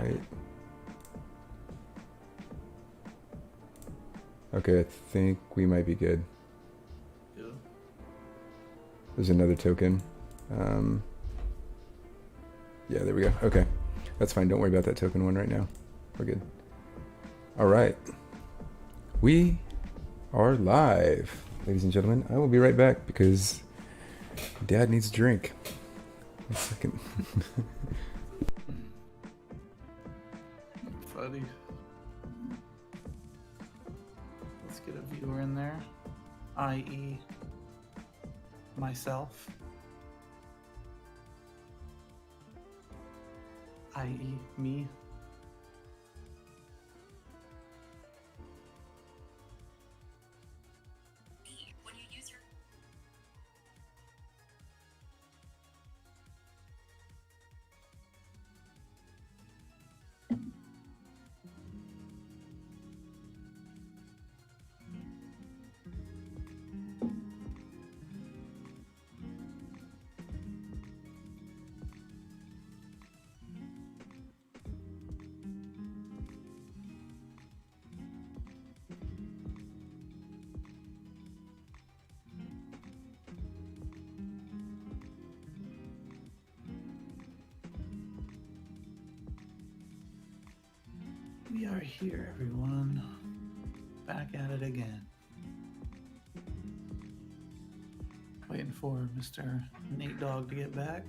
right. Okay, I think we might be good. Yeah. There's another token. Yeah, there we go. Okay, that's fine. Don't worry about that token one right now. We're good. All right. We are live, ladies and gentlemen. I will be right back because Dad needs a drink. 1 second. Funny. Let's get a viewer in there, i.e. myself, i.e. me. We are here, everyone. Back at it again. Waiting for Mr. Nate Dogg to get back.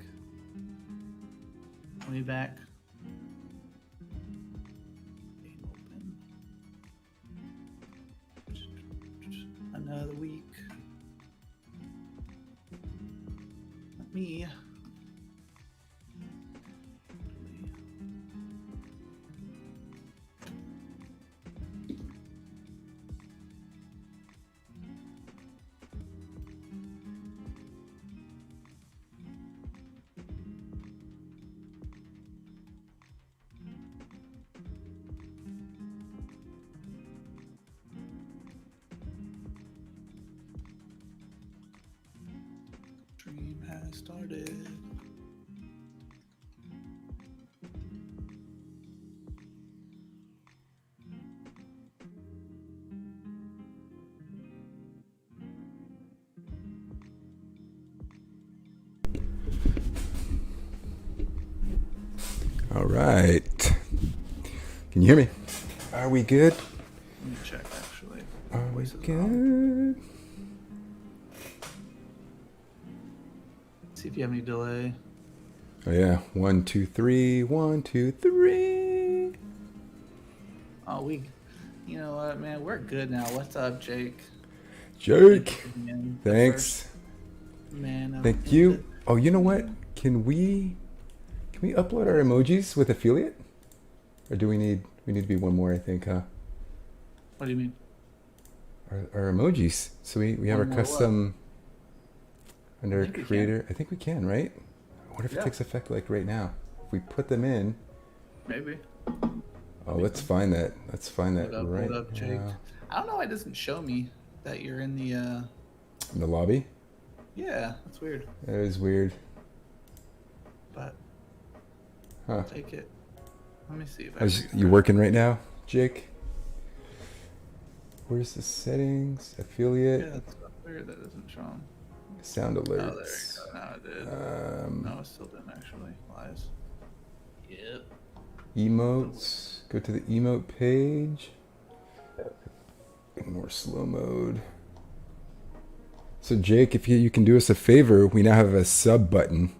I'll be back. Game open. Another week. Let me. Stream has started. All right. Can you hear me? Are we good? Let me check actually. Are we Voice is on. good? See if you have any delay. Oh yeah. 1, 2, 3. 1, 2, 3. Oh, you know what, man? We're good now. What's up, Jake? Jake. Man, Thanks. Man, Thank you. Oh, you know what? Can we upload our emojis with affiliate? Or do we need to be one more, I think, huh? What do you mean? Our emojis. So we have One our more custom under I think we creator. I think we can, right? What if Yeah. it takes effect like right now? If we put them in. Maybe. Oh, let's find that. Let's find that right Hold up, Jake. now. I don't know why it doesn't show me that you're in the In the lobby? Yeah, that's weird. That is weird. But Huh. I'll take it. Let me see if You working right now, Jake? Where's the settings? Affiliate? Yeah, it's weird that doesn't show them. Sound Oh, there you alerts. go. Now it did. No, it still didn't actually. Lies. Yep. Emotes. Go to the emote page. More slow mode. So Jake, if you can do us a favor, we now have a sub button.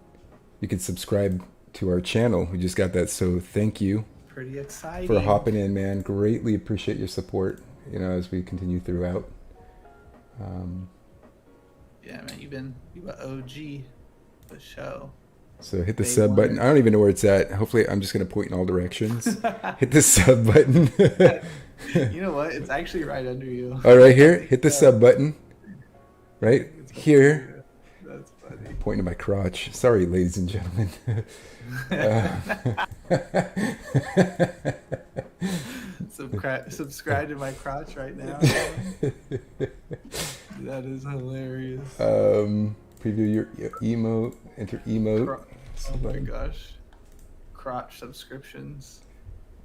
You can subscribe to our channel. We just got that, so thank you Pretty exciting. for hopping in, man. Greatly appreciate your support, as we continue throughout. Yeah, man, you been OG the show. So hit the Day sub one. button. I don't even know where it's at. Hopefully, I'm just going to point in all directions. Hit the sub button. You know what? It's actually right under you. All right, here. Hit the sub button. Right here. That's funny. Pointing to my crotch. Sorry, ladies and gentlemen. Subscribe to my crotch right now. That is hilarious. Preview your emote. Enter emote. Oh my gosh. Crotch subscriptions.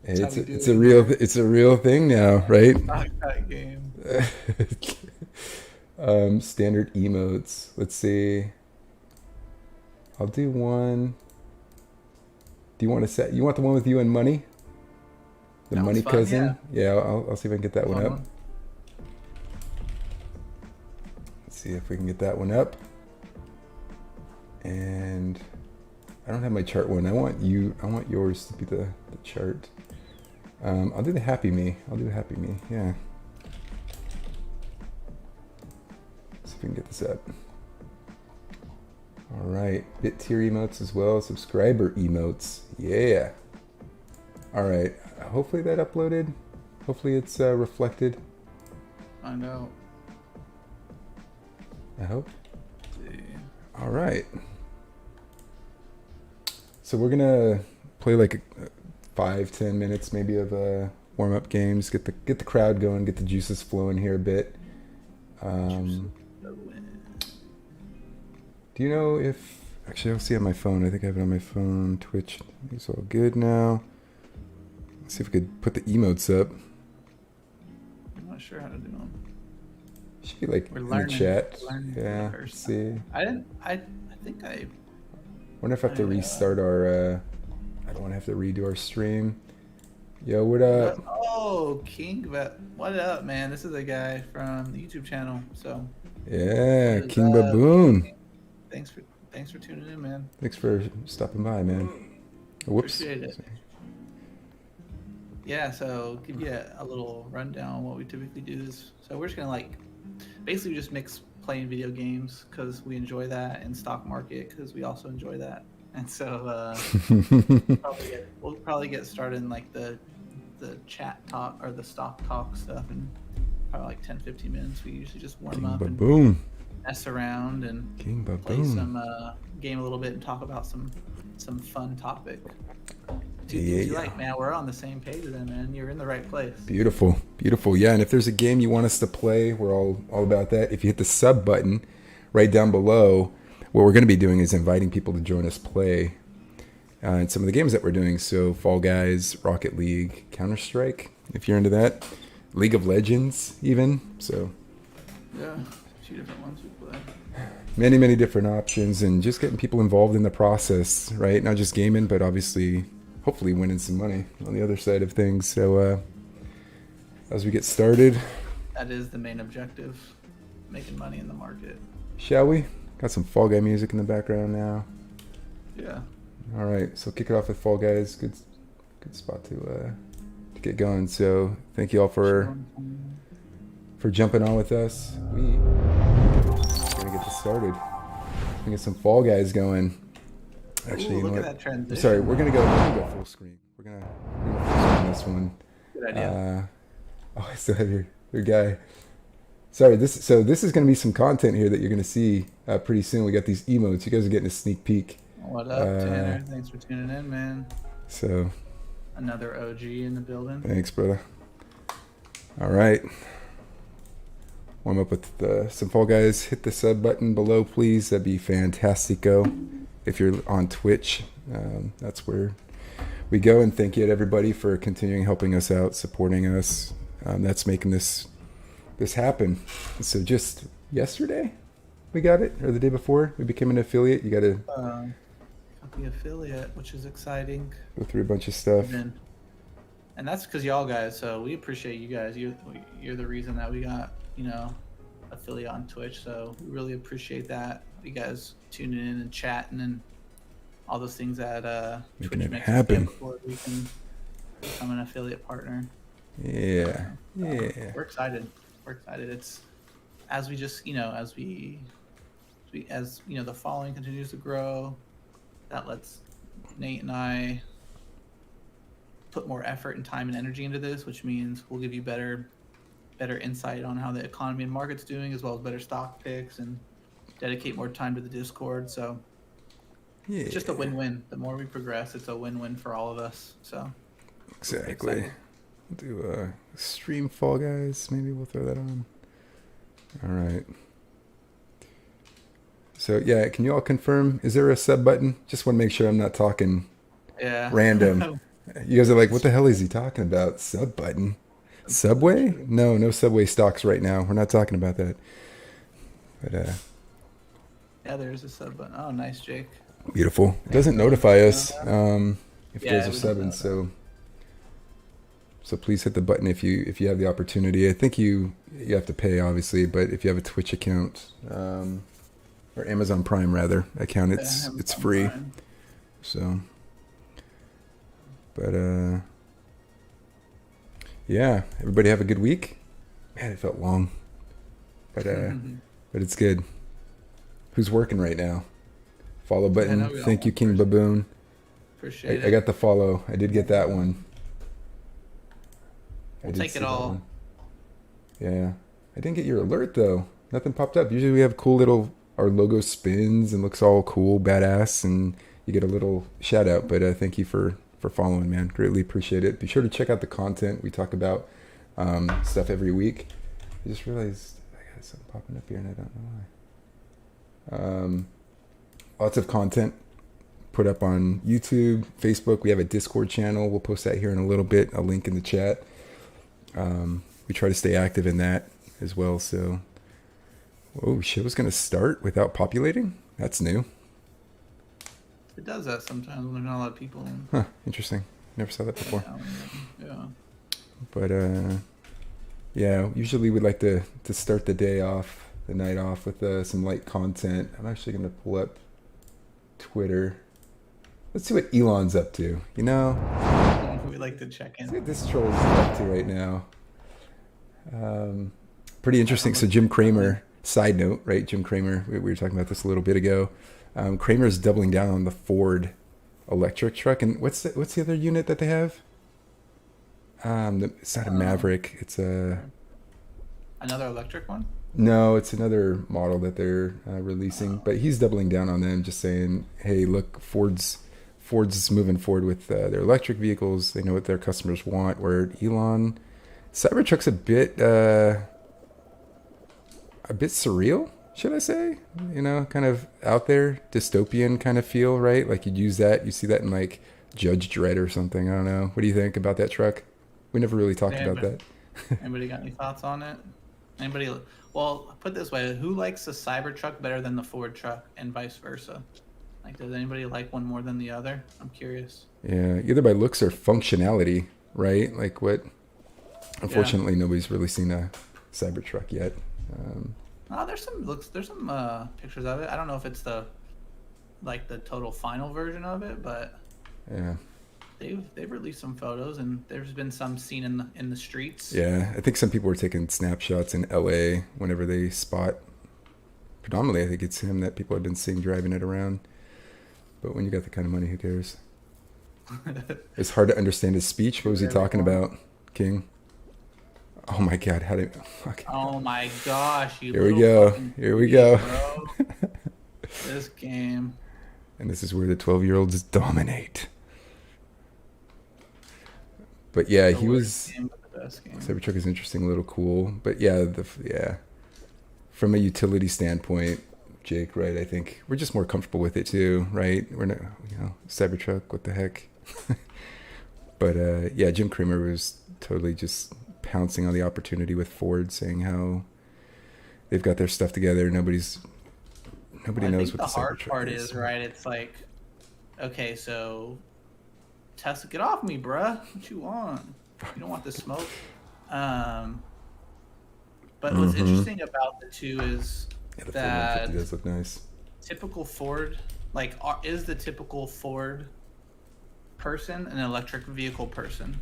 Hey, That's how we do it's it a real here. it's a real thing now, right? Stock that game. Standard emotes. Let's see. I'll do one. Do you want to set? You want the one with you and money? The That one's money fun. Yeah, cousin? Yeah, I'll see if I can get that one fun up. one. Let's see if we can get that one up. And I don't have my chart one. I want yours to be the chart. I'll do the happy me. I'll do the happy me. Yeah. See if we can get this up. All right. Bit tier emotes as well. Subscriber emotes. Yeah. All right. Hopefully that uploaded. Hopefully it's reflected. Find out. I hope. Let's see. All right. So we're gonna play like 5-10 minutes maybe of warm up games. Get the crowd going. Get the juices flowing here a bit. Do you know if actually I'll see on my phone. I think I have it on my phone. Twitch. It's all good now. Let's see if we could put the emotes up. I'm not sure how to do them. Should be like We're in learning. the chat. We're learning Yeah. first. Let's see. I think I. Wonder if I have to restart our. I don't want to have to redo our stream. Yo, what up? Oh, King, but what up, man? This is a guy from the YouTube channel. So. Yeah, What is King up? Baboon. Thanks for tuning in, man. Thanks for stopping by, man. Whoops. Appreciate it. Yeah, so give you a little rundown on what we typically do is, so we're just gonna like basically just mix playing video games because we enjoy that, and stock market because we also enjoy that. And so we'll probably get started in like the chat talk or the stock talk stuff in probably like 10-15 minutes. We usually just warm King up and Baboon. mess around and King play Baboon. some game a little bit and talk about some fun topic. Two things you like, man. We're on the same page then, man. You're in the right place. Beautiful, beautiful. Yeah, and if there's a game you want us to play, we're all about that. If you hit the sub button right down below, what we're going to be doing is inviting people to join us play in some of the games that we're doing. So Fall Guys, Rocket League, Counter-Strike, if you're into that. League of Legends, even. So Yeah, a few different ones we play. many, many different options, and just getting people involved in the process, right? Not just gaming, but obviously, hopefully winning some money on the other side of things. So as we get started, That is the main objective, making money in the market. shall we? Got some Fall Guy music in the background now. Yeah. All right, so kick it off with Fall Guys. Good spot to get going. So thank you all for jumping on with us. We're gonna get this started. We're gonna get some Fall Guys going. Actually, Ooh, you know look what? at that transition. Sorry, we're gonna go full screen. We're gonna go full screen on this one. Good idea. Oh, I still have your guy. Sorry, this is gonna be some content here that you're gonna see pretty soon. We got these emotes. You guys are getting a sneak peek. What up, Tanner? Thanks for tuning in, man. So Another OG in the building. thanks, brother. All right. Warm up with some Fall Guys. Hit the sub button below, please. That'd be fantastico. If you're on Twitch, that's where we go. And thank you to everybody for continuing helping us out, supporting us. That's making this happen. So just yesterday, we got it, or the day before, we became an affiliate. You got to The affiliate, which is exciting. go through a bunch of stuff. And that's because y'all guys. So we appreciate you guys. You're the reason that we got affiliate on Twitch. So we really appreciate that. You guys tuning in and chatting and all those things that Making Twitch it makes happen. before we can become an affiliate partner. Yeah. We're excited. It's as we just as the following continues to grow, that lets Nate and I put more effort and time and energy into this, which means we'll give you better insight on how the economy and market's doing, as well as better stock picks, and dedicate more time to the Discord. So it's just a win-win. The more we progress, it's a win-win for all of us. So Exactly. We'll do stream Fall Guys. Maybe we'll throw that on. All right. So yeah, can you all confirm? Is there a sub button? Just want to make sure I'm not talking yeah, random. You guys are like, what the hell is he talking about? Sub button? Subway? No, no Subway stocks right now. We're not talking about that. But Yeah, there's a sub button. Oh, nice, Jake. beautiful. It Thanks doesn't for letting notify us us know that. if you Yeah, guys are we don't subbing. know that. So please hit the button if you have the opportunity. I think you have to pay obviously, but if you have a Twitch account or Amazon Prime rather account, Yeah, it's Amazon free. Prime. So, but yeah, everybody have a good week. Man, it felt long, but it's good. Who's working right now? Follow Yeah, I button. know we got Thank you, one King person. Baboon. Appreciate I it. got the follow. I did get that one. We'll I did take see it that all. one. Yeah. I didn't get your alert though. Nothing popped up. Usually we have cool little, our logo spins and looks all cool, badass, and you get a little shout out. But thank you for following, man. Greatly appreciate it. Be sure to check out the content. We talk about stuff every week. I just realized I got something popping up here and I don't know why. Lots of content put up on YouTube, Facebook. We have a Discord channel. We'll post that here in a little bit. A link in the chat. We try to stay active in that as well. So, whoa, show's gonna start without populating? That's new. It does that sometimes when there's not a lot of people in. Huh, interesting. Never saw that before. Yeah. But yeah, usually we'd like to start the day off, the night off with some light content. I'm actually gonna pull up Twitter. Let's see what Elon's up to. You know, We like to check see what in. this troll's up to right now. Pretty interesting. So Jim Cramer, side note, right? Jim Cramer, we were talking about this a little bit ago. Cramer's doubling down on the Ford electric truck. And what's the other unit that they have? It's not a Maverick. It's a Another electric one? no. It's another model that they're releasing. But he's doubling down on them, just saying, "Hey, look, Ford's moving forward with their electric vehicles. They know what their customers want." Where Elon, Cybertruck's a bit surreal, should I say? You know, kind of out there, dystopian kind of feel, right? Like you'd use that, you see that in like Judge Dredd or something. I don't know. What do you think about that truck? We never really talked about that. Anybody got any thoughts on it? Anybody? Well, put it this way: who likes the Cybertruck better than the Ford truck, and vice versa? Like, does anybody like one more than the other? I'm curious. Yeah, either by looks or functionality, right? Like what? Unfortunately, nobody's really seen a Cybertruck yet. Oh, there's some pictures of it. I don't know if it's the total final version of it, but Yeah. they've released some photos, and there's been some seen in the streets. Yeah, I think some people were taking snapshots in LA whenever they spot. Predominantly, I think it's him that people have been seeing driving it around. But when you got the kind of money, who cares? It's hard to understand his speech. What was he talking about, King? Oh my God! How did? Okay. Oh my gosh! Here we go. Here we go. Bro. This game. And this is where the 12-year-olds dominate. But yeah, he was. Game, but the best game. Cybertruck is interesting, a little cool. But yeah, from a utility standpoint, Jake, right? I think we're just more comfortable with it too, right? We're not, Cybertruck. What the heck? But yeah, Jim Cramer was totally just pouncing on the opportunity with Ford, saying how they've got their stuff together. Nobody knows what the hard Cybertruck part is, right? It's like, okay, so Tesla, get off me, bruh. What you want? You don't want the smoke. But what's interesting about the two is Yeah, the Ford that 150 does look nice. typical Ford, is the typical Ford person an electric vehicle person?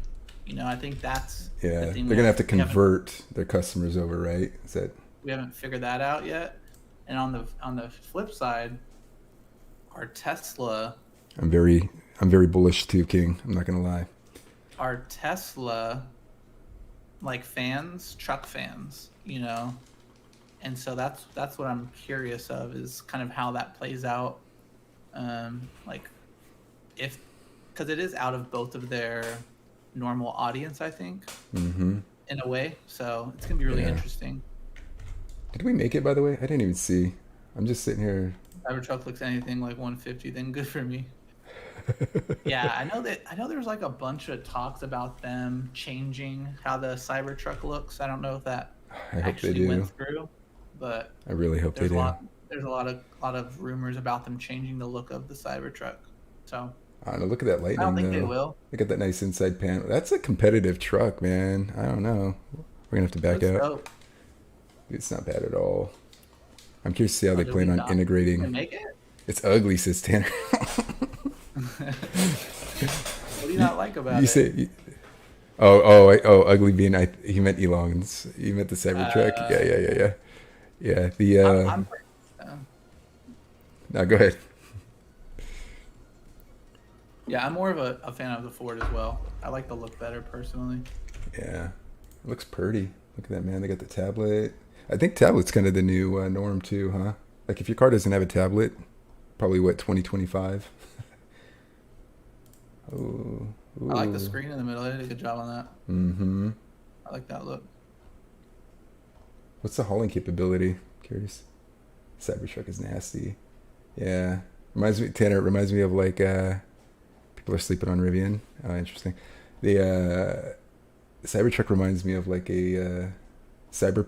You know, I think that's Yeah, the they're thing gonna have to convert their customers over, right? Is that? we haven't figured that out yet. And on the flip side, our Tesla, I'm very bullish too, King. I'm not gonna lie. our Tesla, fans, truck fans, you know, and so that's what I'm curious of, is kind of how that plays out, if, because it is out of both of their normal audience, I think, Mm-hmm. in a way. So it's gonna be really interesting. Did we make it, by the way? I didn't even see. I'm just sitting here. Cybertruck looks anything like 150, then good for me. Yeah, I know there's like a bunch of talks about them changing how the Cybertruck looks. I don't know if that I hope they actually went do. through, but I really hope they there's a do. lot there's a lot of rumors about them changing the look of the Cybertruck. So I don't know. Look at that I don't lightning think they though. will. Look at that nice inside panel. That's a competitive truck, man. I don't know. We're gonna have to It back looks out. dope. It's not bad at all. I'm curious to see how Oh, they did we plan on not? We integrating. didn't make it? It's ugly, says Tanner. What do you you, not like about you it? say, ugly being. He meant Elon's. He meant the Cybertruck. Uh, Yeah. The I'm pretty, no, go ahead. yeah, I'm more of a fan of the Ford as well. I like the look better personally. Yeah, it looks pretty. Look at that, man. They got the tablet. I think tablet's kind of the new norm too, huh? Like if your car doesn't have a tablet, probably what 2025. Ooh, I like the ooh. screen in the middle. They did a good job on that. Mm-hmm. I like that look. What's the hauling capability? Curious. Cybertruck is nasty. Yeah, reminds me. Tanner, it reminds me of like people are sleeping on Rivian. Oh, interesting. The Cybertruck reminds me of like a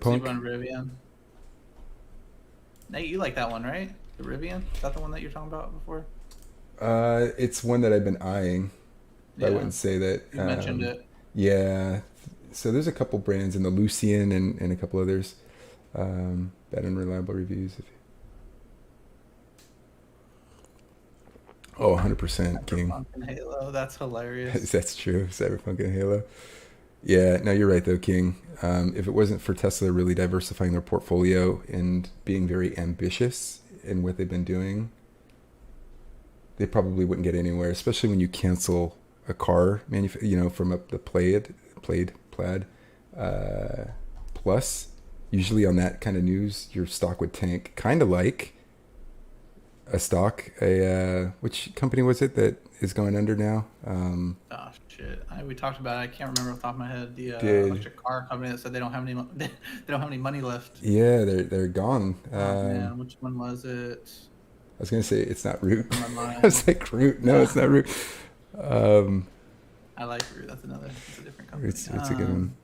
Sleep cyberpunk. on Rivian. Nate, you like that one, right? The Rivian? Is that the one that you're talking about before? It's one that I've been eyeing, but I Yeah, wouldn't say that. you mentioned it. Yeah. So there's a couple brands in the Lucian and a couple others. Bad and reliable reviews. Oh, 100% King. Cyberpunk and Halo. That's hilarious. That's true. Cyberpunk and Halo. Yeah, no, you're right though, King. If it wasn't for Tesla really diversifying their portfolio and being very ambitious in what they've been doing, they probably wouldn't get anywhere. Especially when you cancel a car, from up the Plaid Plus. Usually on that kind of news, your stock would tank. Kind of like which company was it that is going under now? Oh shit! We talked about it. I can't remember off the top of my head. The Did electric car company that said they don't have any they don't have any money left. Yeah, they're gone. Oh man, which one was it? I was gonna say it's not Root. On my I was mind. like Root. No, it's not Root. Um, I like Root. That's a different company. it's a good one.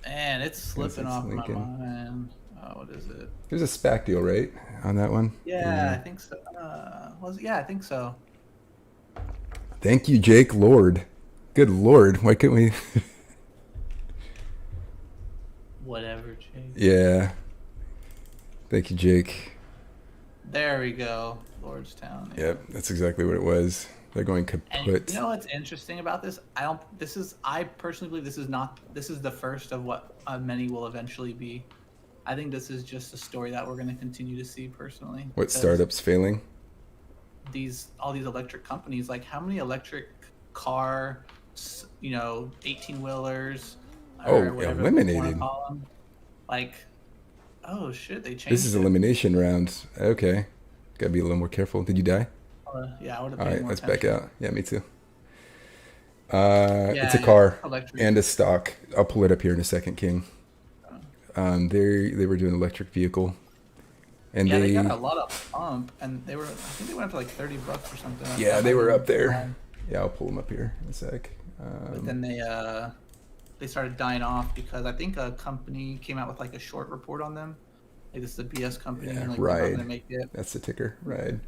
Man, it's Guess slipping it's off my Lincoln. mind. What is it? There's a SPAC deal, right, on that one? Yeah, Yeah. I think so. Was it? Yeah, I think so. Thank you, Jake Lord. Good Lord, why couldn't we? Whatever, Jake. Yeah. Thank you, Jake. There we go. Lordstown. Yeah. Yep, that's exactly what it was. They're going And you kaput. know what's interesting about this? I personally believe this is the first of what many will eventually be. I think this is just a story that we're going to continue to see personally. What Because startups failing? all these electric companies, like how many electric car, 18-wheelers Oh, or whatever you want to eliminated. call them, like, oh shit, they This is changed it. elimination round. Okay. Gotta be a little more careful. Did you die? Yeah, I would have All paid right, more let's back attention. out. Yeah, me too. It's a Yeah, car electric. and a stock. I'll pull it up here in a second, King. uh, They were doing electric vehicle, and Yeah, they got a lot of pump, and I think they went up to like $30 or something. yeah, That they might were be up there. wrong. Yeah, I'll pull them up here in a sec. But then they started dying off because I think a company came out with like a short report on them. Like this is a BS company, Yeah, and like they're not Ride. gonna make it. That's the ticker. Ride.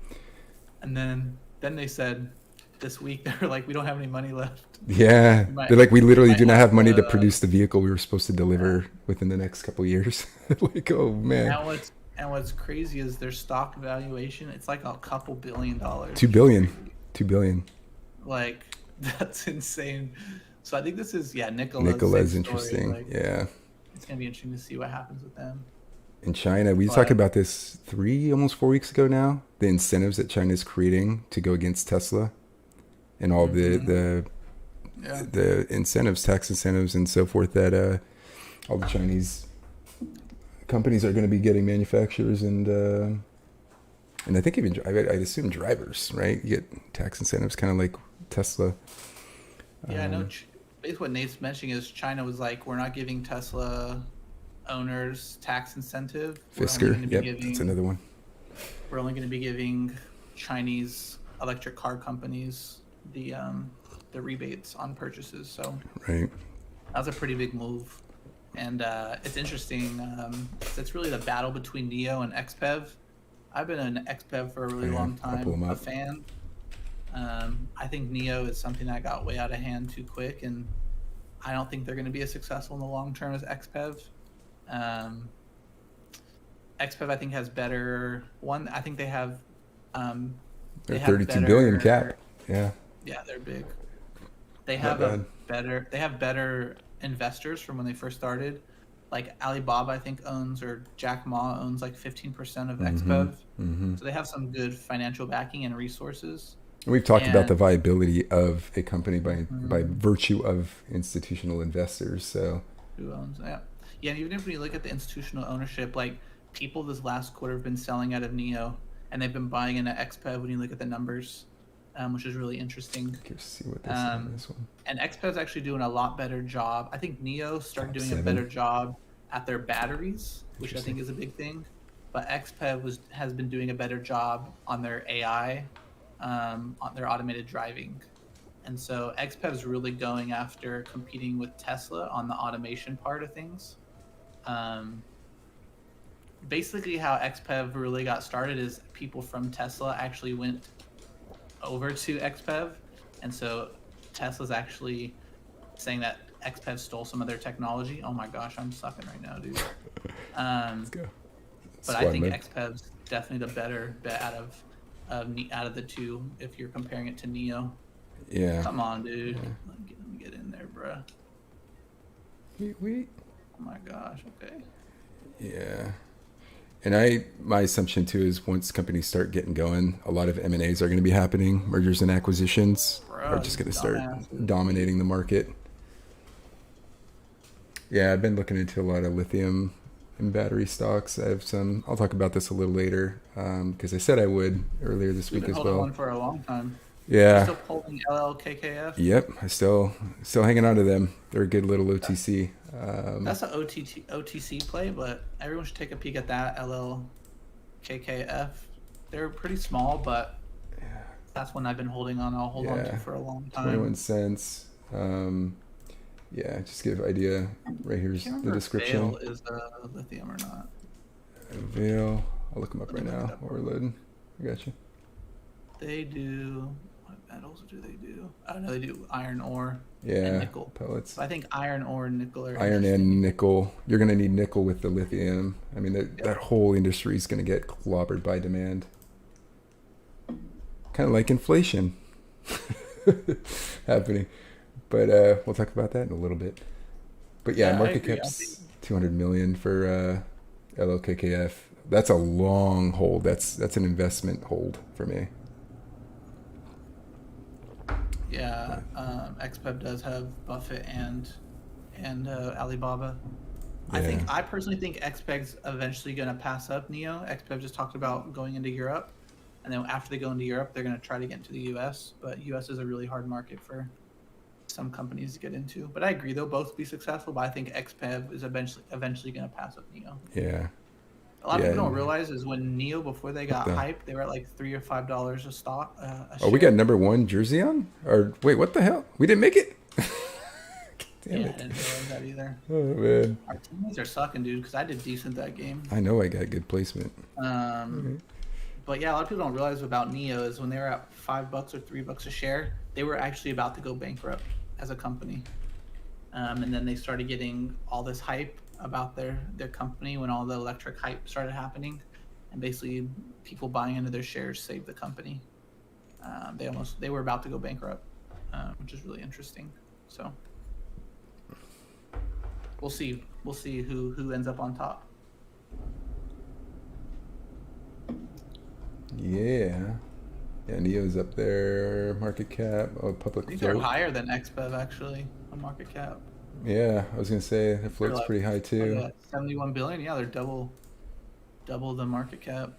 And then they said this week they were like, we don't have any money left. Yeah, We might they're like, we we literally might do not have money to to. produce the vehicle we were supposed to deliver within the next couple years. Like, oh man, And what's crazy is their stock valuation. It's like a couple $1 billion. 2 billion, 2 billion. Like that's insane. So I think this is Nikola's Nikola's same story. interesting. Like Yeah. it's gonna be interesting to see what happens with them. In China, we But talked about this almost 4 weeks ago now. The incentives that China is creating to go against Tesla, and all the yeah, the incentives, tax incentives, and so forth that all the Chinese companies are going to be getting manufacturers and I think even I'd assume drivers, right? You get tax incentives, kind of like Tesla. I know. Basically, what Nate's mentioning is China was like, we're not giving Tesla owners tax incentive. Fisker, yep, that's another one. We're only going to be giving Chinese electric car companies the rebates on purchases. So Right. that was a pretty big move. And it's interesting. It's really the battle between Neo and XPEV. I've been an XPEV for a really long I'll pull time, them a up. fan. I think Neo is something that got way out of hand too quick, and I don't think they're going to be as successful in the long term as XPEV. XPEV, I think, has better one. I think they have. They're They have 32 billion better. cap. Yeah. Yeah, they're big. They Not have a bad. better. They have better investors from when they first started. Like Alibaba, I think owns, or Jack Ma owns like 15% of XPEV. So they have some good financial backing and resources. We've talked about the And viability of a company by mhm, virtue of institutional investors. So who owns that? Yeah, and even if we look at the institutional ownership, like people this last quarter have been selling out of Neo, and they've been buying into XPEV when you look at the numbers, which is really interesting. curious to see what they say on Um, this one. and XPEV's actually doing a lot better job. I think Neo started Top doing a better 7. job at their batteries, which I Interesting. think is a big thing. But XPEV has been doing a better job on their AI, on their automated driving. And so XPEV is really going after competing with Tesla on the automation part of things. Um, Basically, how XPEV really got started is people from Tesla actually went over to XPEV, and so Tesla's actually saying that XPEV stole some of their technology. Oh my gosh, I'm sucking right now, dude. Let's go. But I Squad think mode. XPEV's definitely the better bet out of the two if you're comparing it to Neo. Yeah. Come on, dude. Yeah. Let me get in there, bruh. We. Oh my gosh. Okay. Yeah. And my assumption too is once companies start getting going, a lot of M&As are going to be happening. Mergers and acquisitions are Bro, just these going to start dumbasses, dominating dude. the market. Yeah, I've been looking into a lot of lithium and battery stocks. I have some. I'll talk about this a little later because I said I would earlier this We've week been as holding well. one for a long time. You Yeah. still holding LLKKF? Yep. I still hanging on to them. They're a good little OTC. That's an OTC play, but everyone should take a peek at that LLKKF. They're pretty small, but that's one I've been holding on. I'll hold on to Yeah. for a long 21 time. cents. Yeah, just give idea. Right I here's can't the remember if description. Vail is lithium or not. Veil. I'll look them up Let me right look it now up. while we're loading. I got you. They do. What metals do they do? I don't know. They do iron ore and Yeah, nickel. pellets. So I think iron ore and nickel are Iron interesting. and nickel. You're going to need nickel with the lithium. I mean, that whole industry is going to get clobbered by demand. Kind of like inflation happening. But we'll talk about that in a little bit. But yeah, Yeah, I market agree. I cap's think 200 million for LLKKF. That's a long hold. That's an investment hold for me. yeah, XPEB does have Buffett and Alibaba. Yeah. I personally think XPEG's eventually going to pass up Neo. XPEG just talked about going into Europe, and then after they go into Europe, they're going to try to get into the US. But US is a really hard market for some companies to get into. But I agree, they'll both be successful. But I think XPEG is eventually going to pass up Neo. Yeah. A lot of Yeah. people don't realize is when Neo, before they got the hyped, they were at like $3 or $5 a stock, a Oh, we got share. number 1 jersey on? Or wait, what the hell? We didn't make it? Damn Yeah, I it. didn't realize that either. Oh man. Our teammates are sucking, dude, because I did decent that game. I know I got good placement. Um, but yeah, a lot of people don't realize about Neo is when they were at $5 or $3 a share, they were actually about to go bankrupt as a company. And then they started getting all this hype about their company when all the electric hype started happening, and basically people buying into their shares saved the company. They were about to go bankrupt, which is really interesting. So we'll see who ends up on top. Yeah. Yeah, Neo's up there. Market cap. Oh, public These are float. higher than XBEV actually on market cap. Yeah, I was gonna say the They're float's like, pretty high too. 71 billion. Yeah, they're double the market cap.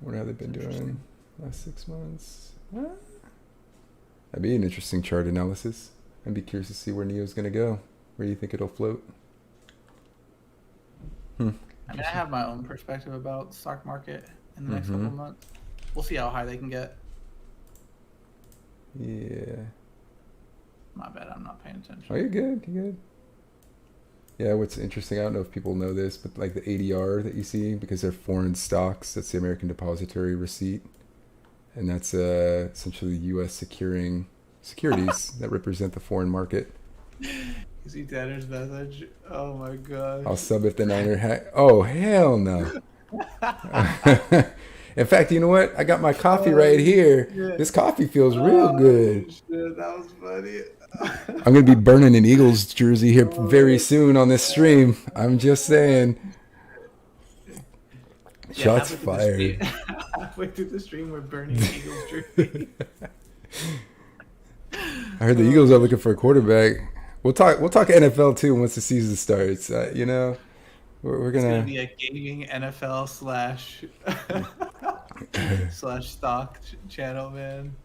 Wonder how they've been That's doing interesting. last 6 months. That'd be an interesting chart analysis. I'd be curious to see where Neo's gonna go. Where do you think it'll float? I mean, I have my own perspective about the stock market in the next couple of months. We'll see how high they can get. Yeah. My bad, I'm not paying attention. Oh, you're good. You're good. Yeah, what's interesting, I don't know if people know this, but like the ADR that you see, because they're foreign stocks, that's the American Depository Receipt. And that's essentially the U.S. securing securities that represent the foreign market. You see Tanner's message? Oh my gosh. I'll sub if the Niner hack. Oh, hell no. In fact, you know what? I got my coffee right here. Shit. This coffee feels real Oh good. shit, that was funny. I'm going to be burning an Eagles jersey here very Oh, soon on this stream. I'm just saying. yeah, Shots fired. Halfway through the stream, we're burning Eagles jersey. I heard the Eagles are looking for a quarterback. We'll talk NFL too once the season starts. You know, we're It's gonna gonna be a gaming NFL slash stock channel, man.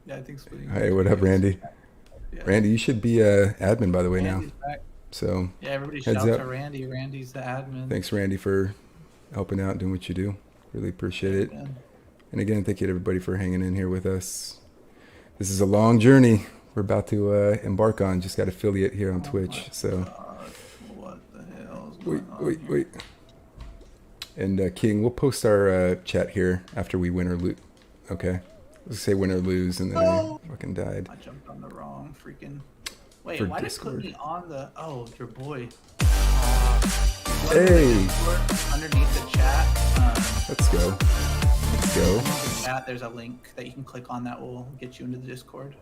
Yeah, I think splitting. Hey, what up, Randy? Yeah. Randy, you should be admin by the way now. Back. So yeah, everybody heads shout up. to Randy. Randy's the admin. Thanks, Randy, for helping out, doing what you do. Really appreciate it. Yeah. And again, thank you to everybody for hanging in here with us. This is a long journey we're about to embark on. Just got affiliate here on Twitch. So what the hell is going on? wait. And King, we'll post our chat here after we win or lose. Okay. Let's say win or lose, and then I fucking died. I jumped on the wrong freaking. Wait, For why Discord. did it put me on the? Oh, your boy. Hey. Underneath the chat. Let's go. Underneath the chat, there's a link that you can click on that will get you into the Discord.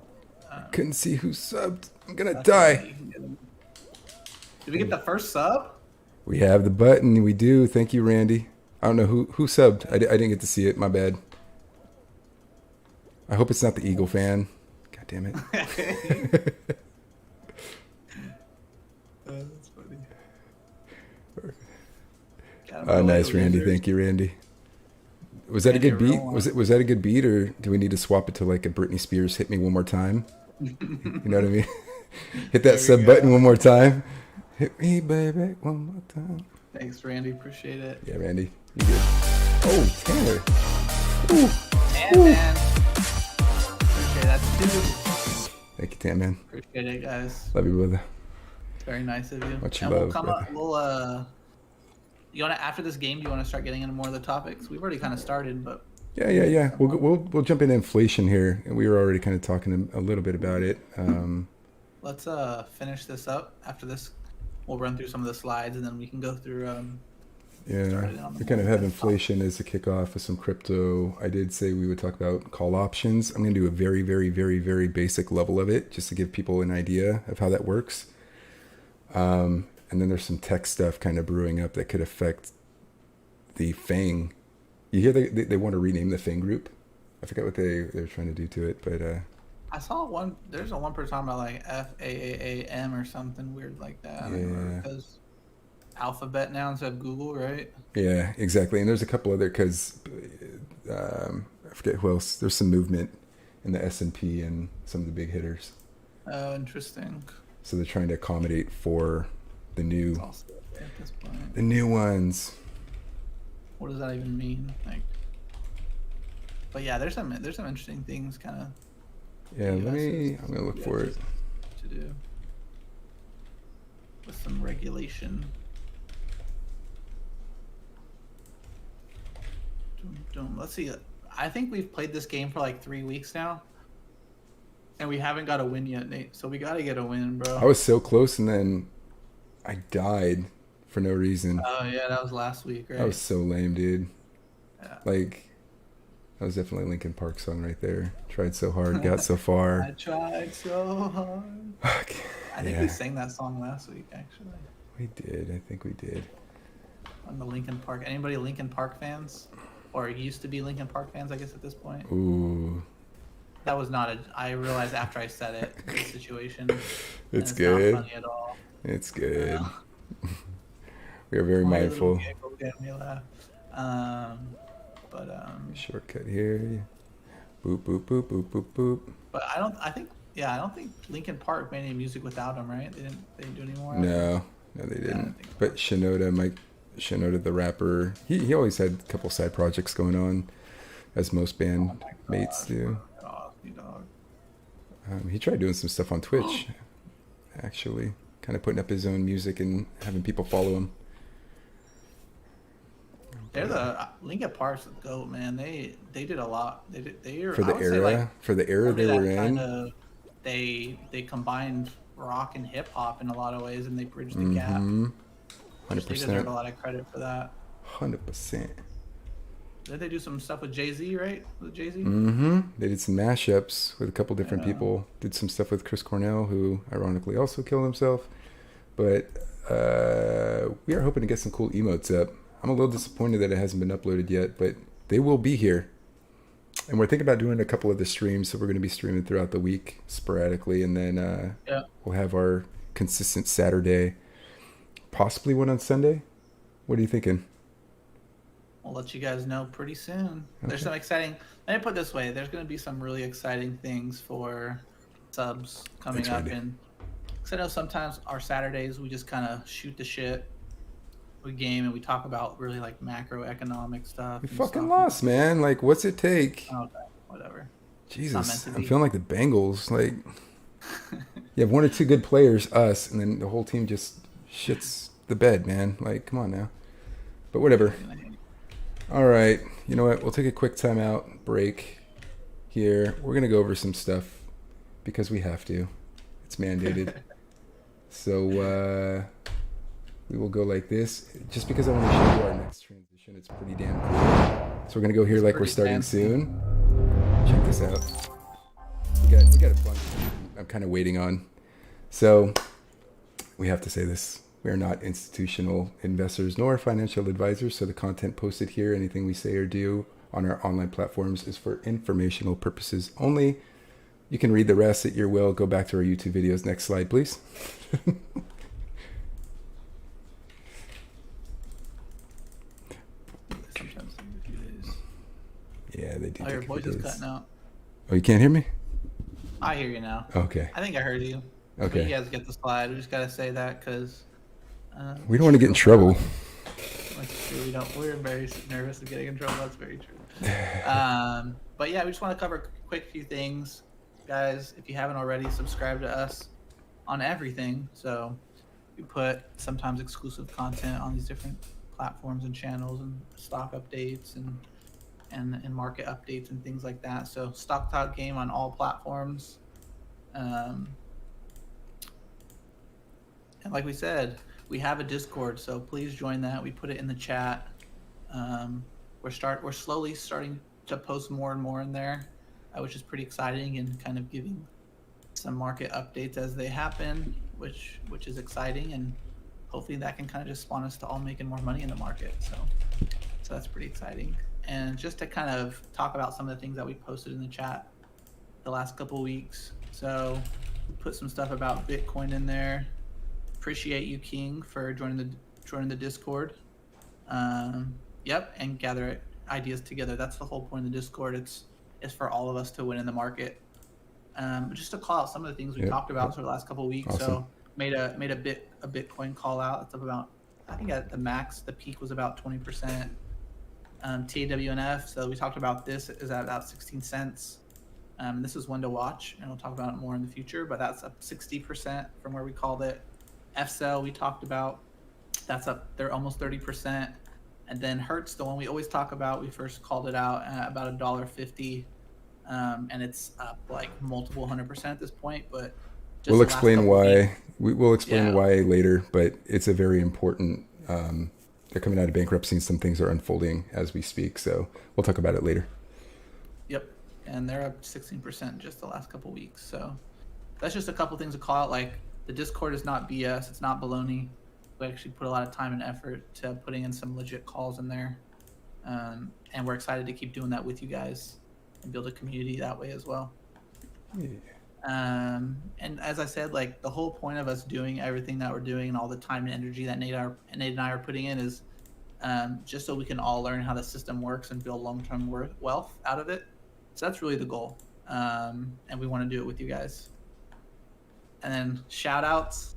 Couldn't see who subbed. I'm gonna die. Did we get the first sub? We have the button. We do. Thank you, Randy. I don't know who subbed. I didn't get to see it. My bad. I hope it's not the Eagle fan. God damn it. That's funny. Oh, nice, Randy. Thank you, Randy. Was that a good beat? Was that a good beat, or do we need to swap it to like a Britney Spears "Hit Me One More Time"? You know what I mean? Hit that sub button one more time. Hit me, baby, one more time. Thanks, Randy. Appreciate it. Yeah, Randy, you good? Oh, Tanner. Ooh. Man. Appreciate that too. Thank you, Tan man. Appreciate it, guys. Love you, brother. Very nice of you. Much and love, we'll come brother. up. We'll you wanna after this game? Do you wanna start getting into more of the topics? We've already kind of started, but Yeah. We'll jump into inflation here, and we were already kind of talking a little bit about it. let's finish this up. After this, we'll run through some of the slides, and then we can go through. Yeah, we kind of have inflation as a kickoff with some crypto. I did say we would talk about call options. I'm going to do a very, very, very, very basic level of it just to give people an idea of how that works. And then there's some tech stuff kind of brewing up that could affect the FANG. You hear they want to rename the FANG group? I forgot what they're trying to do to it, but I saw one. There's a one person talking about like FAAAM or something weird like that. Yeah. Because Alphabet now instead of Google, right? Yeah, exactly. And there's a couple other because I forget who else. There's some movement in the S&P and some of the big hitters. Oh, interesting. So they're trying to accommodate for the new At this point. the new ones. What does that even mean? Like, but yeah, there's some interesting things kind of. Yeah, I'm gonna look for it. To do with some regulation. Let's see. I think we've played this game for like 3 weeks now, and we haven't got a win yet, Nate. So we gotta get a win, bro. I was so close, and then I died for no reason. Oh yeah, that was last week, right? That was so lame, dude. Yeah. Like, that was definitely a Linkin Park song right there. Tried so hard, got so far. I tried so hard. Fuck. I think we sang that song last week, actually. We did. I think we did. On the Linkin Park. Anybody Linkin Park fans? Or used to be Linkin Park fans, I guess, at this point? Ooh. That was not a... I realized after I said it, the situation. It's Not good. funny at all. It's good. We are very My mindful. little giggle made me laugh. Shortcut here. Boop, boop, boop, boop, boop, boop. But I don't think Linkin Park made any music without him, right? They didn't do any more. No, they didn't. don't think so. But Mike Shinoda, the rapper, he always had a couple side projects going on. as most Oh band my mates gosh, bro. do. Get off me, dog. He tried doing some stuff on Twitch, actually, kind of putting up his own music and having people follow him. They're But the Linkin Park's the goat, man. They did a lot. They're for I the would say like era, for the era somebody they were that kind in, of they combined rock and hip hop in a lot of ways, and they bridged the gap, mm-hmm, which they deserve 100%, a lot of credit for that. 100%. Did they do some stuff with Jay Z, right? With Jay Z? Mm-hmm. They did some mashups with a couple different Yeah. people. Did some stuff with Chris Cornell, who ironically also killed himself. But we are hoping to get some cool emotes up. I'm a little disappointed that it hasn't been uploaded yet, but they will be here. And we're thinking about doing a couple of the streams, so we're going to be streaming throughout the week sporadically, and then Yeah. we'll have our consistent Saturday, possibly one on Sunday. What are you thinking? I'll let you guys know pretty soon. There's Okay. some exciting. Let me put it this way: there's going to be some really exciting things for subs coming Thanks, up, Randy. and because I know sometimes our Saturdays we just kind of shoot the shit, we game, and we talk about really like macroeconomic stuff We and fucking stuff. lost, man. Like, what's it take? Okay, whatever. Not meant Jesus, to I'm be. feeling like the Bengals. Like, you have one or two good players, us, and then the whole team just shits the bed, man. Like, come on now. But whatever. All right. You know what? We'll take a quick timeout break here. We're going to go over some stuff because we have to. It's mandated. So we will go like this. Just because I want to show you our next transition, it's pretty damn cool. So we're going to go here It's like we're pretty starting fancy. soon. Check this out. We got a bunch I'm kind of waiting on. So we have to say this. We are not institutional investors nor financial advisors, so the content posted here, anything we say or do on our online platforms is for informational purposes only. You can read the rest at your will. Go back to our YouTube videos. Next slide, please. Sometimes take a few days. Yeah, they do. Oh, your take a voice few is days. cutting out. Oh, you can't hear me? I hear you now. Okay. I think I heard you. But Okay. you guys get the slide. We just gotta say that because We don't want to get in trouble. that's true. We don't. We're very nervous of getting in trouble. That's very true. But yeah, we just want to cover a quick few things, guys. If you haven't already, subscribe to us on everything. So we put sometimes exclusive content on these different platforms and channels, and stock updates and market updates and things like that. So Stock Talk Game on all platforms. And like we said, we have a Discord, so please join that. We put it in the chat. We're slowly starting to post more and more in there, which is pretty exciting, and kind of giving some market updates as they happen, which is exciting, and hopefully that can kind of just spawn us to all making more money in the market. So that's pretty exciting. And just to kind of talk about some of the things that we posted in the chat the last couple of weeks. So we put some stuff about Bitcoin in there. Appreciate you, King, for joining the Discord. Yep, and gather ideas together. That's the whole point of the Discord. It's for all of us to win in the market. Just to call out some of the things we talked about for the last couple of weeks. Awesome. So made a Bitcoin call out. It's up about, I think at the max, the peak was about 20%. TWNF. So we talked about this is at about 16 cents. This is one to watch, and we'll talk about it more in the future. But that's up 60% from where we called it. FCell we talked about, that's up there almost 30%. And then Hertz, the one we always talk about, we first called it out at about $1.50, and it's up like multiple 100% at this point. But just We'll explain why. We'll explain Yeah. why later, but it's a very important. They're coming out of bankruptcy, and some things are unfolding as we speak. So we'll talk about it later. Yep, and they're up 16% just the last couple weeks. So that's just a couple things to call out. Like, the Discord is not BS. It's not baloney. We actually put a lot of time and effort to putting in some legit calls in there. And we're excited to keep doing that with you guys and build a community that way as well. Yeah. And as I said, like, the whole point of us doing everything that we're doing and all the time and energy that Nate and I are putting in is just so we can all learn how the system works and build long-term wealth out of it. So that's really the goal. And we want to do it with you guys. And then shout outs,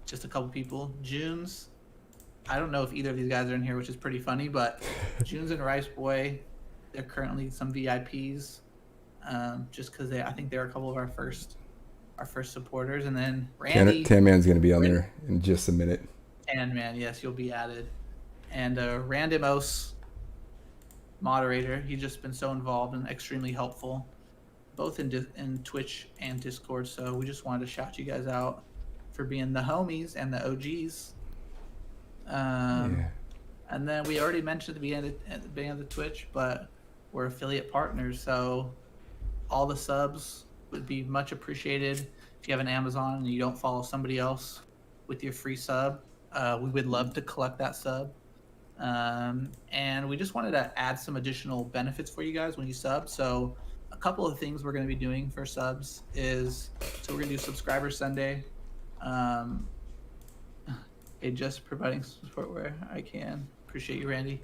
just a couple people. I don't know if either of these guys are in here, which is pretty funny, but Junes and Rice Boy They're currently some VIPs, just because I think they're a couple of our first supporters. And then Randy, Tan Man's gonna be on there in just a minute. Tan Man, yes, you'll be added. And Randomos, moderator, he's just been so involved and extremely helpful, both in Twitch and Discord. So we just wanted to shout you guys out for being the homies and the OGs. Yeah. And then we already mentioned at the beginning of the Twitch, but we're affiliate partners, so all the subs would be much appreciated. If you have an Amazon and you don't follow somebody else with your free sub, we would love to collect that sub. And we just wanted to add some additional benefits for you guys when you sub. So a couple of things we're going to be doing for subs is, so we're going to do Subscriber Sunday. Just providing support where I can. Appreciate you, Randy.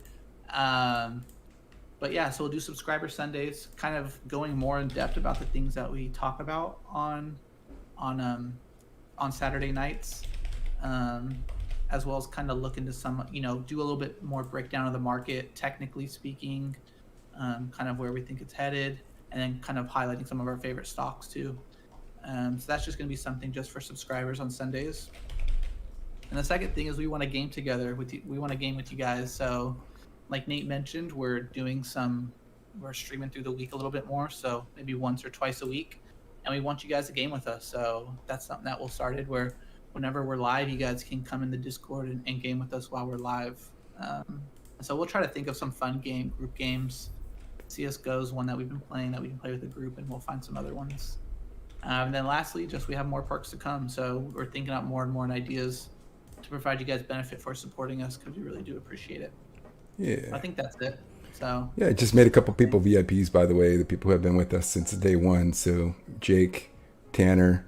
But yeah, so we'll do Subscriber Sundays, kind of going more in depth about the things that we talk about on Saturday nights, as well as kind of look into some, do a little bit more breakdown of the market, technically speaking, kind of where we think it's headed, and then kind of highlighting some of our favorite stocks too. So that's just going to be something just for subscribers on Sundays. And the second thing is we want to game together with you. We want to game with you guys. So like Nate mentioned, we're streaming through the week a little bit more. So maybe once or twice a week. And we want you guys to game with us. So that's something that will started where whenever we're live, you guys can come in the Discord and game with us while we're live. So we'll try to think of some fun group games. CSGO is one that we've been playing that we can play with a group, and we'll find some other ones. And then lastly, just we have more perks to come. So we're thinking out more and more ideas to provide you guys benefit for supporting us, because we really do appreciate it. Yeah. I think that's it. So yeah, I just made a couple people VIPs, by the way, the people who have been with us since day one. So Jake, Tanner,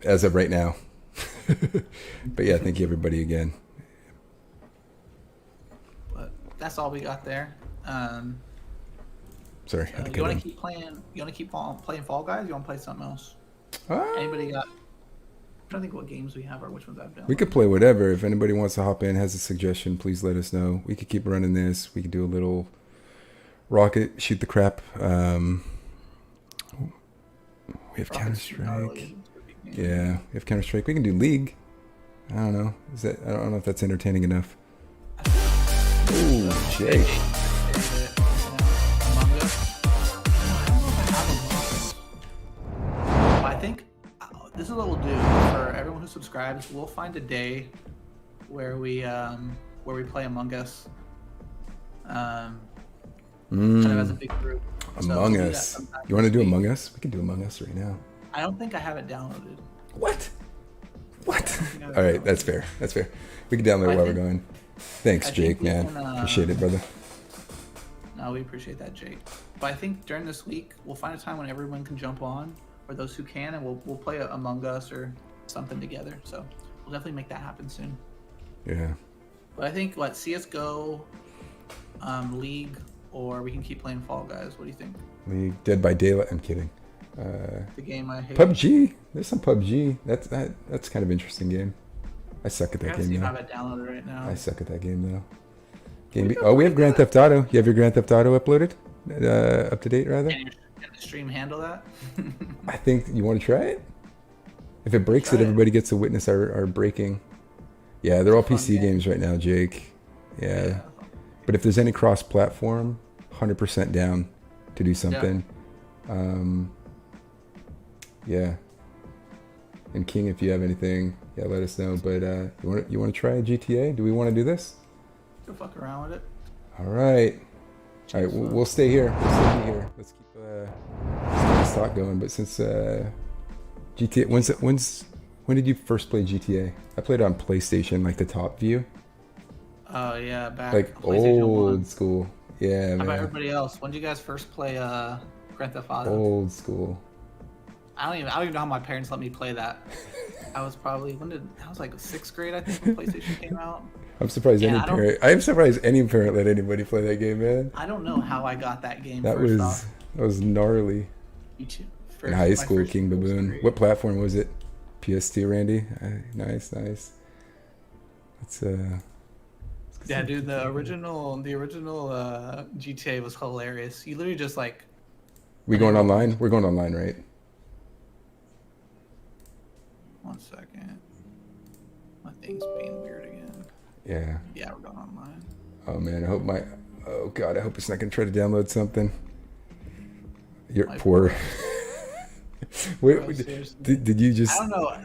as of right now. But yeah, thank you everybody again. But that's all we got there. Sorry. You want to keep playing? You want to keep playing Fall Guys? You want to play something else? Anybody got? I'm trying to think what games we have or which ones I've done. We could play whatever. If anybody wants to hop in, has a suggestion, please let us know. We could keep running this. We could do a little rocket, shoot the crap. We have Counter-Strike. Yeah, we have Counter-Strike. We can do League. I don't know. I don't know if that's entertaining enough. Ooh, Jake. I think this is what we'll do for everyone who subscribes. We'll find a day where we play Among Us, kind of as a big group. Among Us. You want to do Among Us? We can do Among Us right now. I don't think I have it downloaded. What? All right, that's fair. We can download it while we're going. Thanks, Jake, man. Appreciate it, brother. No, we appreciate that, Jake. But I think during this week, we'll find a time when everyone can jump on, or those who can, and we'll play Among Us or something together. So we'll definitely make that happen soon. Yeah. But I think, CSGO, League, or we can keep playing Fall Guys. What do you think? League, Dead by Daylight. I'm kidding. The game I hate. PUBG. There's some PUBG. That's kind of interesting game. I suck at that game. I have it downloaded right now. I suck at that game though. We have Grand Theft Auto. You have your Grand Theft Auto uploaded, up to date rather. Can the stream handle that? I think you want to try it. If it breaks everybody gets to witness our breaking. Yeah, they're all PC games right now, Jake. Yeah. But if there's any cross-platform, 100% down to do something. Yeah. And King, if you have anything, let us know. But you want to try GTA? Do we want to do this? Go fuck around with it. All right. We'll stay here. Let's keep this talk going. But since GTA, when did you first play GTA? I played it on PlayStation, like the top view. Oh yeah, back like old school. Yeah. How man. about everybody else? When did you guys first play Grand Theft Auto? Old school. I don't even know how my parents let me play that. I was like 6th grade, I think, when PlayStation came out. I'm surprised any parent let anybody play that game, man. I don't know how I got that game. That was gnarly. Me too. In high school, King Baboon. What platform was it? PS2, Randy. Nice. Let's go Yeah, dude, the original GTA was hilarious. You literally just like We going online? We're going online, right? 1 second. My thing's being weird again. Yeah. Yeah, we're going online. Oh man, I hope my. Oh god, I hope it's not gonna try to download something. You're My poor. Wait, Bro, seriously. did you just I don't know.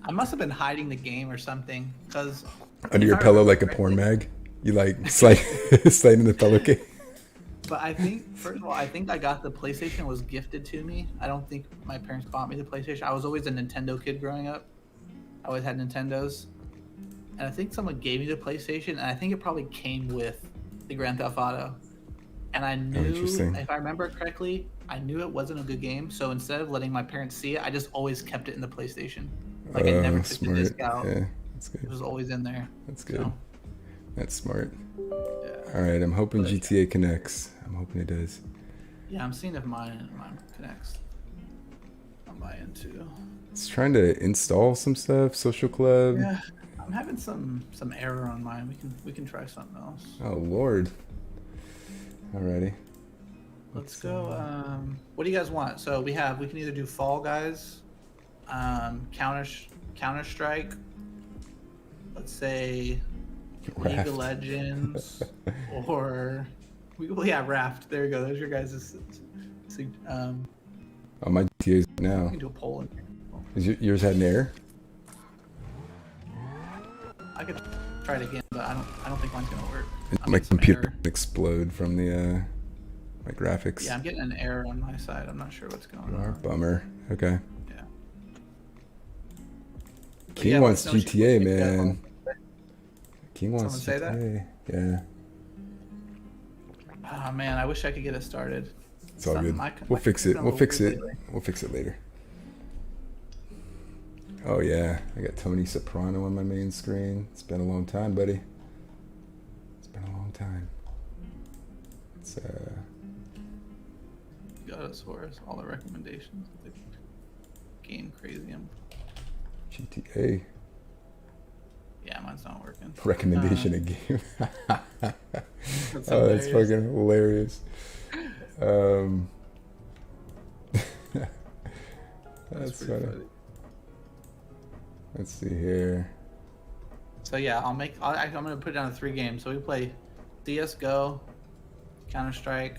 I must have been hiding the game or something because under your pillow like a porn mag? You like slide slide in the pillowcase? But I think, first of all, I think I got the PlayStation was gifted to me. I don't think my parents bought me the PlayStation. I was always a Nintendo kid growing up. I always had Nintendos. And I think someone gave me the PlayStation, and I think it probably came with the Grand Theft Auto. And I knew, if I remember correctly, I knew it wasn't a good game. So instead of letting my parents see it, I just always kept it in the PlayStation. Like I never took the disc out. Yeah, that's good. It was always in there. That's good. So, That's smart. yeah. All right, I'm hoping GTA connects. I'm hoping it does. Yeah, I'm seeing if mine connects on my end too. It's trying to install some stuff. Social club. Yeah, I'm having some error on mine. We can try something else. Oh Lord. Alrighty. Let's go. What do you guys want? So we can either do Fall Guys, Counter Strike. Let's say League of Legends, or Raft. There you go. There's your guys'. Oh, my GTA's now. We can do a poll in here. Is yours had an error? I could try it again, but I don't think mine's gonna work. My computer explode from the my graphics. Yeah, I'm getting an error on my side. I'm not sure what's going on. Bummer. Okay. Yeah. King wants GTA, man. King wants GTA. Say that? Yeah. Oh man, I wish I could get it started. It's all good. We'll fix it. We'll fix it. We'll fix it later. Oh yeah, I got Tony Soprano on my main screen. It's been a long time, buddy. It's been a long time. It's You got us for us all the recommendations. The game crazy. GTA. Yeah, mine's not working. Recommendation of game. That's Oh, that's fucking hilarious. That's funny. Let's see here. So yeah, I'm gonna put it down to 3 games. So we play CS:GO, Counter Strike.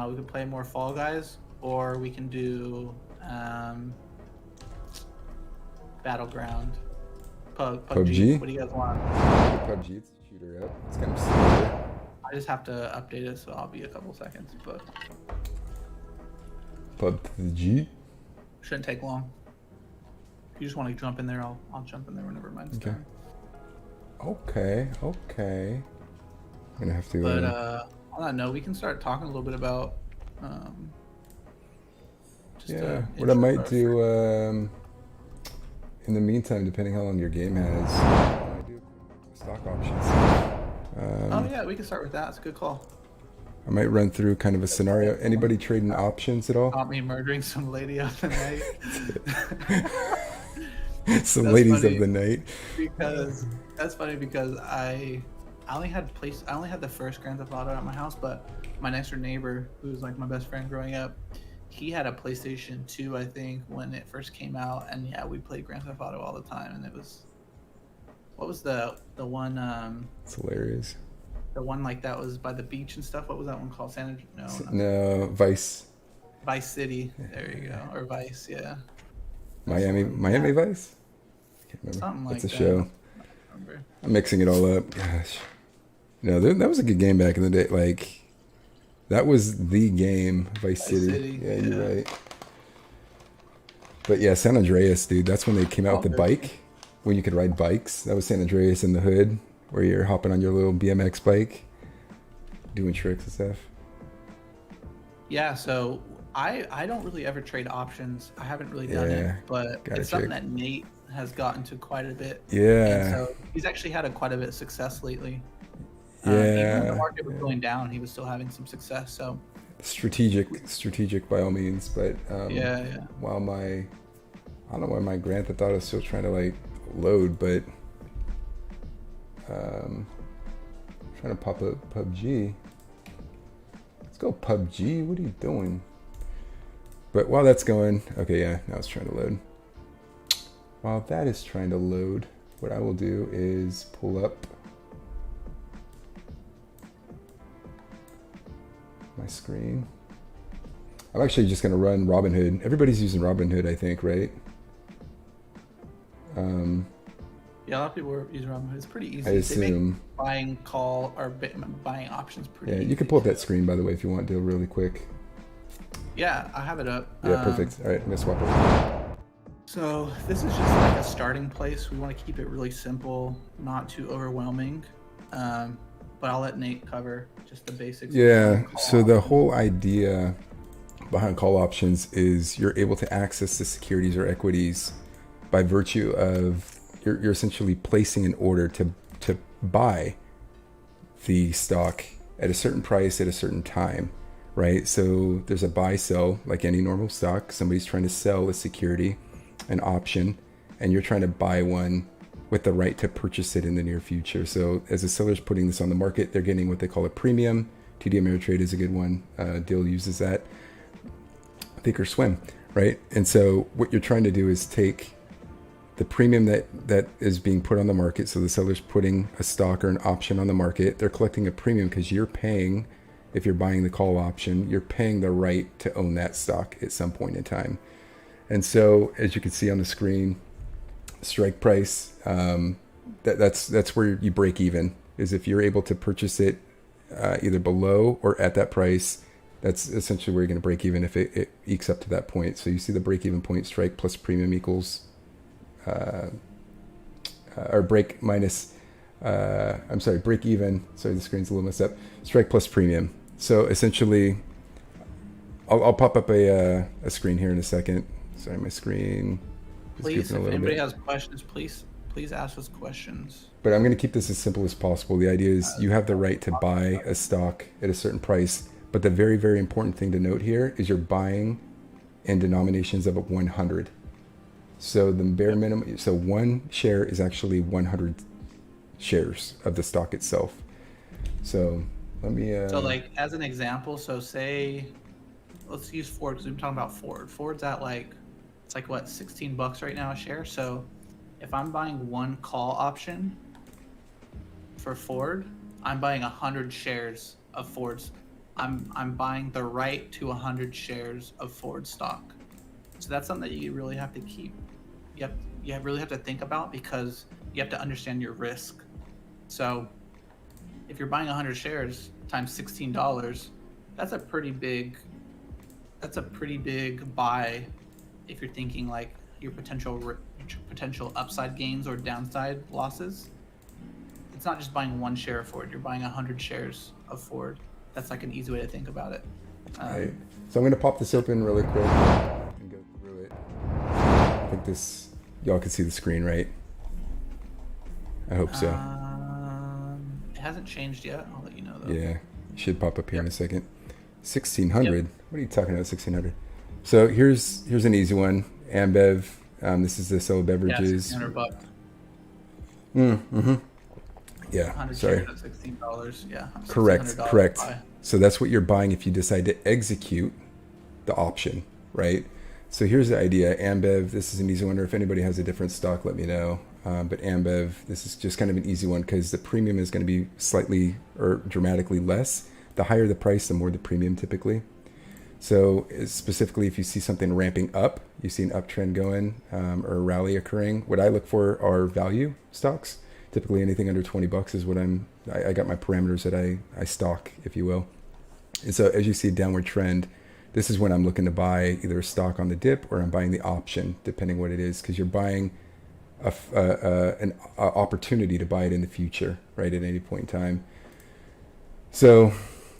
We could play more Fall Guys, or we can do Battleground. PUBG? What do you guys want? PUBG, it's a shooter up. It's kind of similar. I just have to update it, so I'll be a couple seconds, but PUBG? shouldn't take long. If you just want to jump in there, I'll jump in there whenever mine's done. Okay. I'm gonna have to. But on that note, we can start talking a little bit about. What I might do. In the meantime, depending how long your game has, I might do stock options. Oh yeah, we can start with that. It's a good call. I might run through kind of a scenario. Anybody trading options at all? Caught me murdering some lady of the night. Some ladies of the night. Because that's funny because I only had the first Grand Theft Auto at my house, but my next door neighbor, who was like my best friend growing up, he had a PlayStation 2, I think, when it first came out, and yeah, we played Grand Theft Auto all the time, and it was, what was the one? It's hilarious. The one like that was by the beach and stuff. What was that one called? No, Vice. Vice City. There you go, or Vice, yeah. Miami Vice. I can't remember. Something like it's a that. show. I'm mixing it all up. Gosh, no, that was a good game back in the day. Like, that was the game, Vice City. Yeah, you're right. But yeah, San Andreas, dude. That's when they came out with the bike, when you could ride bikes. That was San Andreas in the hood, where you're hopping on your little BMX bike, doing tricks and stuff. Yeah, so I don't really ever trade options. I haven't really done it, but it's something that Nate has gotten to quite a bit. Yeah. And so he's actually had quite a bit of success lately. Yeah. Even when the market was going down, he was still having some success. So strategic by all means, but while I don't know why my Grand Theft Auto is still trying to like load, but Trying to pop up PUBG. Let's go PUBG. What are you doing? But while that's going, okay, yeah, now it's trying to load. While that is trying to load, what I will do is pull up my screen. I'm actually just going to run Robinhood. Everybody's using Robinhood, I think, right? Yeah, a lot of people are using Robinhood. It's pretty easy. I assume. They make buying call or buying options pretty easy. Yeah, you can pull up that screen, by the way, if you want to, really quick. Yeah, I have it up. Yeah, perfect. All right, I'm going to swap it. So this is just like a starting place. We want to keep it really simple, not too overwhelming. But I'll let Nate cover just the basics. Yeah, so the whole idea behind call options is you're able to access the securities or equities by virtue of you're essentially placing an order to buy the stock at a certain price at a certain time, right? So there's a buy sell like any normal stock. Somebody's trying to sell a security, an option, and you're trying to buy one with the right to purchase it in the near future. So as the seller's putting this on the market, they're getting what they call a premium. TD Ameritrade is a good one. Dill uses that. Think or swim, right? And so what you're trying to do is take the premium that is being put on the market. So the seller's putting a stock or an option on the market. They're collecting a premium because you're paying, if you're buying the call option, you're paying the right to own that stock at some point in time. And so as you can see on the screen, strike price, that's where you break even, is if you're able to purchase it either below or at that price. That's essentially where you're going to break even if it ekes up to that point. So you see the break even point, strike plus premium equals or break minus, break even. Sorry, the screen's a little messed up. Strike plus premium. So essentially, I'll pop up a screen here in a second. Sorry, my screen is Please, goofing a if little anybody bit. has questions, please ask us questions. But I'm going to keep this as simple as possible. The idea is you have the right to buy a stock at a certain price. But the very, very important thing to note here is you're buying in denominations of 100. So the bare minimum, so one share is actually 100 shares of the stock itself. So let me. So like as an example, so say, let's use Ford because we've been talking about Ford. Ford's at it's like what, $16 right now a share. So if I'm buying one call option for Ford, I'm buying 100 shares of Ford's. I'm buying the right to 100 shares of Ford stock. So that's something that you really have to keep. You really have to think about because you have to understand your risk. So if you're buying 100 shares times $16, that's a pretty big buy if you're thinking like your potential upside gains or downside losses. It's not just buying one share of Ford, you're buying 100 shares of Ford. That's like an easy way to think about it. Right. So I'm going to pop this open really quick and go through it. I think y'all can see the screen, right? I hope so. It hasn't changed yet. I'll let you know though. Yeah, it should pop up here in a second. 1600. Yep. What are you talking about, 1600? So here's an easy one. Ambev. This is the sell beverages. Yeah, $1,600. Mm-hmm. Yeah, sorry. $16. Yeah. Correct. Buy. So that's what you're buying if you decide to execute the option, right? So here's the idea. Ambev, this is an easy one, or if anybody has a different stock, let me know. But Ambev, this is just kind of an easy one because the premium is going to be slightly or dramatically less. The higher the price, the more the premium typically. So specifically, if you see something ramping up, you see an uptrend going or a rally occurring, what I look for are value stocks. Typically anything under $20 is what I got my parameters that I stock, if you will. And so as you see a downward trend, this is when I'm looking to buy either a stock on the dip or I'm buying the option, depending what it is, because you're buying an opportunity to buy it in the future, right, at any point in time. So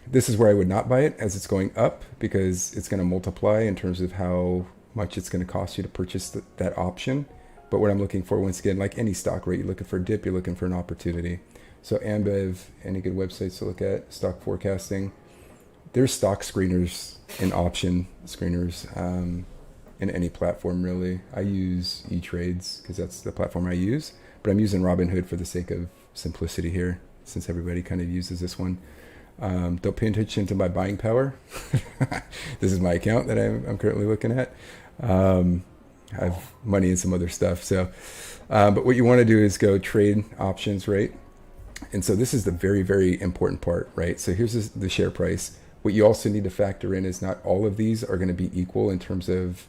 this is where I would not buy it as it's going up because it's going to multiply in terms of how much it's going to cost you to purchase that option. But what I'm looking for, once again, like any stock, right? You're looking for a dip, you're looking for an opportunity. So Ambev, any good websites to look at, stock forecasting. There's stock screeners and option screeners in any platform, really. I use eTrades because that's the platform I use. But I'm using Robinhood for the sake of simplicity here. since everybody kind of uses this one. Don't pay attention to my buying power. This is my account that I'm currently looking at. I have money and some other stuff. So, but what you want to do is go trade options, right? And so this is the very, very important part, right? So here's the share price. What you also need to factor in is not all of these are going to be equal in terms of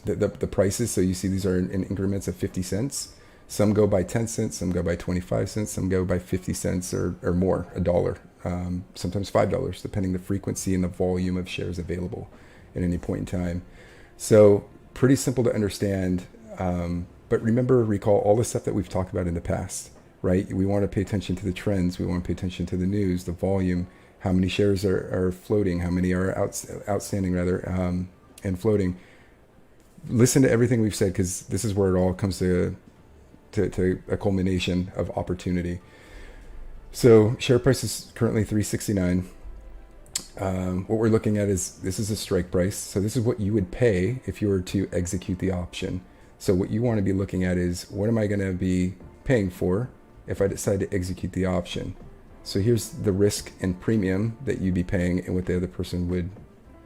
the prices. So you see these are in increments of 50 cents. Some go by 10 cents, some go by 25 cents, some go by 50 cents or more, $1, sometimes $5, depending the frequency and the volume of shares available at any point in time. So pretty simple to understand. But recall all the stuff that we've talked about in the past, right? We want to pay attention to the trends. We want to pay attention to the news, the volume, how many shares are floating, how many are outstanding rather, and floating. Listen to everything we've said, because this is where it all comes to a culmination of opportunity. So share price is currently $3.69. What we're looking at is, this is a strike price. So this is what you would pay if you were to execute the option. So what you want to be looking at is, what am I going to be paying for if I decide to execute the option? So here's the risk and premium that you'd be paying and what the other person would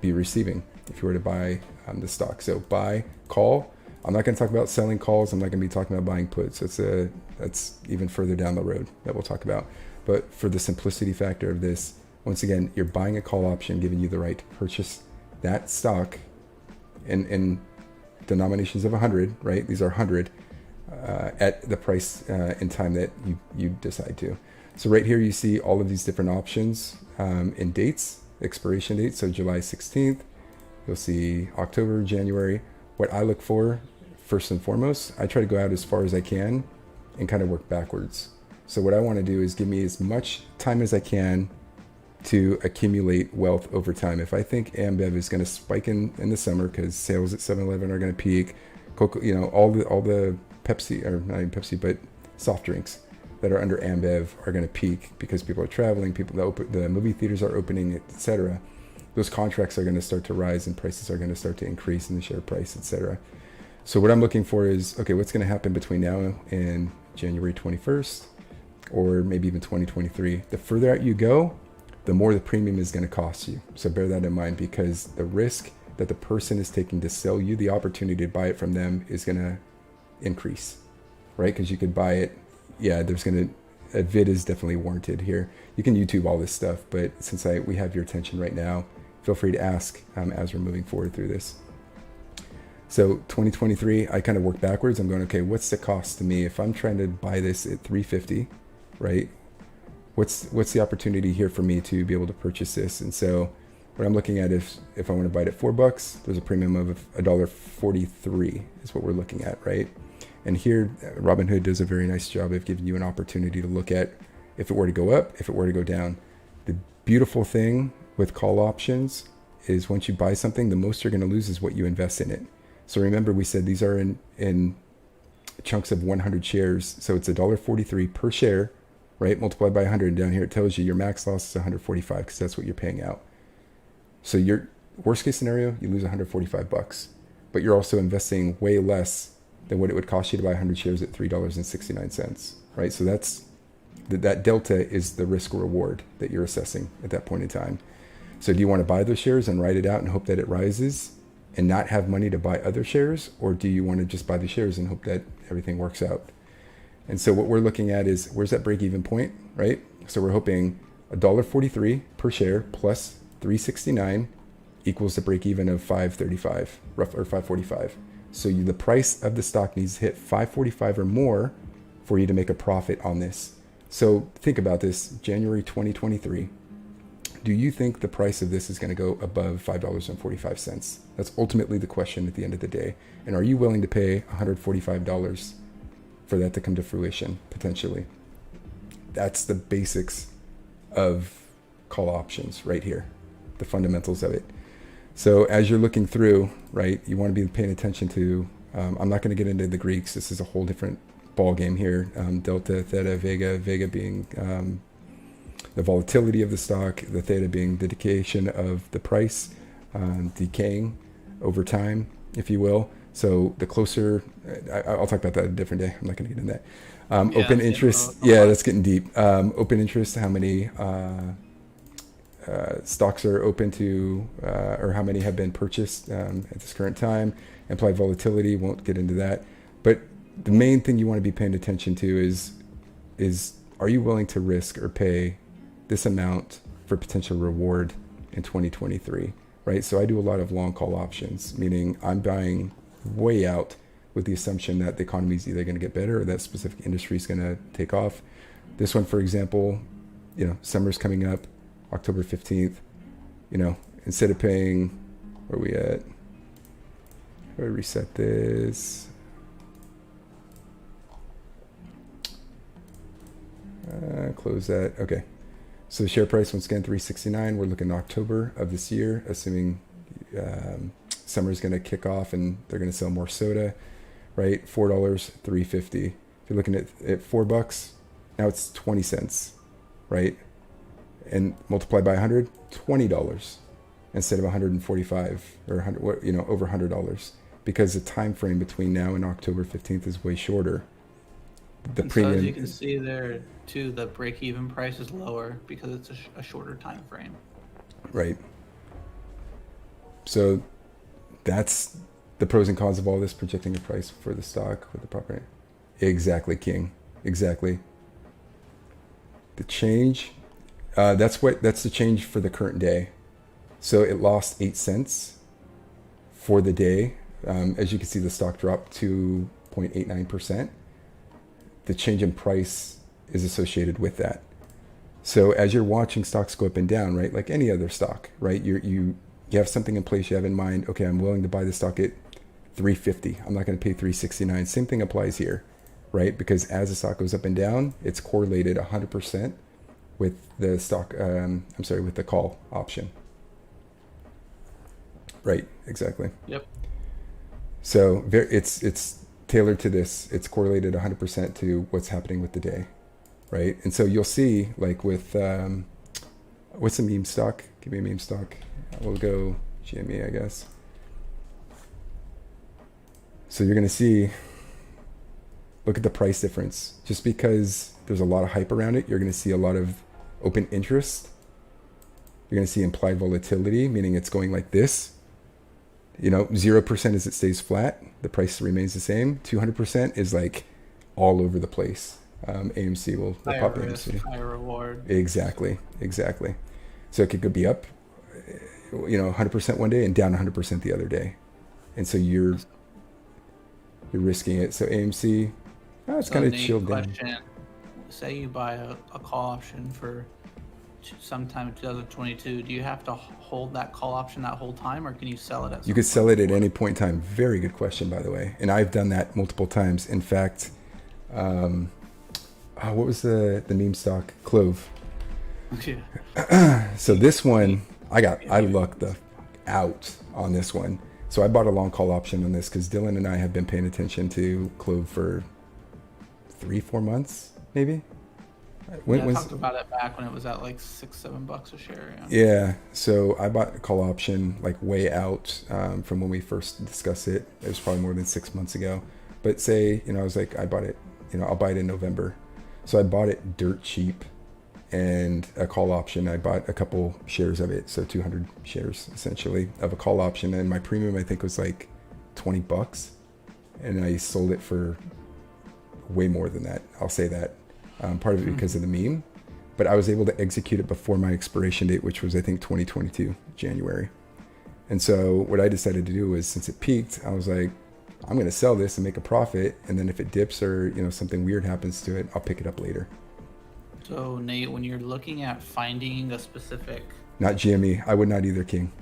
be receiving if you were to buy the stock. So buy, call. I'm not going to talk about selling calls. I'm not going to be talking about buying puts. That's even further down the road that we'll talk about. But for the simplicity factor of this, once again, you're buying a call option, giving you the right to purchase that stock in denominations of 100, right? These are 100 at the price and time that you decide to. So right here, you see all of these different options in dates, expiration dates. So July 16th, you'll see October, January. What I look for, first and foremost, I try to go out as far as I can and kind of work backwards. So what I want to do is give me as much time as I can to accumulate wealth over time. If I think Ambev is going to spike in the summer because sales at 7-Eleven are going to peak, Coca, all the Pepsi, or not even Pepsi, but soft drinks that are under Ambev are going to peak because people are traveling, the movie theaters are opening, etc. Those contracts are going to start to rise and prices are going to start to increase in the share price, etc. So what I'm looking for is, okay, what's going to happen between now and January 21st, or maybe even 2023? The further out you go, the more the premium is going to cost you. So bear that in mind, because the risk that the person is taking to sell you the opportunity to buy it from them is going to increase, right? Because you could buy it. Yeah, a vid is definitely warranted here. You can YouTube all this stuff, but since we have your attention right now, feel free to ask as we're moving forward through this. So 2023, I kind of work backwards. I'm going, okay, what's the cost to me if I'm trying to buy this at $3.50, right? What's the opportunity here for me to be able to purchase this? And so what I'm looking at, if I want to buy it at $4, there's a premium of $1.43 is what we're looking at, right? And here, Robinhood does a very nice job of giving you an opportunity to look at if it were to go up, if it were to go down. The beautiful thing with call options is once you buy something, the most you're going to lose is what you invest in it. So remember, we said these are in chunks of 100 shares. So it's $1.43 per share, right? Multiplied by 100. Down here, it tells you your max loss is 145 because that's what you're paying out. So your worst case scenario, you lose $145, but you're also investing way less than what it would cost you to buy 100 shares at $3.69, right? So that delta is the risk reward that you're assessing at that point in time. So do you want to buy those shares and ride it out and hope that it rises and not have money to buy other shares? Or do you want to just buy the shares and hope that everything works out? And so what we're looking at is, where's that break-even point, right? So we're hoping $1.43 per share plus $3.69 equals the break-even of $5.35, rough, or $5.45. So the price of the stock needs to hit $5.45 or more for you to make a profit on this. So think about this, January 2023. Do you think the price of this is going to go above $5.45? That's ultimately the question at the end of the day. And are you willing to pay $145 for that to come to fruition, potentially? That's the basics of call options right here, the fundamentals of it. So as you're looking through, right, you want to be paying attention to, I'm not going to get into the Greeks. This is a whole different ball game here. Delta, theta, vega being the volatility of the stock, the theta being the indication of the price decaying over time, if you will. So the closer, I'll talk about that a different day. I'm not going to get into that. Yeah, Open that's interest, a yeah, lot. that's getting deep. Open interest, how many stocks are open to, or how many have been purchased at this current time. Implied volatility, won't get into that. But the main thing you want to be paying attention to is are you willing to risk or pay this amount for potential reward in 2023, right? So I do a lot of long call options, meaning I'm buying way out with the assumption that the economy is either going to get better or that specific industry is going to take off. This one, for example, summer's coming up, October 15th, instead of paying, where are we at? How do I reset this? Close that. Okay. So the share price, once again, 369. We're looking October of this year, assuming summer's going to kick off and they're going to sell more soda, right? $4, $3.50. If you're looking at $4, now it's 20 cents, right? And multiply by 100, $20 instead of 145 or 100, over $100, because the time frame between now and October 15th is way shorter. The And premium, so as you can see there too, the break-even price is lower because it's a shorter time frame. right? So that's the pros and cons of all this, projecting a price for the stock with the proper. Exactly, King. Exactly. The change, that's the change for the current day. So it lost 8 cents for the day. As you can see, the stock dropped 2.89%. The change in price is associated with that. So as you're watching stocks go up and down, right, like any other stock, right, you have something in place, you have in mind, okay, I'm willing to buy the stock at 350. I'm not going to pay 369. Same thing applies here, right? Because as the stock goes up and down, it's correlated 100% with the stock, with the call option. Right, exactly. Yep. So it's tailored to this. It's correlated 100% to what's happening with the day, right? And so you'll see, like with, what's a meme stock? Give me a meme stock. We'll go GME, I guess. So you're going to see, look at the price difference. Just because there's a lot of hype around it, you're going to see a lot of open interest. You're going to see implied volatility, meaning it's going like this. 0% as it stays flat, the price remains the same. 200% is like all over the place. AMC will Higher pop risk, AMC. higher reward. Exactly. So it could be up, 100% one day and down 100% the other day, and so you're risking it. So AMC, it's kind of chilled down. Say you buy a call option for sometime in 2022, do you have to hold that call option that whole time, or can you sell it at some You could point? sell it at any point in time. Very good question, by the way. And I've done that multiple times. In fact, what was the meme stock? Clove. Yeah. So this one, I lucked the out on this one. So I bought a long call option on this because Dylan and I have been paying attention to Clove for 3-4 months, maybe. I talked about it back when it was at like $6-7 a share. Yeah. So I bought a call option like way out from when we first discussed it. It was probably more than 6 months ago. But say, I was like, I bought it, I'll buy it in November. So I bought it dirt cheap, and a call option. I bought a couple shares of it. So 200 shares essentially of a call option. And my premium, I think, was like $20. And I sold it for way more than that. I'll say that. Part of it because of the meme, but I was able to execute it before my expiration date, which was, I think, 2022, January. And so what I decided to do was, since it peaked, I was like, I'm going to sell this and make a profit. And then if it dips or, something weird happens to it, I'll pick it up later. So Nate, when you're looking at finding a specific... Not GME. I would not either, King.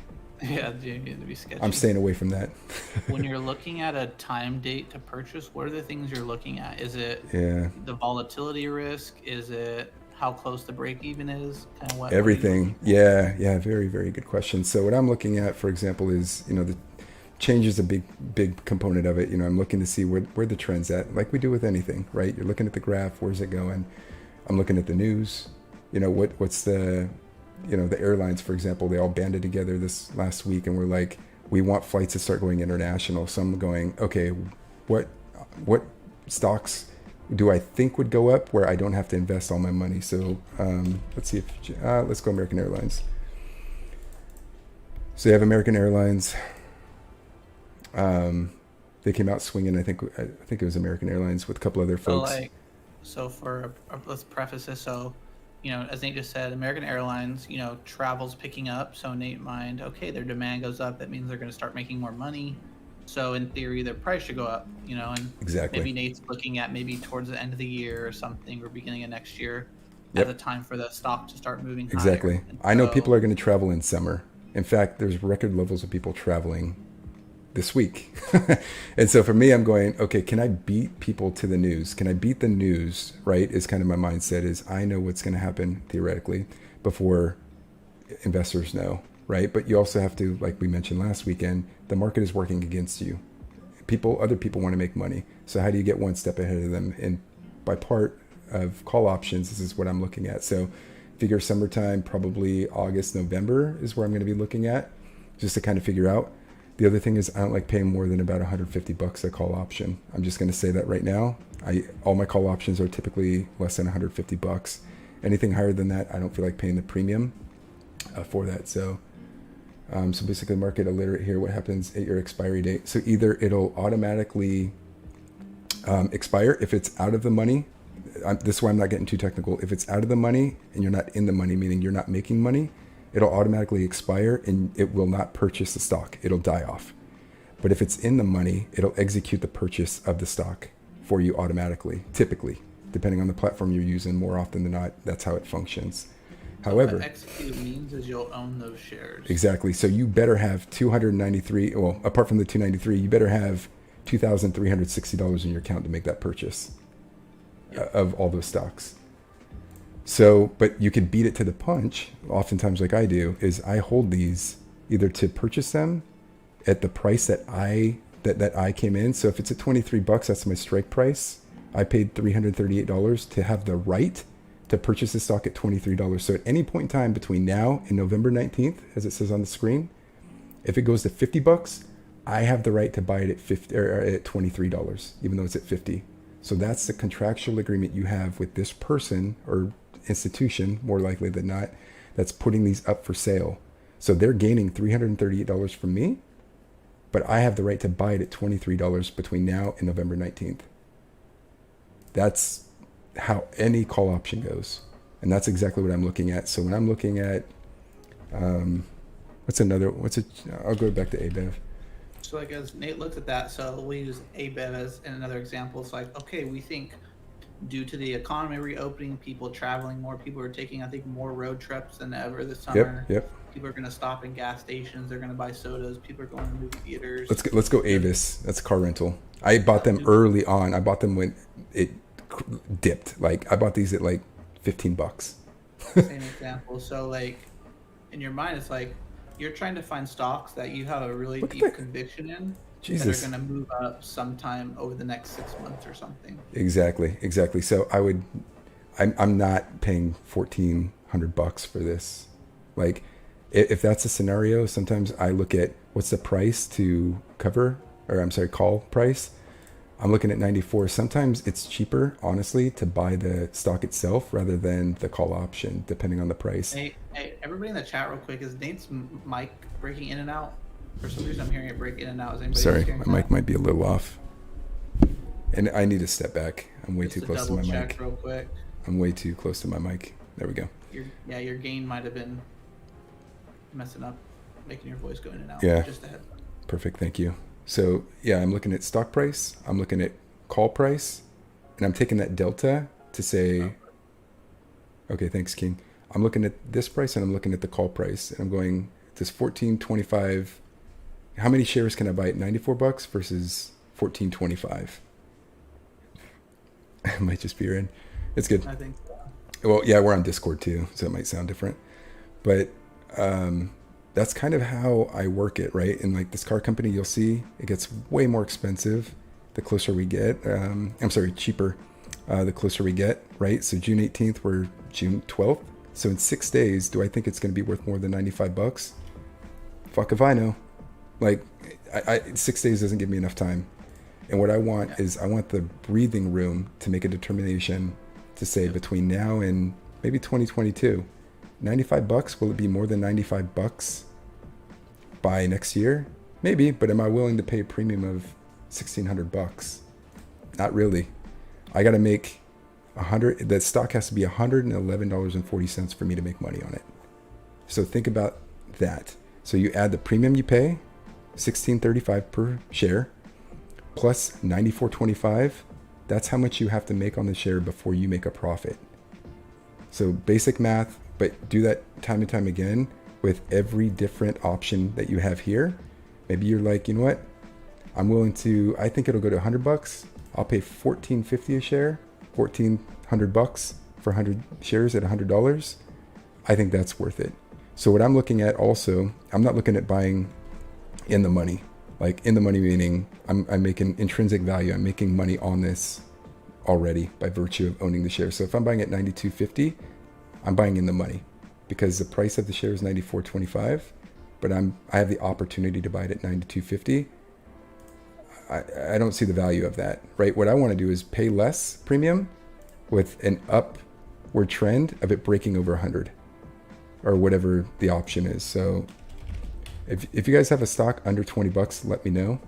Yeah, GME would be sketchy. I'm staying away from that. When you're looking at a time date to purchase, what are the things you're looking at? Is it the volatility risk? Is it how close the break even is? Kind of what? Everything. Yeah. Very, very good question. So what I'm looking at, for example, is, the change is a big component of it. I'm looking to see where the trend's at, like we do with anything, right? You're looking at the graph. Where's it going? I'm looking at the news. What's the... the airlines, for example, they all banded together this last week and were like, we want flights to start going international. So I'm going, okay, what stocks do I think would go up where I don't have to invest all my money? So let's see if let's go American Airlines. So you have American Airlines. They came out swinging. I think it was American Airlines with a couple other folks. Let's preface this. So, as Nate just said, American Airlines, travel's picking up. So Nate mind, okay, their demand goes up. That means they're going to start making more money. So in theory, their price should go up, and Exactly. maybe Nate's looking at maybe towards the end of the year or something, or beginning of next year, Yep. as a time for the stock to start moving higher. Exactly. And I know so- people are going to travel in summer. In fact, there's record levels of people traveling this week. And so for me, I'm going, okay, can I beat people to the news? Can I beat the news, right? Is kind of my mindset is I know what's going to happen theoretically before investors know, right? But you also have to, like we mentioned last weekend, the market is working against you. Other people want to make money. So how do you get one step ahead of them? And by part of call options, this is what I'm looking at. So figure summertime, probably August, November is where I'm going to be looking at, just to kind of figure out. The other thing is I don't like paying more than about $150 a call option. I'm just going to say that right now. All my call options are typically less than $150. Anything higher than that, I don't feel like paying the premium for that. So basically market illiterate here. What happens at your expiry date? So either it'll automatically expire if it's out of the money. This is why I'm not getting too technical. If it's out of the money and you're not in the money, meaning you're not making money, it'll automatically expire and it will not purchase the stock. It'll die off. But if it's in the money, it'll execute the purchase of the stock for you automatically, typically, depending on the platform you're using. More often than not, that's how it functions. However, what execute means is you'll own those shares. Exactly. So you better have 293, well, apart from the 293, you better have $2,360 in your account to make that purchase of all those stocks. So, but you could beat it to the punch, oftentimes like I do, is I hold these either to purchase them at the price that I came in. So if it's at $23, that's my strike price. I paid $338 to have the right to purchase the stock at $23. So at any point in time between now and November 19th, as it says on the screen, if it goes to $50, I have the right to buy it at $23, even though it's at $50. So that's the contractual agreement you have with this person or institution, more likely than not, that's putting these up for sale. So they're gaining $338 from me, but I have the right to buy it at $23 between now and November 19th. That's how any call option goes. And that's exactly what I'm looking at. So when I'm looking at, I'll go back to ABEV. So like as Nate looks at that, so we use ABEV as another example. It's like, okay, we think due to the economy reopening, people traveling more, people are taking, I think, more road trips than ever this summer. Yep. People are going to stop in gas stations. They're going to buy sodas. People are going to movie theaters. Let's go Avis. That's car rental. I bought them early on. I bought them when it dipped. Like I bought these at like $15. Same example. So like in your mind, it's like you're trying to find stocks that you have a really deep conviction in. Jesus. That are going to move up sometime over the next 6 months or something. Exactly. So I'm not paying $1,400 for this. Like if that's a scenario, sometimes I look at what's the price to call price. I'm looking at 94. Sometimes it's cheaper, honestly, to buy the stock itself rather than the call option, depending on the price. Hey, everybody in the chat real quick, is Nate's mic breaking in and out? For some reason, I'm hearing it break in and out. Is anybody Sorry, hearing my mic might be a little off. And I need to step back. I'm way too close to my mic. Real quick. I'm way too close to my mic. There we go. Your gain might have been messing up, making your voice go in and out. Yeah. Just ahead. Perfect. Thank you. So yeah, I'm looking at stock price. I'm looking at call price, and I'm taking that delta to say, okay, thanks, King. I'm looking at this price and I'm looking at the call price, and I'm going, does 14.25? How many shares can I buy at $94 versus 14.25? It might just be in. It's good. I think so. Well, yeah, we're on Discord too, so it might sound different, but that's kind of how I work it, right? In like this car company, you'll see it gets way more expensive the closer we get. Cheaper the closer we get, right? So June 18th, we're June 12th. So in 6 days, do I think it's going to be worth more than $95? Fuck if I know. Like, 6 days doesn't give me enough time. And what I want is I want the breathing room to make a determination to say between now and maybe 2022, $95, will it be more than $95 by next year? Maybe, but am I willing to pay a premium of $1,600? Not really. I got to make the stock has to be $111.40 for me to make money on it. So think about that. So you add the premium you pay, $16.35 per share, plus $94.25. That's how much you have to make on the share before you make a profit. So basic math, but do that time and time again with every different option that you have here. Maybe you're like, you know what? I think it'll go to $100. I'll pay $14.50 a share, $1,400 for 100 shares at $100. I think that's worth it. So what I'm looking at also, I'm not looking at buying in the money. Like in the money meaning I'm making intrinsic value. I'm making money on this already by virtue of owning the share. So if I'm buying at $92.50, I'm buying in the money because the price of the share is $94.25, but I have the opportunity to buy it at $92.50. I don't see the value of that, right? What I want to do is pay less premium with an upward trend of it breaking over 100 or whatever the option is. So if you guys have a stock under $20, let me know,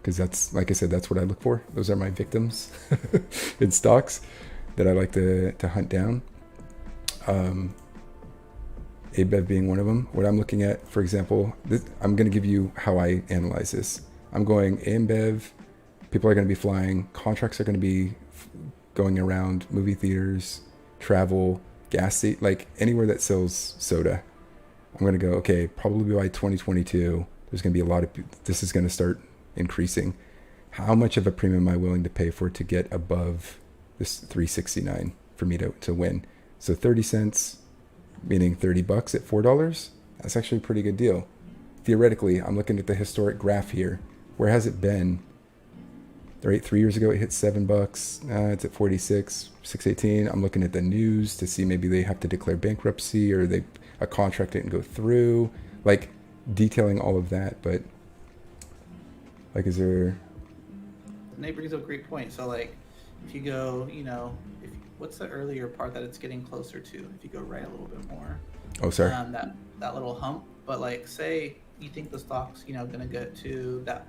because that's, like I said, that's what I look for. Those are my victims in stocks that I like to hunt down. ABEV being one of them. What I'm looking at, for example, I'm going to give you how I analyze this. I'm going AMBEV, people are going to be flying, contracts are going to be going around, movie theaters, travel, gas like anywhere that sells soda. I'm going to go, okay, probably by 2022, there's going to be this is going to start increasing. How much of a premium am I willing to pay for it to get above this $3.69 for me to win? So 30 cents, meaning $30 at $4, that's actually a pretty good deal. Theoretically, I'm looking at the historic graph here. Where has it been? Right, 3 years ago it hit $7. It's at 46, 618. I'm looking at the news to see maybe they have to declare bankruptcy or a contract didn't go through. Like detailing all of that, but like, is there? Nate brings up a great point. So like, if you go, what's the earlier part that it's getting closer to? If you go right a little bit more. Oh, sorry. That little hump. But like, say you think the stock's gonna get to that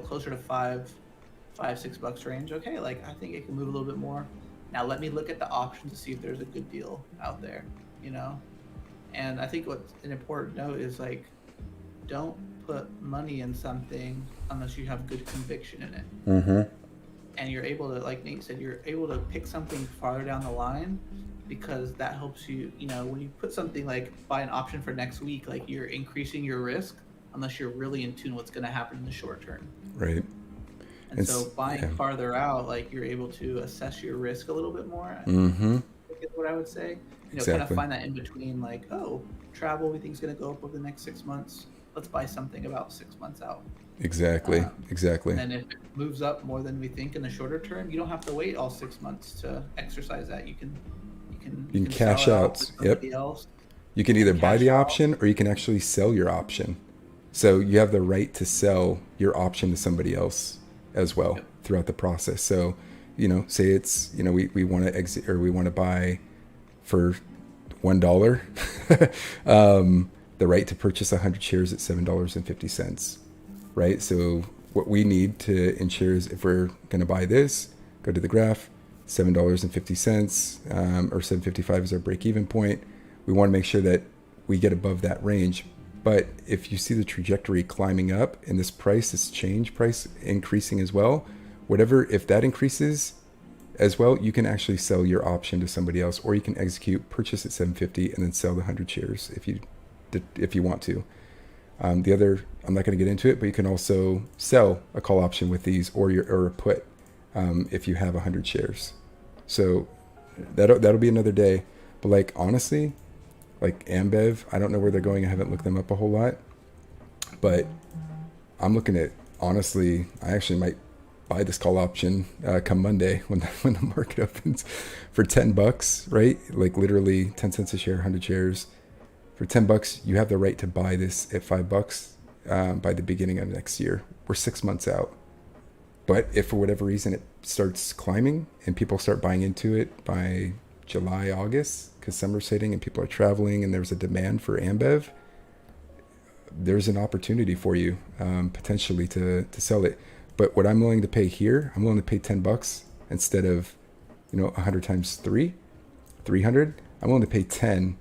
closer to $5-6 range. Okay, like I think it can move a little bit more. Now let me look at the options to see if there's a good deal out there. And I think what's an important note is like, don't put money in something unless you have good conviction in it. Mm-hmm. And you're able to, like Nate said, you're able to pick something farther down the line, because that helps you, when you put something like buy an option for next week, like you're increasing your risk unless you're really in tune what's going to happen in the short term. Right. And so buying farther out, like you're able to assess your risk a little bit more. Mm-hmm. Is what I would say. Exactly. Kind of find that in between, like, oh, travel we think is going to go up over the next 6 months. Let's buy something about 6 months out. Exactly. And then if it moves up more than we think in the shorter term, you don't have to wait all 6 months to exercise that. You can cash out. Yep. Else. You can either buy the option or you can actually sell your option. So you have the right to sell your option to somebody else as well throughout the process. So, say it's, we want to exit or we want to buy for $1, the right to purchase 100 shares at $7.50, right? So what we need to ensure is if we're going to buy this, go to the graph, $7.50 or $7.55 is our break-even point. We want to make sure that we get above that range. But if you see the trajectory climbing up and this change price increasing as well, if that increases as well, you can actually sell your option to somebody else, or you can purchase at $7.50 and then sell the 100 shares if you want to. I'm not going to get into it, but you can also sell a call option with these or a put if you have 100 shares. So that'll be another day. But like, honestly, like AMBEV, I don't know where they're going. I haven't looked them up a whole lot, but I'm looking at, honestly, I actually might buy this call option come Monday when the market opens for $10, right? Like literally 10 cents a share, 100 shares. For $10, you have the right to buy this at $5 by the beginning of next year. We're 6 months out. But if for whatever reason it starts climbing and people start buying into it by July, August, because summer's hitting and people are traveling and there's a demand for Ambev, there's an opportunity for you potentially to sell it. But what I'm willing to pay here, I'm willing to pay $10 instead of 100 times 300. I'm willing to pay 10,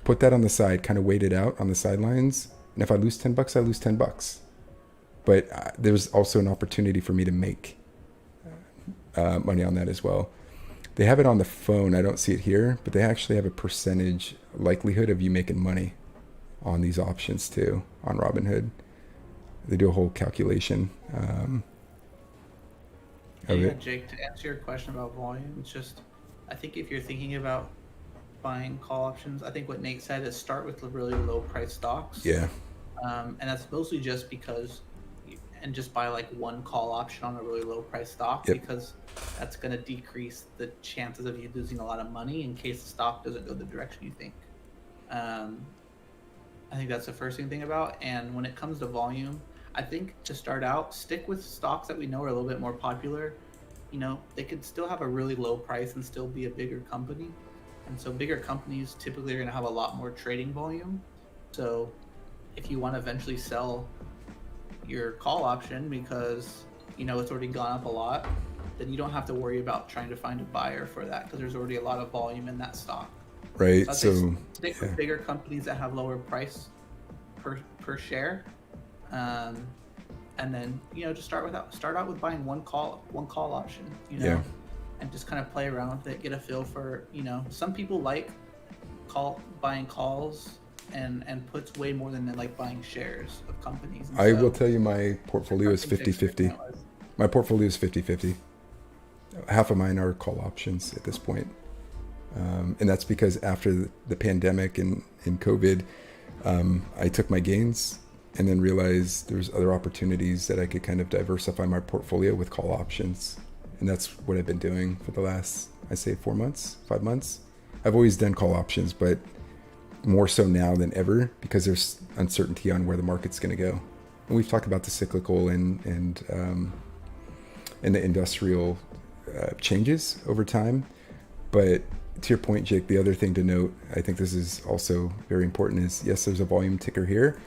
put that on the side, kind of wait it out on the sidelines, and if I lose $10, I lose $10. But there's also an opportunity for me to make money on that as well. They have it on the phone. I don't see it here, but they actually have a percentage likelihood of you making money on these options too on Robinhood. They do a whole calculation of it. Jake, to answer your question about volume, it's just, I think if you're thinking about buying call options, I think what Nate said is start with really low price stocks. Yeah. And that's mostly just because, and just buy like one call option on a really low price stock, because that's going to decrease the chances of you losing a lot of money in case the stock doesn't go the direction you think. I think that's the first thing to think about. And when it comes to volume, I think to start out, stick with stocks that we know are a little bit more popular. They could still have a really low price and still be a bigger company. And so bigger companies typically are going to have a lot more trading volume. So if you want to eventually sell your call option because it's already gone up a lot, then you don't have to worry about trying to find a buyer for that because there's already a lot of volume in that stock. Right. So stick with bigger companies that have lower price per share, and then just start out with buying one call option, and just kind of play around with it, get a feel for some people like buying calls and puts way more than they like buying shares of companies. And I will tell you my portfolio is 50-50. My portfolio is 50-50. Half of mine are call options at this point. And that's because after the pandemic and COVID, I took my gains and then realized there's other opportunities that I could kind of diversify my portfolio with call options. And that's what I've been doing for the last, I say 5 months. I've always done call options, but more so now than ever because there's uncertainty on where the market's going to go. And we've talked about the cyclical and the industrial changes over time. But to your point, Jake, the other thing to note, I think this is also very important, is yes, there's a volume ticker here,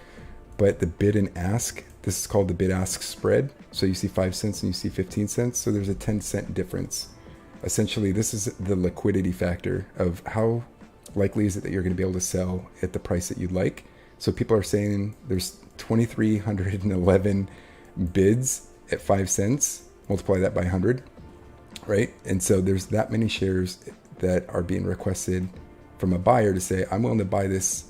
but the bid and ask, this is called the bid-ask spread. So you see 5 cents and you see 15 cents. So there's a 10-cent difference. Essentially, this is the liquidity factor of how likely is it that you're going to be able to sell at the price that you'd like. So people are saying there's 2,311 bids at 5 cents. Multiply that by 100, right? And so there's that many shares that are being requested from a buyer to say, I'm willing to buy this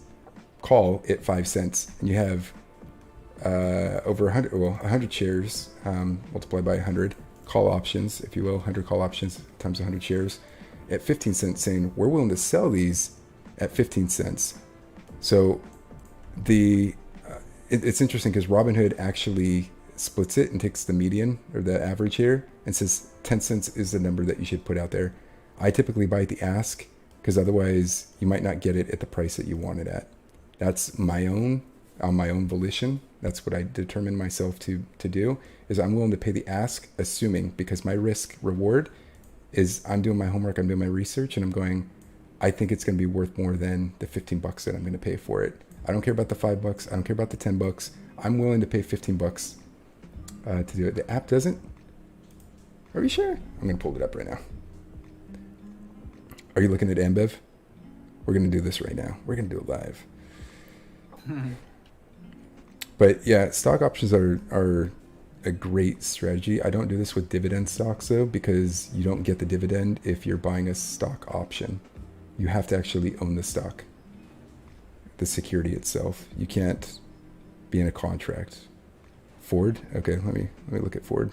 call at 5 cents. And you have over 100 shares multiplied by 100 call options, if you will, 100 call options times 100 shares at 15 cents, saying we're willing to sell these at 15 cents. So it's interesting because Robinhood actually splits it and takes the median or the average here and says 10 cents is the number that you should put out there. I typically buy at the ask because otherwise you might not get it at the price that you want it at. That's on my own volition. That's what I determine myself to do, is I'm willing to pay the ask, assuming, because my risk reward is I'm doing my homework, I'm doing my research, and I'm going, I think it's going to be worth more than the $15 that I'm going to pay for it. I don't care about the $5. I don't care about the $10. I'm willing to pay $15 to do it. The app doesn't. Are you sure? I'm going to pull it up right now. Are you looking at Ambev? We're going to do this right now. We're going to do it live. But yeah, stock options are a great strategy. I don't do this with dividend stocks though, because you don't get the dividend if you're buying a stock option. You have to actually own the stock, the security itself. You can't be in a contract. Ford. Okay, let me look at Ford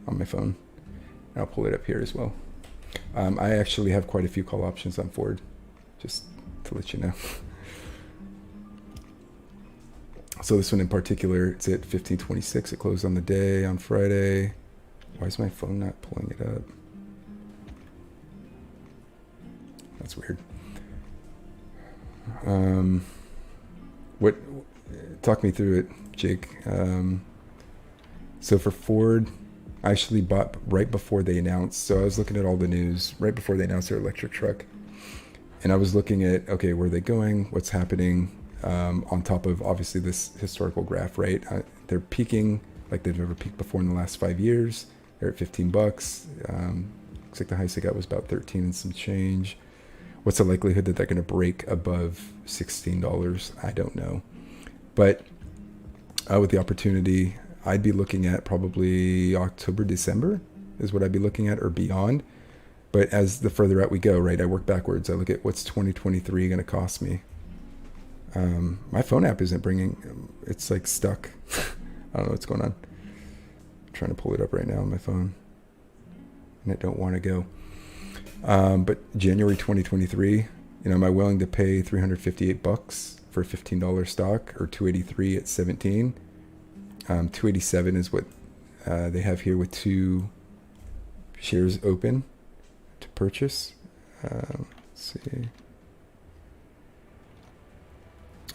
on my phone. I'll pull it up here as well. I actually have quite a few call options on Ford, just to let you know. So this one in particular, it's at 15:26. It closed on the day on Friday. Why is my phone not pulling it up? That's weird. talk me through it, Jake. So for Ford, I actually bought right before they announced. So I was looking at all the news right before they announced their electric truck. And I was looking at, okay, where are they going? What's happening? On top of obviously this historical graph, right? They're peaking like they've never peaked before in the last 5 years. They're at $15. Looks like the highest they got was about 13 and some change. What's the likelihood that they're going to break above $16? I don't know. But with the opportunity, I'd be looking at probably October, December is what I'd be looking at, or beyond. But as the further out we go, right, I work backwards. I look at what's 2023 going to cost me. My phone app isn't bringing, it's like stuck. I don't know what's going on. I'm trying to pull it up right now on my phone. And I don't want to go. But January 2023, am I willing to pay $358 for a $15 stock, or $283 at 17? $287 is what they have here with 2 shares open to purchase. Let's see.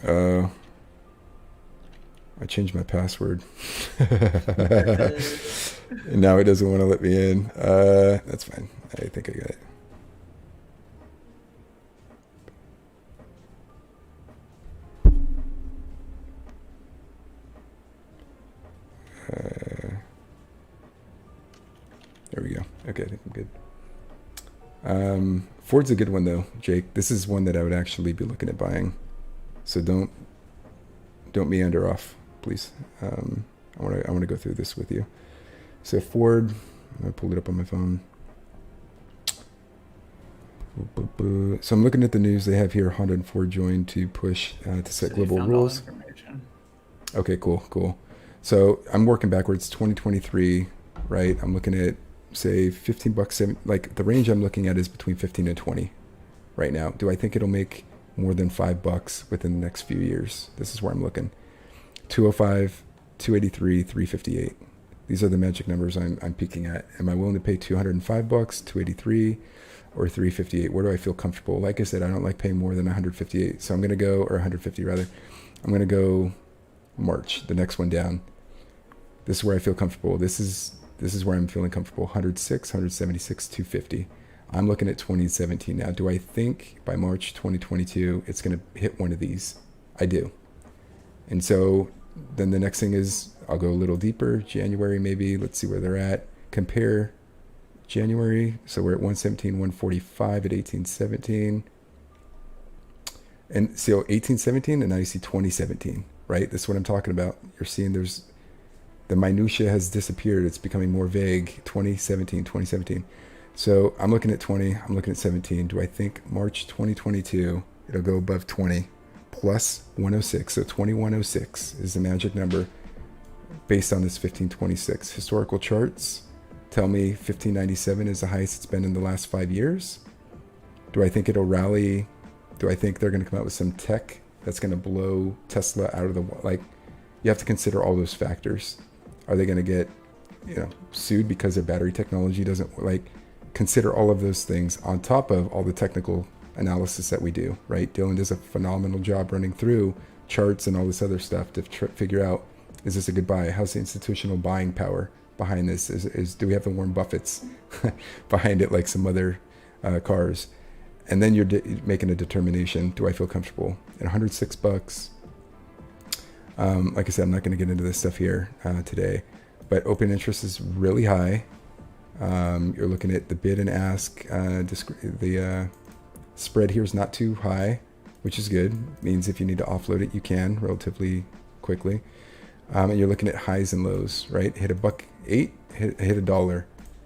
I changed my password. And now it doesn't want to let me in. That's fine. I think I got it. There we go. Okay, I think I'm good. Ford's a good one though, Jake. This is one that I would actually be looking at buying. So don't meander off, please. I want to go through this with you. So Ford, I pulled it up on my phone. So I'm looking at the news they have here. Honda and Ford joined to push to set global rules. Okay, cool. So I'm working backwards. 2023, right? I'm looking at say $15. Like the range I'm looking at is between 15 and 20 right now. Do I think it'll make more than $5 within the next few years? This is where I'm looking. 205, 283, 358. These are the magic numbers I'm peaking at. Am I willing to pay $205, 283, or 358? Where do I feel comfortable? Like I said, I don't like paying more than 158. So I'm going to go, or 150 rather. I'm going to go March, the next one down. This is where I feel comfortable. This is where I'm feeling comfortable. 106, 176, 250. I'm looking at 2017 now. Do I think by March 2022 it's going to hit one of these? I do. And so then the next thing is I'll go a little deeper. January maybe. Let's see where they're at. Compare January. So we're at 117, 145 at 1817. And so 1817, and now you see 2017, right? This is what I'm talking about. You're seeing there's the minutia has disappeared. It's becoming more vague. 2017. So I'm looking at 20. I'm looking at 17. Do I think March 2022 it'll go above 20 plus 106? So 2106 is the magic number based on this 1526. Historical charts tell me 1597 is the highest it's been in the last 5 years. Do I think it'll rally? Do I think they're going to come out with some tech that's going to blow Tesla out of the, like, you have to consider all those factors. Are they going to get, sued because their battery technology doesn't, like, consider all of those things on top of all the technical analysis that we do, right? Dylan does a phenomenal job running through charts and all this other stuff to figure out, is this a good buy? How's the institutional buying power behind this? Do we have the Warren Buffetts behind it like some other cars? And then you're making a determination. Do I feel comfortable at $106? Like I said, I'm not going to get into this stuff here today, but open interest is really high. You're looking at the bid and ask. The spread here is not too high, which is good. Means if you need to offload it, you can relatively quickly. And you're looking at highs and lows, right? Hit $1.08, hit $1.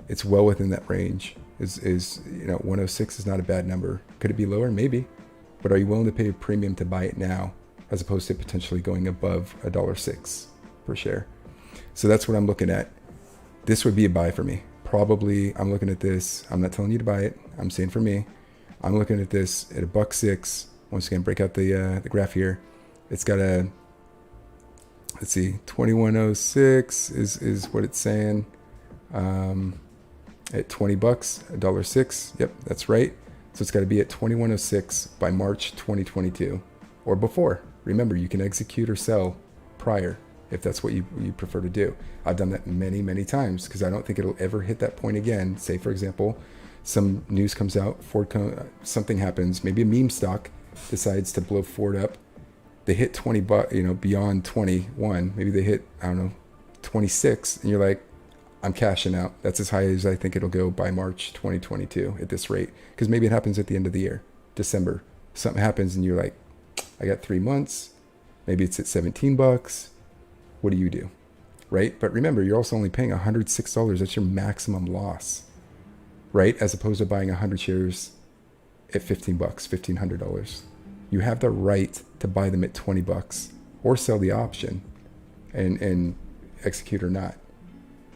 It's well within that range. 106 is not a bad number. Could it be lower? Maybe. But are you willing to pay a premium to buy it now, as opposed to potentially going above $1.06 per share? So that's what I'm looking at. This would be a buy for me. Probably, I'm looking at this. I'm not telling you to buy it. I'm saying for me, I'm looking at this at $1.06. Once again, break out the graph here. It's got a, let's see, 2106 is what it's saying. At $20, $1.06. Yep, that's right. So it's got to be at 2106 by March 2022 or before. Remember, you can execute or sell prior if that's what you prefer to do. I've done that many times because I don't think it'll ever hit that point again. Say, for example, some news comes out, something happens, maybe a meme stock decides to blow Ford up. They hit 20 beyond 21, maybe they hit, I don't know, 26, and you're like, I'm cashing out. That's as high as I think it'll go by March 2022 at this rate. Because maybe it happens at the end of the year, December. Something happens and you're like, I got 3 months. Maybe it's at $17. What do you do? Right? But remember, you're also only paying $106. That's your maximum loss. Right? As opposed to buying 100 shares at $15, $1,500. You have the right to buy them at $20 or sell the option and execute or not.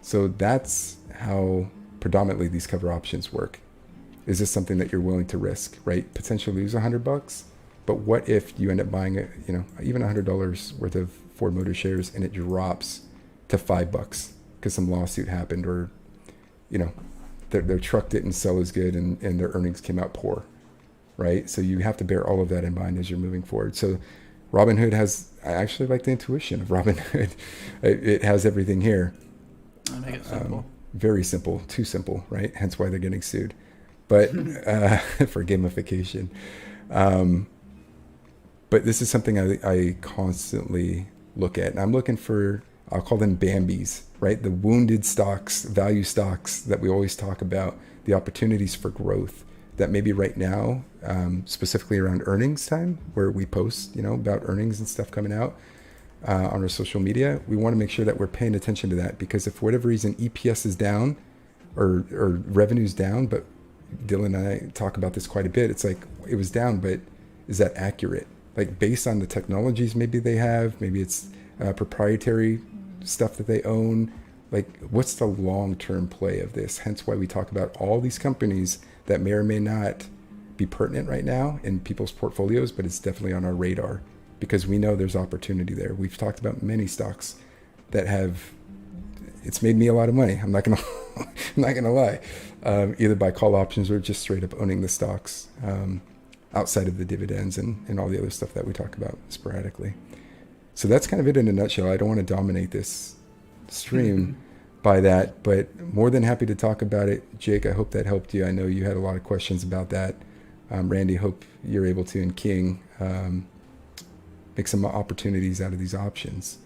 So that's how predominantly these cover options work. Is this something that you're willing to risk, right? Potentially lose $100, but what if you end up buying even $100 worth of Ford Motor shares and it drops to $5 because some lawsuit happened, or their truck didn't sell as good and their earnings came out poor, right? So you have to bear all of that in mind as you're moving forward. So Robinhood I actually like the intuition of Robinhood. It has everything here. I make it simple. Very simple, too simple, right? Hence why they're getting sued. But for gamification. But this is something I constantly look at. And I'm looking for, I'll call them Bambis, right? The wounded stocks, value stocks that we always talk about, the opportunities for growth that maybe right now, specifically around earnings time, where we post, about earnings and stuff coming out, on our social media, we want to make sure that we're paying attention to that, because if for whatever reason EPS is down or revenue's down, but Dylan and I talk about this quite a bit, it's like, it was down, but is that accurate? Like, based on the technologies maybe they have, maybe it's proprietary stuff that they own, like, what's the long-term play of this? Hence why we talk about all these companies that may or may not be pertinent right now in people's portfolios, but it's definitely on our radar, because we know there's opportunity there. We've talked about many stocks that it's made me a lot of money. I'm not gonna lie, either by call options or just straight up owning the stocks, outside of the dividends and all the other stuff that we talk about sporadically. So that's kind of it in a nutshell. I don't want to dominate this stream by that, but more than happy to talk about it. Jake, I hope that helped you. I know you had a lot of questions about that. Randy, hope you're able to, and King, make some opportunities out of these options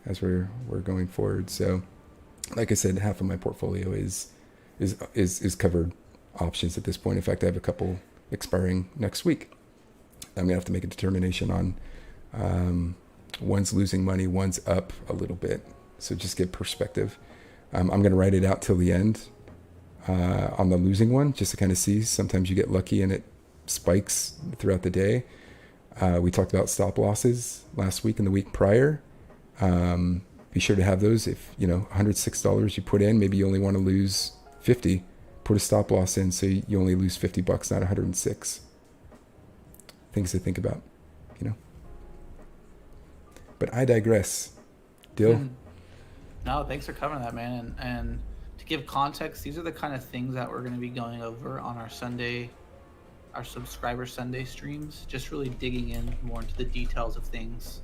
as we're going forward. So, like I said, half of my portfolio is covered options at this point. In fact, I have a couple expiring next week. I'm gonna have to make a determination on one's losing money, one's up a little bit. So just get perspective. I'm gonna write it out till the end on the losing one, just to kind of see. Sometimes you get lucky and it spikes throughout the day. We talked about stop losses last week and the week prior. Be sure to have those. If $106 you put in, maybe you only want to lose 50. Put a stop loss in so you only lose $50, not 106. Things to think about, But I digress. Dill? No, thanks for covering that, man. And to give context, these are the kind of things that we're going to be going over on our subscriber Sunday streams, just really digging in more into the details of things,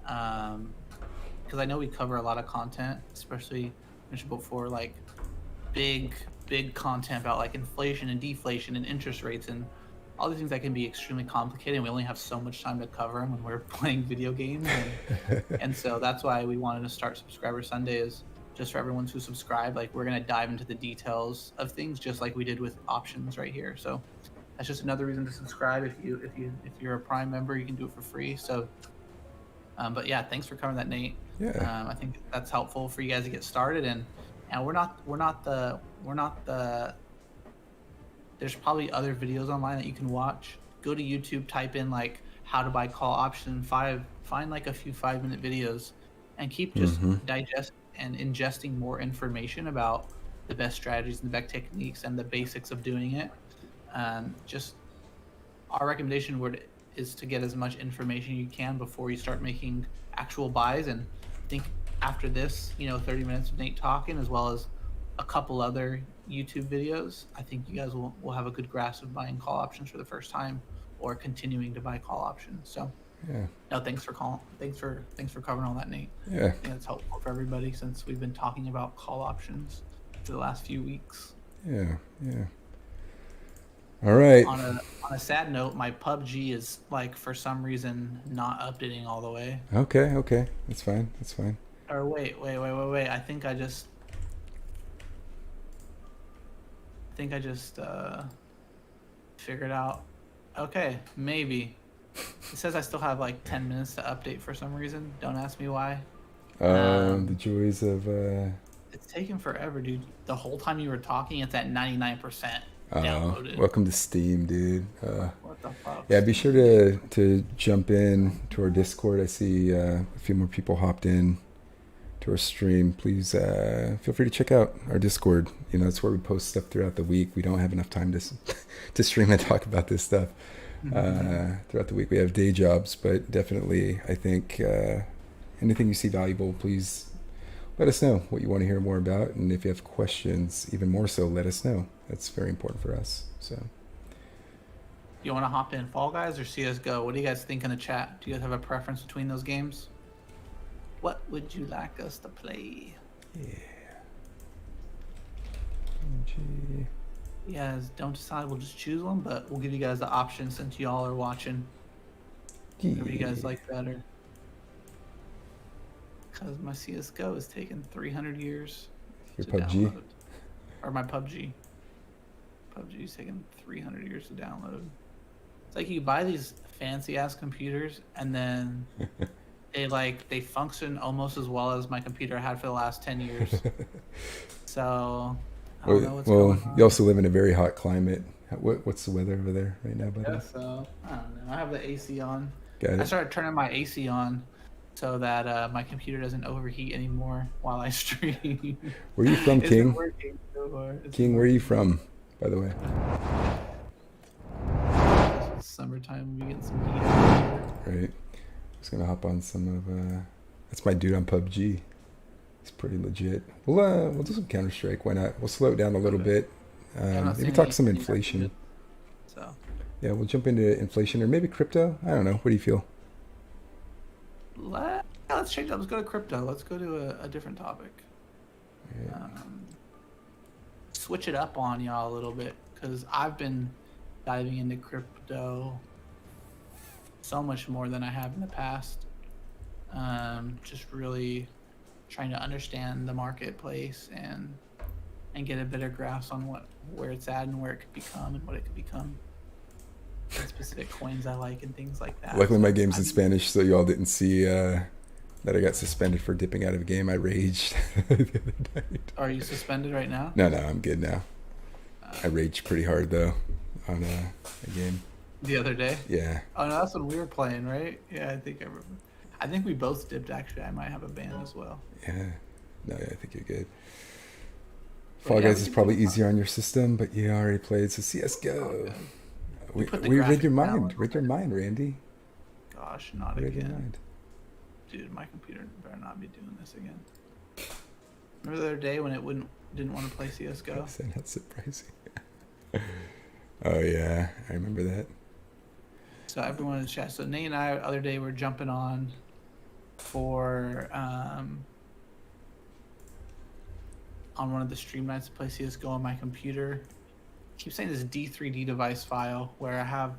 because I know we cover a lot of content, especially mentioned before, like big content about like inflation and deflation and interest rates and all these things that can be extremely complicated, and we only have so much time to cover them when we're playing video games, and so that's why we wanted to start subscriber Sundays, just for everyone who subscribe. Like, we're going to dive into the details of things just like we did with options right here. So that's just another reason to subscribe. If you're a Prime member, you can do it for free. So, but yeah, thanks for covering that, Nate. Yeah. I think that's helpful for you guys to get started. And we're not the. There's probably other videos online that you can watch. Go to YouTube, type in like how to buy call option 5. Find like a few 5-minute videos, and keep just digesting and ingesting more information about the best strategies and the best techniques and the basics of doing it. Just our recommendation is to get as much information you can before you start making actual buys. And I think after this, 30 minutes of Nate talking, as well as a couple other YouTube videos, I think you guys will have a good grasp of buying call options for the first time or continuing to buy call options. So Yeah. No, thanks for calling. Thanks for covering all that, Nate. Yeah. I think it's helpful for everybody since we've been talking about call options for the last few weeks. Yeah. Yeah. All right. On a sad note, my PUBG is like for some reason not updating all the way. Okay. Okay. That's fine. That's fine. Or wait. I think I just figured out. Okay, maybe. It says I still have like 10 minutes to update for some reason. Don't ask me why. The joys of. It's taking forever, dude. The whole time you were talking, it's at 99% Oh, downloaded. welcome to Steam, dude. What the fuck? Yeah, be sure to jump in to our Discord. I see a few more people hopped in to our stream. Please feel free to check out our Discord. You know, it's where we post stuff throughout the week. We don't have enough time to stream and talk about this stuff throughout the week. We have day jobs, but definitely, I think anything you see valuable, please let us know what you want to hear more about. And if you have questions, even more so, let us know. That's very important for us. So, You want to hop in Fall Guys or CSGO? What do you guys think in the chat? Do you guys have a preference between those games? What would you like us to play? yeah. You guys don't decide, we'll just choose one, but we'll give you guys the option since y'all are watching. Whatever you guys like better. Because my CSGO is taking 300 years Your to PUBG? download. Or my PUBG. PUBG is taking 300 years to download. It's like you buy these fancy ass computers and then they function almost as well as my computer I had for the last 10 years. So I don't know what's going on. You also live in a very hot climate. What's the weather over there right now, buddy? Yeah, so I don't know. I have the AC on. Got it. I started turning my AC on so that my computer doesn't overheat anymore while I stream. Where are you from, It's King? been working so far. King, where are you from, by the way? It's summertime. We get some heat out here. Right. Just gonna hop on some of. That's my dude on PUBG. He's pretty legit. We'll do some Counter Strike. Why not? We'll slow it down a little bit. Maybe talk some inflation. So. Yeah, we'll jump into inflation or maybe crypto. I don't know. What do you feel? Let's change it. Let's go to crypto. Let's go to a different topic. Yeah. Switch it up on y'all a little bit because I've been diving into crypto so much more than I have in the past. Just really trying to understand the marketplace and get a better grasp on where it's at and where it could become and what it could become. And specific coins I like and things like that. Luckily, my game's in Spanish, so y'all didn't see that I got suspended for dipping out of a game. I raged the other night. Are you suspended right now? No, I'm good now. I raged pretty hard though on a game. The other day? Yeah. Oh no, that's when we were playing, right? Yeah, I think I remember. I think we both dipped. Actually, I might have a ban as well. Yeah. No, yeah, I think you're good. But Fall yeah, Guys we is can probably do easier on your system, but you already played, so CSGO. Okay. We put the read your graphics down. mind. Read your mind, Randy. Gosh, not Read your again. mind. Dude, my computer better not be doing this again. Remember the other day when it didn't want to play CSGO? Is that not surprising? Oh yeah, I remember that. So everyone in the chat. So Nate and I the other day were jumping on for on one of the stream nights to play CSGO on my computer. I keep saying this D3D device file where I have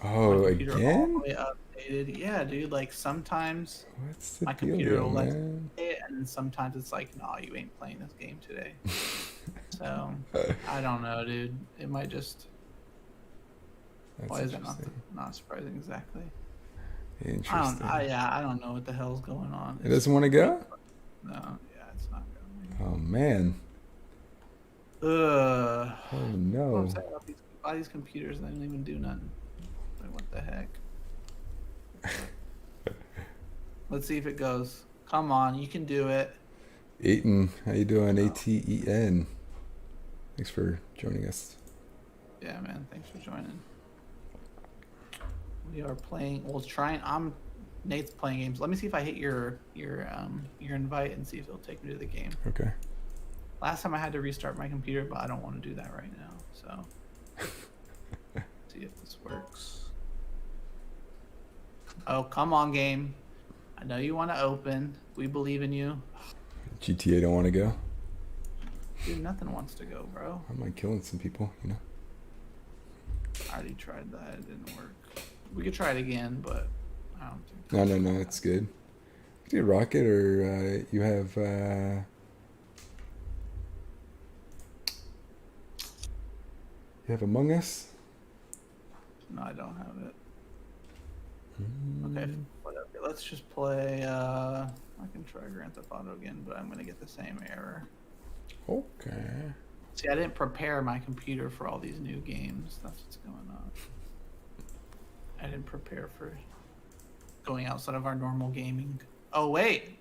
Oh, my computer all the again? way updated. Yeah, dude. Like sometimes What's the my deal, computer will let man? it, and then sometimes it's like, no, you ain't playing this game today. So I don't know, dude. It might just. That's Why is that interesting. not surprising exactly? Interesting. I don't know what the hell's going on. It doesn't want to go? No, yeah, it's not going. Oh man. Ugh. Oh What no. I'm saying about buy these computers and they don't even do nothing. Like, what the heck? Let's see if it goes. Come on, you can do it. Aten, how you doing? Oh. ATEN. Thanks for joining us. Yeah, man. Thanks for joining. We are playing. Well, Nate's playing games. Let me see if I hit your invite and see if it'll take me to the game. Okay. Last time I had to restart my computer, but I don't want to do that right now. So, see if this works. Oh, come on, game. I know you want to open. We believe in you. GTA don't want to go. Dude, nothing wants to go, bro. I don't mind killing some people, you know. I already tried that. It didn't work. We could try it again, but I don't think. No, it's good. Do rocket or you have Among Us? No, I don't have it. Okay, whatever. Let's just play. I can try Grand Theft Auto again, but I'm gonna get the same error. Okay. See, I didn't prepare my computer for all these new games. That's what's going on. I didn't prepare for going outside of our normal gaming. Oh wait.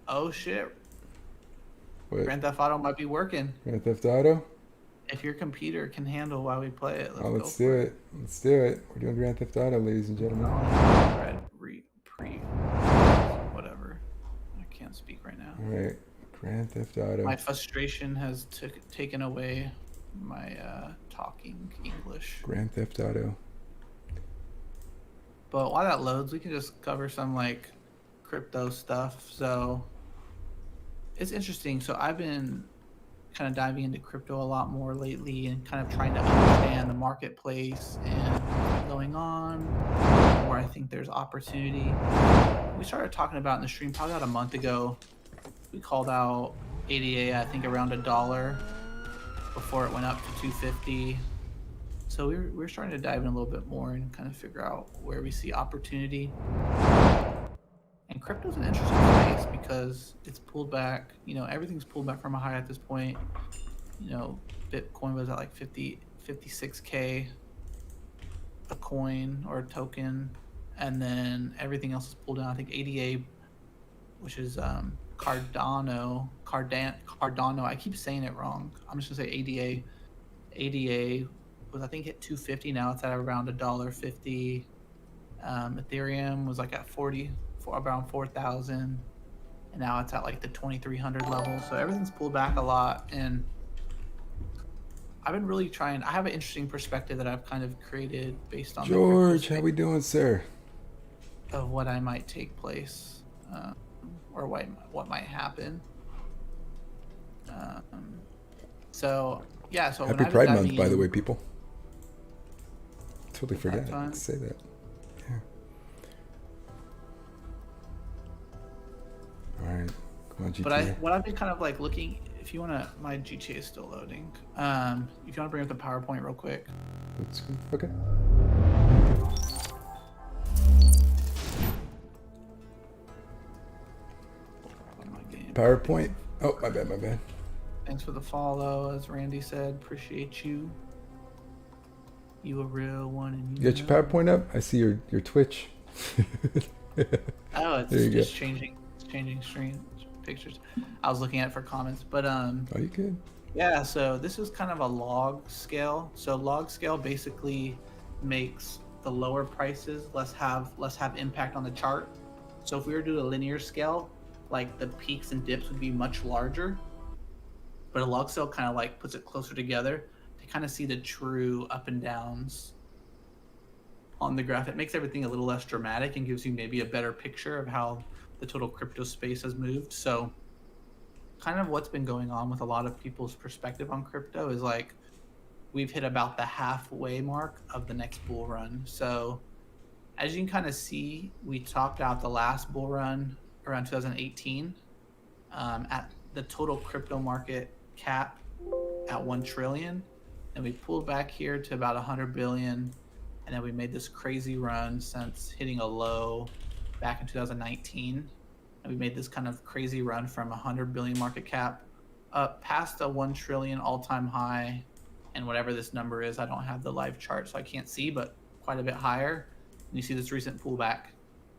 Oh shit. What? Grand Theft Auto might be working. Grand Theft Auto? If your computer can handle while we play it, Let's do it. Let's do it. We're doing Grand Theft Auto, ladies and gentlemen. Whatever. I can't speak right now. All right. Grand Theft Auto. My frustration has taken away my talking English. Grand Theft Auto. But while that loads, we can just cover some like crypto stuff. So it's interesting. So I've been kind of diving into crypto a lot more lately and kind of trying to understand the marketplace and what's going on, where I think there's opportunity. We started talking about in the stream probably about a month ago. We called out ADA, I think around $1 before it went up to 250. So we're starting to dive in a little bit more and kind of figure out where we see opportunity. And crypto's an interesting space because it's pulled back. You know, everything's pulled back from a high at this point. You know, Bitcoin was at like 56K a coin or a token, and then everything else is pulled down. I think ADA, which is Cardano. I keep saying it wrong. I'm just gonna say ADA. ADA was, I think, hit 250. Now it's at around $1.50. Ethereum was like at around 4,000, and now it's at like the 2,300 level. So everything's pulled back a lot, and I've been really trying. I have an interesting perspective that I've kind of created based on George. How we doing, sir? Of what I might take place, or what might happen. So yeah. So happy Pride Month, by the way, people. Totally forgot to say that. Yeah. All right. Come on, GTA. But what I've been kind of like looking. If you want to, my GTA is still loading. If you want to bring up the PowerPoint real quick. Okay. PowerPoint. Oh, my bad. Thanks for the follow, as Randy said. Appreciate you. You a real one, and you got your PowerPoint up? I see your Twitch. Oh, it's just changing screen pictures. I was looking at it for comments, but Oh, you good? yeah. So this is kind of a log scale. So log scale basically makes the lower prices less have impact on the chart. So if we were to do a linear scale, like the peaks and dips would be much larger, but a log scale kind of like puts it closer together to kind of see the true up and downs on the graph. It makes everything a little less dramatic and gives you maybe a better picture of how the total crypto space has moved. So kind of what's been going on with a lot of people's perspective on crypto is like we've hit about the halfway mark of the next bull run. So as you can kind of see, we topped out the last bull run around 2018 at the total crypto market cap at 1 trillion, and we pulled back here to about 100 billion, and then we made this crazy run since hitting a low back in 2019, and we made this kind of crazy run from 100 billion market cap up past a 1 trillion all-time high, and whatever this number is, I don't have the live chart so I can't see, but quite a bit higher. And you see this recent pullback,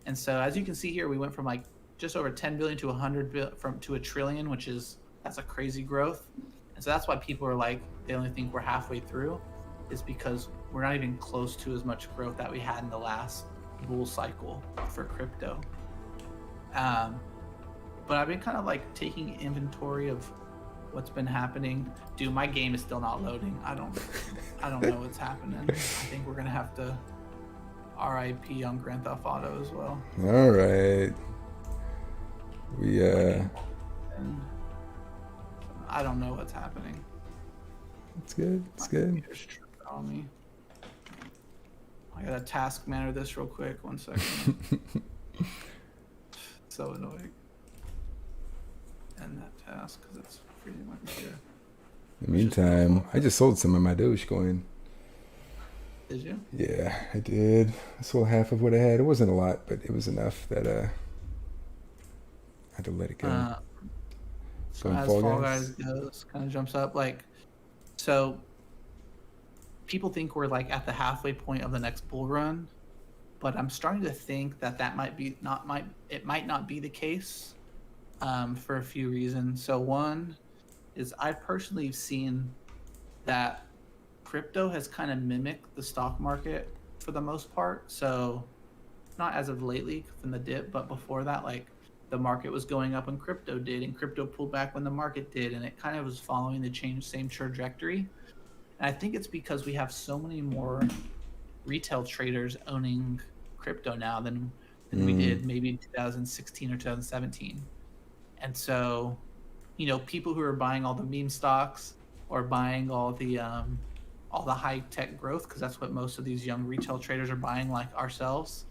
and so as you can see here, we went from like just over 10 billion to 100 billion to a trillion, that's a crazy growth. And so that's why people are like, they only think we're halfway through, is because we're not even close to as much growth that we had in the last bull cycle for crypto. But I've been kind of like taking inventory of what's been happening. Dude, my game is still not loading. I don't know what's happening. I think we're gonna have to. RIP on Grand Theft Auto as well. All right. We And I don't know what's happening. it's good. It's My good. computer's tripping on me. I gotta task manner this real quick. 1 second. So annoying. End that task because it's freezing my computer. In the meantime, I just sold some of my Dogecoin. Did you? Yeah, I did. I sold half of what I had. It wasn't a lot, but it was enough that I had to let it go. So Going as Fall Guys goes, kind of jumps up. Like, so people think we're like at the halfway point of the next bull run, but I'm starting to think that it might not be the case, for a few reasons. So one is I personally have seen that crypto has kind of mimicked the stock market for the most part. So not as of lately from the dip, but before that, like the market was going up when crypto did, and crypto pulled back when the market did, and it kind of was following the same trajectory. And I think it's because we have so many more retail traders owning crypto now than we did maybe in 2016 or 2017. And so, people who are buying all the meme stocks or buying all the high tech growth, because that's what most of these young retail traders are buying, like ourselves.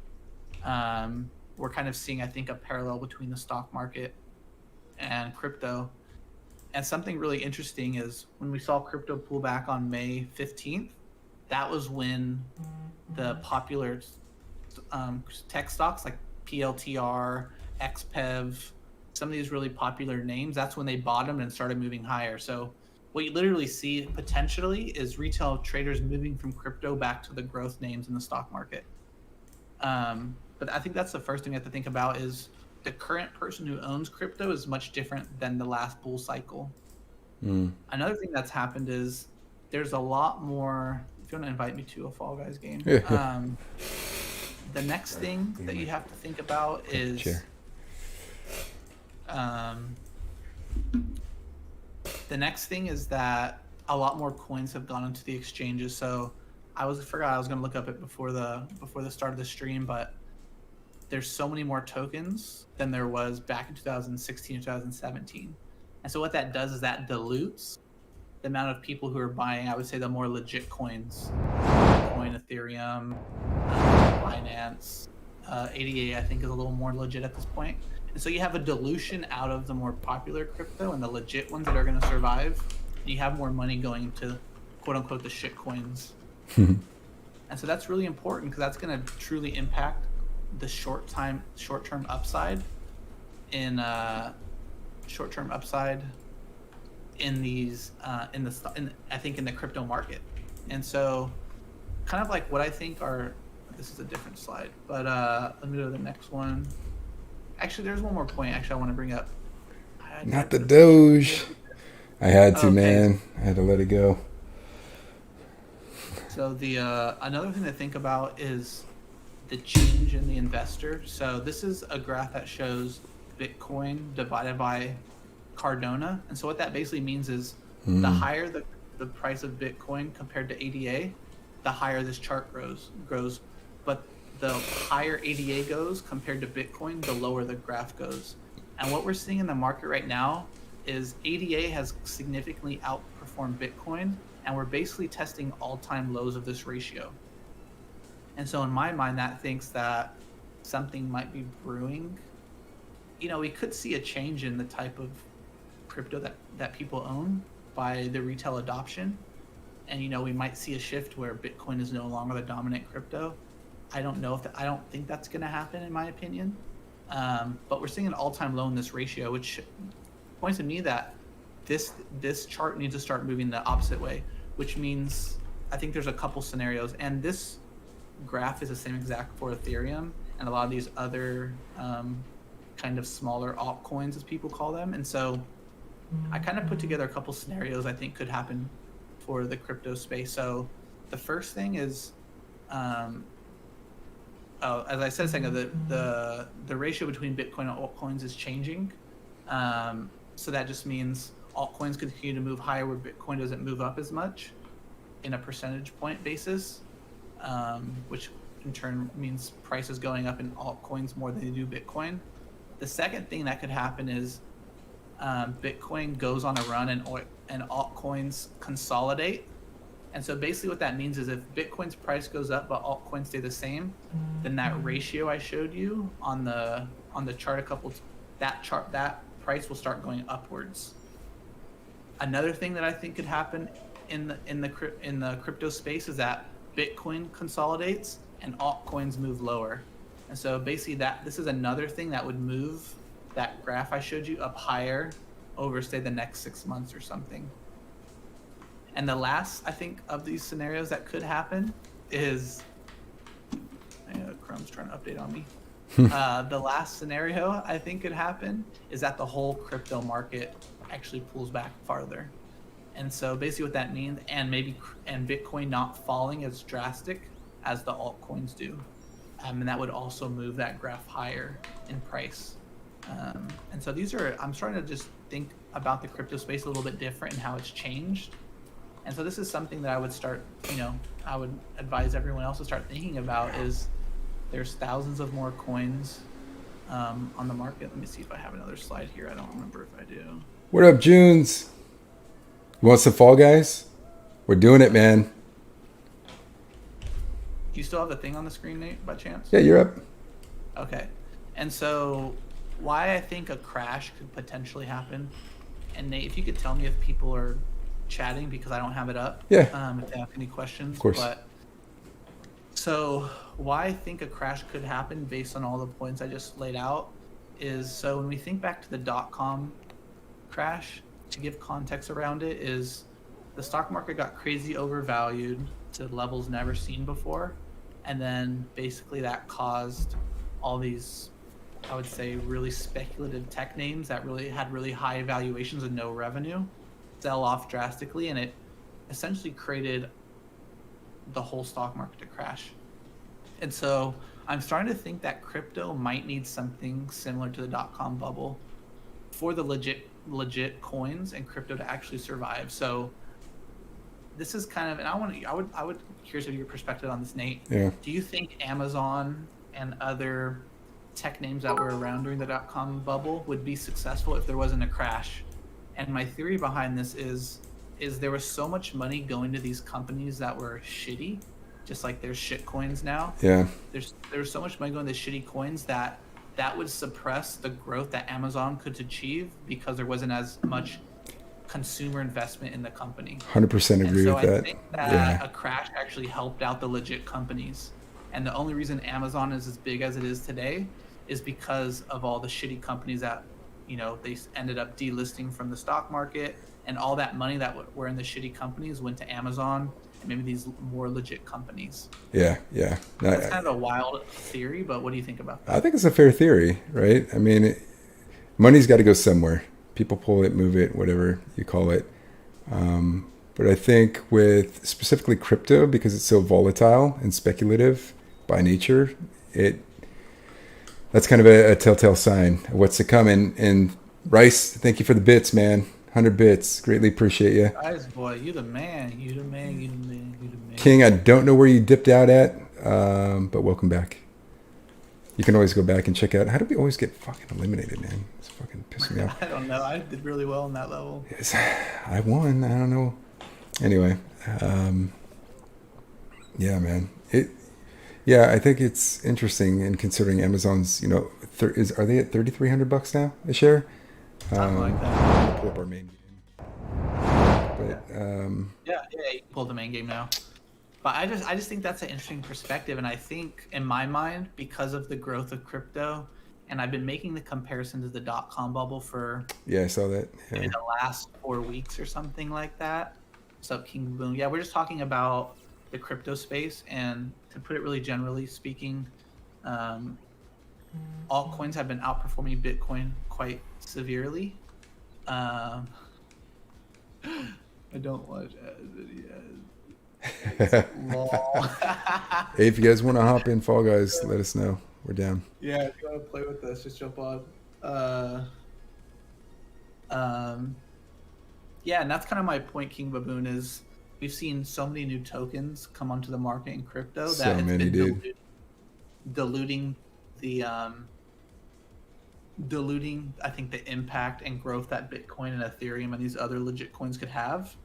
We're kind of seeing, I think, a parallel between the stock market and crypto. And something really interesting is when we saw crypto pull back on May 15th, that was when the popular tech stocks like PLTR, XPEV, some of these really popular names, that's when they bottomed and started moving higher. So what you literally see potentially is retail traders moving from crypto back to the growth names in the stock market. But I think that's the first thing we have to think about is the current person who owns crypto is much different than the last bull cycle. Another thing that's happened is there's a lot more. If you want to invite me to a Fall Guys game, the next thing that you have to think about is the next thing is that a lot more coins have gone into the exchanges. So forgot I was going to look up it before the start of the stream, but there's so many more tokens than there was back in 2016 or 2017. And so what that does is that dilutes the amount of people who are buying, I would say, the more legit coins. Bitcoin, Ethereum, Binance, ADA, I think, is a little more legit at this point. And so you have a dilution out of the more popular crypto and the legit ones that are going to survive. And you have more money going into, quote unquote, the shit coins. And so that's really important because that's going to truly impact the short-term upside in these I think in the crypto market. And so kind of like what I think are, this is a different slide, but let me go to the next one. Actually, there's one more point I want to bring up. Not the Doge. I had to, okay. Man. I had to let it go. So the another thing to think about is the change in the investor. So this is a graph that shows Bitcoin divided by Cardano. And so what that basically means is the higher the price of Bitcoin compared to ADA, the higher this chart grows. But the higher ADA goes compared to Bitcoin, the lower the graph goes. And what we're seeing in the market right now is ADA has significantly outperformed Bitcoin, and we're basically testing all-time lows of this ratio. And so in my mind, that thinks that something might be brewing. We could see a change in the type of crypto that people own by the retail adoption. And, we might see a shift where Bitcoin is no longer the dominant crypto. I don't think that's going to happen, in my opinion. But we're seeing an all-time low in this ratio, which points to me that this chart needs to start moving the opposite way, which means I think there's a couple scenarios. And this graph is the same exact for Ethereum and a lot of these other kind of smaller altcoins, as people call them. And so I kind of put together a couple scenarios I think could happen for the crypto space. So the first thing is, as I said a second ago, the ratio between Bitcoin and altcoins is changing. So that just means altcoins continue to move higher where Bitcoin doesn't move up as much in a percentage point basis, which in turn means prices going up in altcoins more than they do Bitcoin. The second thing that could happen is Bitcoin goes on a run and altcoins consolidate. And so basically what that means is if Bitcoin's price goes up but altcoins stay the same, then that ratio I showed you on the chart that price will start going upwards. Another thing that I think could happen in the crypto space is that Bitcoin consolidates and altcoins move lower. And so basically this is another thing that would move that graph I showed you up higher over, say, the next 6 months or something. And the last, I think, of these scenarios that could happen is Chrome's trying to update on me. The last scenario I think could happen is that the whole crypto market actually pulls back farther. And so basically what that means, and Bitcoin not falling as drastic as the altcoins do. And that would also move that graph higher in price. And so I'm starting to just think about the crypto space a little bit different and how it's changed. And so this is something that I would start, I would advise everyone else to start thinking about is there's thousands of more coins on the market. Let me see if I have another slide here. I don't remember if I do. What up, Junes? You want some Fall Guys? We're doing it, man. Do you still have the thing on the screen, Nate, by chance? Yeah, you're up. Okay. And so why I think a crash could potentially happen, and Nate, if you could tell me if people are chatting because I don't have it up. Yeah. If they have any questions. Of course. But so why I think a crash could happen based on all the points I just laid out is, so when we think back to the .com crash, to give context around it, is the stock market got crazy overvalued to levels never seen before. And then basically that caused all these, I would say, really speculative tech names that really had really high valuations and no revenue sell off drastically, and it essentially created the whole stock market to crash. And so I'm starting to think that crypto might need something similar to the .com bubble for the legit coins and crypto to actually survive. So this is kind of, and I would curious of your perspective on this, Nate. Yeah. Do you think Amazon and other tech names that were around during the .com bubble would be successful if there wasn't a crash? And my theory behind this is there was so much money going to these companies that were shitty, just like there's shit coins now. Yeah. There's so much money going to shitty coins that would suppress the growth that Amazon could achieve because there wasn't as much consumer investment in the company. 100% agree with that. I think that a crash actually helped out the legit companies. And the only reason Amazon is as big as it is today is because of all the shitty companies that, they ended up delisting from the stock market, and all that money that were in the shitty companies went to Amazon and maybe these more legit companies. Yeah. That's kind of a wild theory, but what do you think about that? I think it's a fair theory, right? I mean, money's got to go somewhere. People pull it, move it, whatever you call it. But I think with specifically crypto, because it's so volatile and speculative by nature, that's kind of a telltale sign of what's to come. And Rice, thank you for the bits, man. 100 bits. Greatly appreciate you. Guys, boy, you the man. King, I don't know where you dipped out at, but welcome back. You can always go back and check out. How do we always get fucking eliminated, man? It's fucking pissing me off. I don't know. I did really well on that level. Yes, I won. I don't know. Anyway, yeah, man. Yeah, I think it's interesting in considering Amazon's, are they at $3,300 now a share? Something like that. Pull up our main game. But yeah, you pulled the main game now. But I just think that's an interesting perspective, and I think in my mind, because of the growth of crypto, and I've been making the comparison to the .com bubble for I saw that. Yeah. in the last 4 weeks or something like that. What's up, King Boom? Yeah, we're just talking about the crypto space, and to put it really generally speaking, altcoins have been outperforming Bitcoin quite severely. I don't watch videos. Hey, if you guys want to hop in Fall Guys, let us know. We're down. Yeah, if you want to play with us, just jump on. Yeah, and that's kind of my point, King Baboon, is we've seen so many new tokens come onto the market in crypto So that it's many, been dude. diluted. diluting the I think the impact and growth that Bitcoin and Ethereum and these other legit coins could have.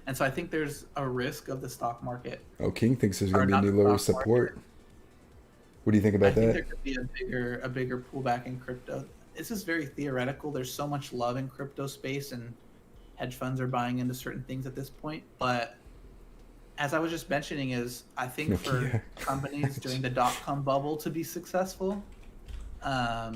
And so I think there's a risk of the stock market. Oh, King thinks there's Or going to be a not new the lower stock market. support. What do you think I about think that? there could be a bigger pullback in crypto. This is very theoretical. There's so much love in crypto space, and hedge funds are buying into certain things at this point. But as I was just mentioning, is I think for Yeah. companies during the dot-com bubble to be successful, that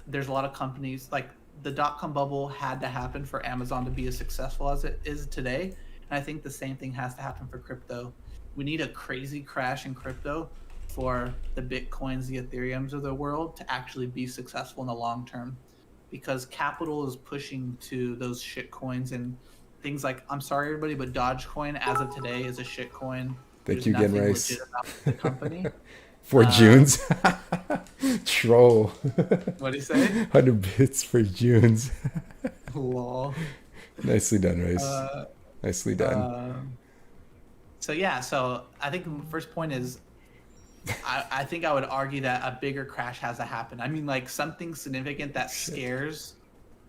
there's a lot of companies like the dot-com bubble had to happen for Amazon to be as successful as it is today. And I think the same thing has to happen for crypto. We need a crazy crash in crypto for the Bitcoins, the Ethereums of the world to actually be successful in the long term, because capital is pushing to those shit coins and things like, I'm sorry everybody, but Dogecoin as of today is a shit coin. Thank There's you again, nothing Rice. legit about the company. For Junes. Troll. What do you say? 100 bits for Junes. Lol. Nicely done, Rice. Nicely done. So yeah, so I think the first point is I think I would argue that a bigger crash has to happen. I mean, like something significant that scares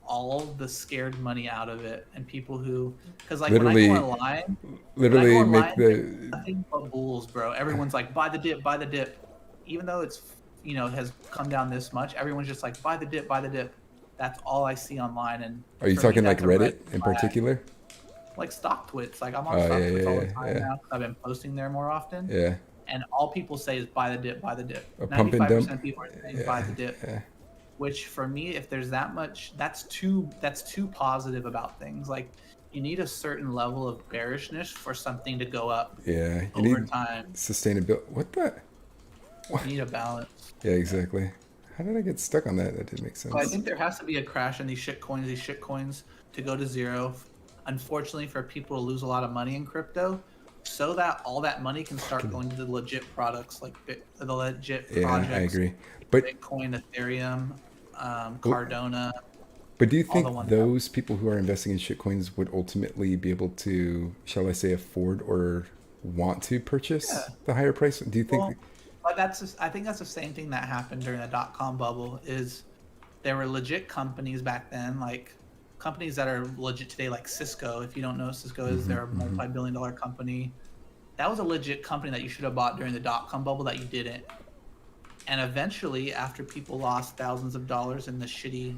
all the scared money out of it, and people who, because like Literally- when I go online, Literally make there's the... nothing but bulls, bro. Everyone's like, buy the dip, buy the dip, even though it's has come down this much. Everyone's just like, buy the dip, buy the dip. That's all I see online. And Are you for me, talking like that's a red Reddit in flag. particular? Like StockTwits, like I'm on Oh, StockTwits all the yeah, time yeah. now because I've been posting there more often. Yeah. And all people say is buy the dip, buy the dip. A pump and 95% dump? of people are saying Yeah, buy the dip. yeah. Which for me, if there's that much, that's too positive about things. Like you need a certain level of bearishness for something to go up Yeah. You over need time. sustainability. What the? You need a balance. Yeah, exactly. How did I get stuck on that? That didn't make sense. So I think there has to be a crash in these shit coins to go to zero. Unfortunately, for people to lose a lot of money in crypto, so that all that money can start going to the legit products, like the legit projects. Yeah, I agree. But Bitcoin, Ethereum, Cardona. But do you all the think ones those people who are investing in shitcoins would ultimately be able to, shall I say, afford or want to purchase the higher price? Do you think? Well, but I think that's the same thing that happened during the dot-com bubble. Is there were legit companies back then, like companies that are legit today, like Cisco. If you don't know what Cisco is, they're a multi-billion-dollar company. That was a legit company that you should have bought during the dot-com bubble that you didn't. And eventually, after people lost thousands of dollars in the shitty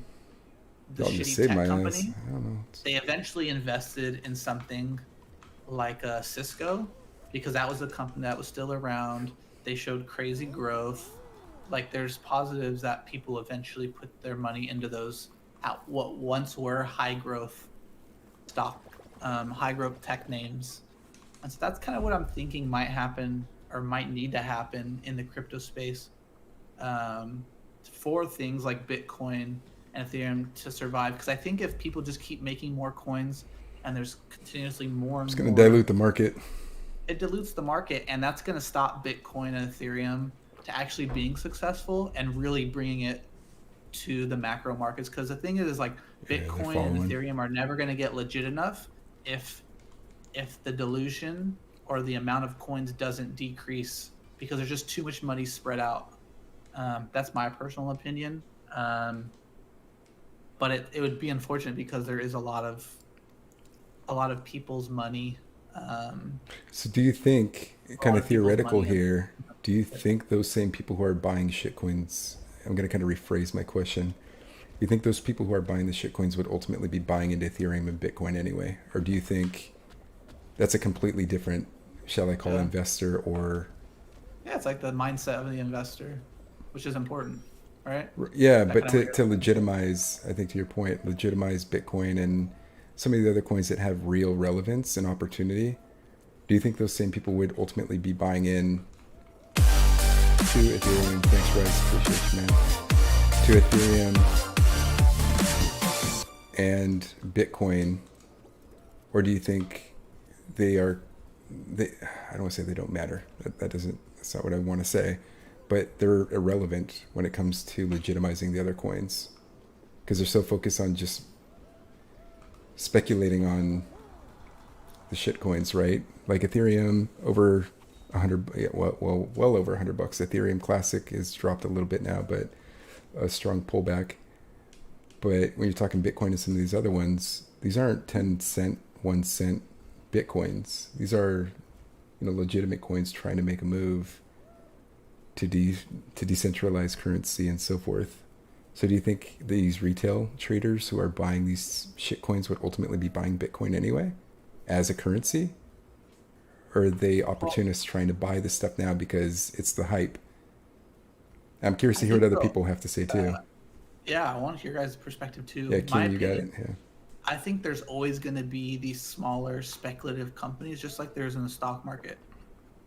tech company, I don't know. they eventually invested in something like Cisco, because that was a company that was still around. They showed crazy growth. Like there's positives that people eventually put their money into those what once were high growth stock, high growth tech names. And so that's kind of what I'm thinking might happen or might need to happen in the crypto space, for things like Bitcoin and Ethereum to survive. Because I think if people just keep making more coins and there's continuously more and It's more, going to dilute the market. it dilutes the market, and that's going to stop Bitcoin and Ethereum to actually being successful and really bringing it to the macro markets. Because the thing is like Bitcoin and Ethereum are never going to get legit enough if the dilution or the amount of coins doesn't decrease, because there's just too much money spread out. That's my personal opinion. But it would be unfortunate because there is a lot of people's money. So do you think, kind of theoretical money. here, do you think those same people who are buying shitcoins, I'm going to kind of rephrase my question, you think those people who are buying the shitcoins would ultimately be buying into Ethereum and Bitcoin anyway? Or do you think that's a completely different, shall I call it, investor? Or yeah, it's like the mindset of the investor, which is important, right? Yeah, That but kind of to legitimize, I think to your point, legitimize Bitcoin and some of the other coins that have real relevance and opportunity, do you think those same people would ultimately be buying in to Ethereum? Thanks, Rice. Appreciate you, man. To Ethereum and Bitcoin, or do you think they are? I don't want to say they don't matter. That's not what I want to say. But they're irrelevant when it comes to legitimizing the other coins, because they're so focused on just speculating on the shit coins, right? Like Ethereum over 100, yeah, well over $100. Ethereum Classic is dropped a little bit now, but a strong pullback. But when you're talking Bitcoin and some of these other ones, these aren't 10 cent, 1 cent Bitcoins. These are, legitimate coins trying to make a move to decentralize currency and so forth. So do you think these retail traders who are buying these shit coins would ultimately be buying Bitcoin anyway as a currency? Or are they opportunists trying to buy this stuff now because it's the hype? I'm curious to hear what other people have to say too. Yeah, I want to hear your guys' perspective too. Yeah, My Keen, you got it. opinion, Yeah. I think there's always going to be these smaller speculative companies, just like there's in the stock market.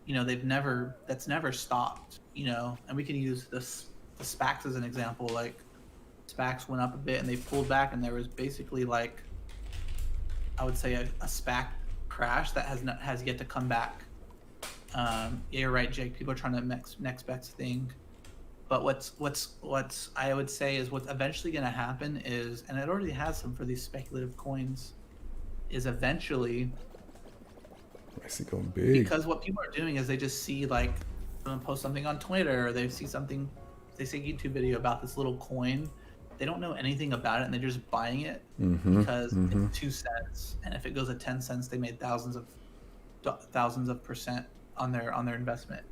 That's never stopped. And we can use the SPACs as an example. Like SPACs went up a bit and they pulled back, and there was basically like, I would say a SPAC crash that has yet to come back. Yeah, you're right, Jake. People are trying to next best thing. But what's I would say is what's eventually going to happen is, and it already has some for these speculative coins, is eventually, I see going big. because what people are doing is they just see like someone post something on Twitter, or they see something, they see a YouTube video about this little coin. They don't know anything about it, and they're just buying it because it's 2 cents, and if it goes at 10 cents, they made thousands of percent on their investment.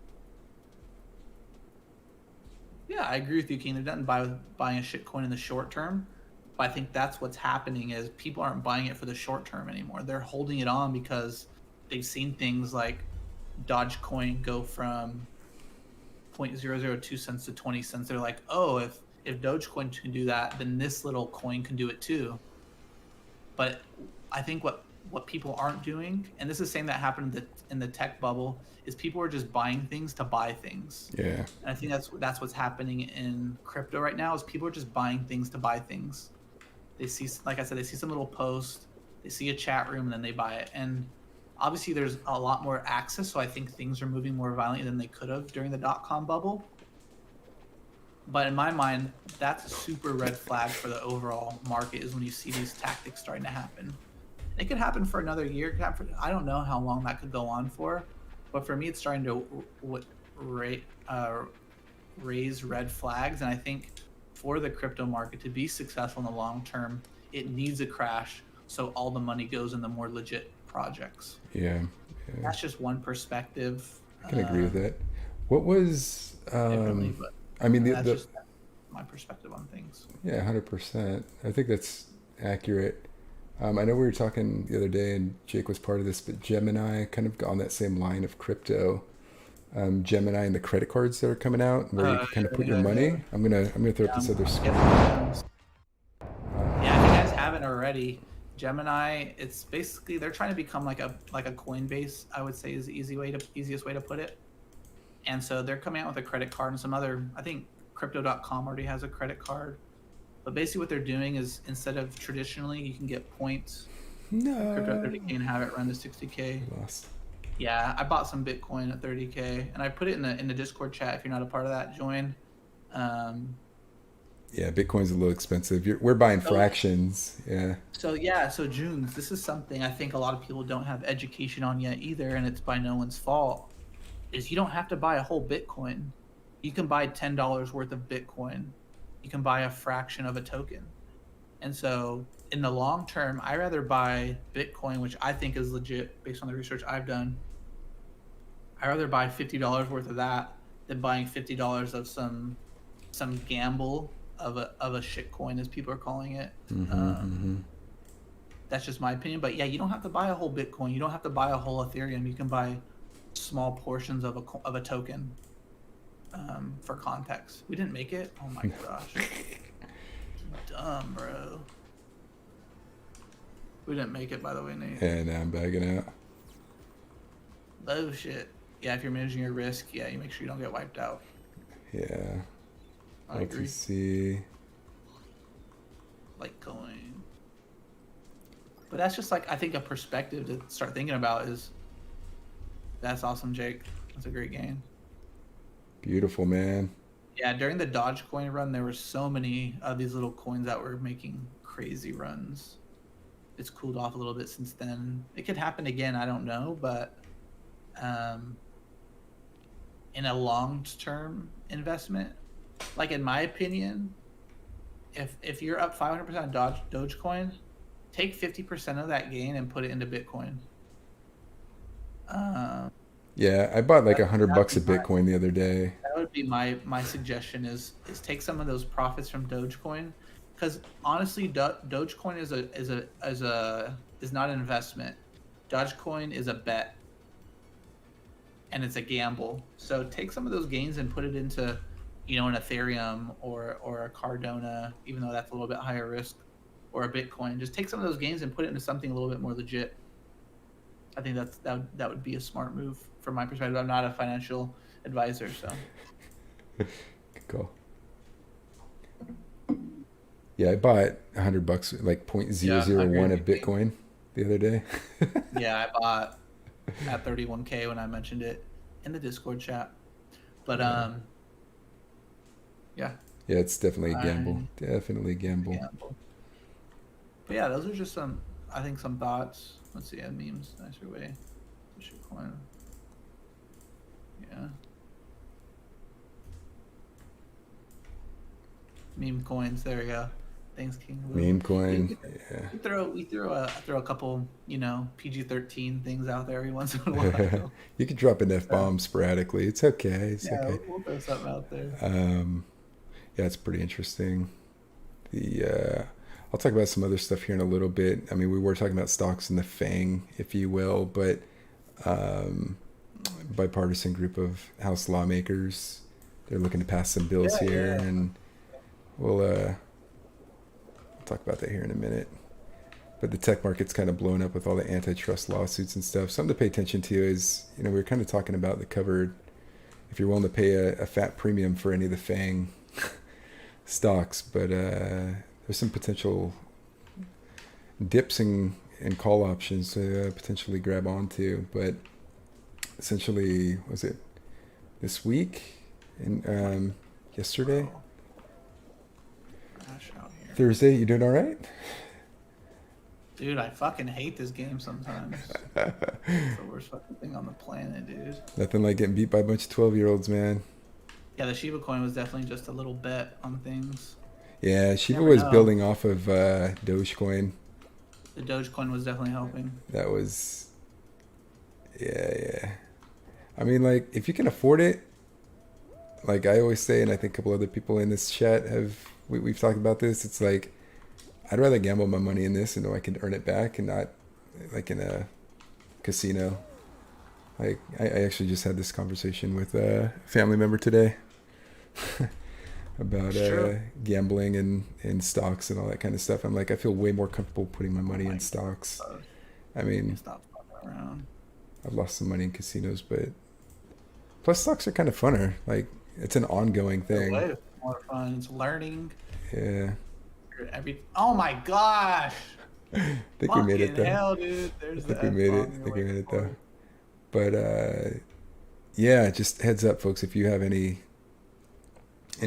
Yeah, I agree with you, King. They're done buying a shit coin in the short term, but I think that's what's happening is people aren't buying it for the short term anymore. They're holding it on because they've seen things like Dogecoin go from 0.002 cents to 20 cents. They're like, oh, if Dogecoin can do that, then this little coin can do it too. But I think what people aren't doing, and this is saying that happened in the tech bubble, is people are just buying things to buy things. Yeah. And I think that's what's happening in crypto right now, is people are just buying things to buy things. They see, like I said, they see some little post, they see a chat room, and then they buy it. And obviously there's a lot more access, so I think things are moving more violently than they could have during the dot-com bubble. But in my mind, that's a super red flag for the overall market, is when you see these tactics starting to happen. It could happen for another year. I don't know how long that could go on for, but for me, it's starting to raise red flags. And I think for the crypto market to be successful in the long term, it needs a crash so all the money goes in the more legit projects. Yeah. That's just one perspective. I can agree with that. What was? Differently, but I mean, that's just my perspective on things. Yeah, 100%. I think that's accurate. I know we were talking the other day, and Jake was part of this, but Gemini, kind of on that same line of crypto. Gemini and the credit cards that are coming out, where you can kind of put your money. Yeah. I'm gonna throw up this other screen. Yeah, if you guys haven't already, Gemini, it's basically, they're trying to become like a Coinbase, I would say, is the easiest way to put it. And so they're coming out with a credit card and some other, I think crypto.com already has a credit card. But basically what they're doing is, instead of traditionally, you can get points. No. Crypto 30K and have it run to 60K. Lost. Yeah, I bought some Bitcoin at 30K, and I put it in the Discord chat. If you're not a part of that, join. Yeah, Bitcoin's a little expensive. We're buying fractions. Yeah. So Junes, this is something I think a lot of people don't have education on yet either, and it's by no one's fault. Is you don't have to buy a whole Bitcoin. You can buy $10 worth of Bitcoin. You can buy a fraction of a token. And so in the long term, I rather buy Bitcoin, which I think is legit based on the research I've done. I rather buy $50 worth of that than buying $50 of some gamble of a shit coin, as people are calling it. That's just my opinion. But yeah, you don't have to buy a whole Bitcoin. You don't have to buy a whole Ethereum. You can buy small portions of a token. For context, we didn't make it. Oh my gosh, dumb, bro. We didn't make it, by the way, Nate. Yeah, now I'm bagging out. Oh shit. Yeah, if you're managing your risk, yeah, you make sure you don't get wiped out. Yeah. I agree. See. Litecoin. But that's just like, I think, a perspective to start thinking about. Is that's awesome, Jake. That's a great game. Beautiful, man. Yeah, during the Dogecoin run, there were so many of these little coins that were making crazy runs. It's cooled off a little bit since then. It could happen again, I don't know, but in a long-term investment, like in my opinion, if you're up 500% on Dogecoin, take 50% of that gain and put it into Bitcoin. Yeah, I bought like That'd $100 be of Bitcoin the other day. that would be my suggestion is take some of those profits from Dogecoin, because honestly, Dogecoin is not an investment. Dogecoin is a bet, and it's a gamble. So take some of those gains and put it into, an Ethereum or a Cardona, even though that's a little bit higher risk, or a Bitcoin. Just take some of those gains and put it into something a little bit more legit. I think that would be a smart move from my perspective. I'm not a financial advisor, so. Good call. Yeah, I bought $100, like Yeah, I agree 0.001 with of you. Bitcoin the other day. Yeah, I bought at 31K when I mentioned it in the Discord chat. But Yeah. yeah, Yeah, it's definitely a gamble. I Definitely a gamble. gamble. But yeah, those are just I think some thoughts. Let's see, memes, nicer way. Coin. Yeah. Meme coins. There we go. Thanks, King Lou. Meme coin. Yeah. We throw a couple, PG-13 things out there every once in a while. You could drop an F-bomb sporadically. It's okay. It's Yeah, okay. we'll throw something out there. Yeah, it's pretty interesting. I'll talk about some other stuff here in a little bit. I mean, we were talking about stocks in the FANG, if you will, but bipartisan group of House lawmakers, they're looking to pass some bills here, and we'll talk about that here in a minute. But the tech market's kind of blown up with all the antitrust lawsuits and stuff. Something to pay attention to is, we were kind of talking about the covered, if you're willing to pay a fat premium for any of the FANG stocks, but there's some potential dips and call options to potentially grab onto. But essentially, was it this week and yesterday? Thursday, you doing all right? Dude, I fucking hate this game sometimes. It's the worst fucking thing on the planet, dude. Nothing like getting beat by a bunch of 12-year-olds, man. Yeah, the Shiba coin was definitely just a little bet on things. Yeah, Shiba was building off of Dogecoin. The Dogecoin was definitely helping. That was, yeah. I mean, like, if you can afford it, like I always say, and I think a couple other people in this chat we've talked about this, it's like, I'd rather gamble my money in this and know I can earn it back and not like in a casino. Like, I actually just had this conversation with a family member today about gambling and stocks and all that kind of stuff. I'm like, I feel way more comfortable putting my money in stocks. I mean, I've lost some money in casinos, but plus stocks are kind of funner. Like, it's an ongoing thing. It's more fun. It's learning. Yeah. Oh my gosh! I think we made it though. Hell, dude. I think we made it though. But yeah, just heads up, folks. If you have any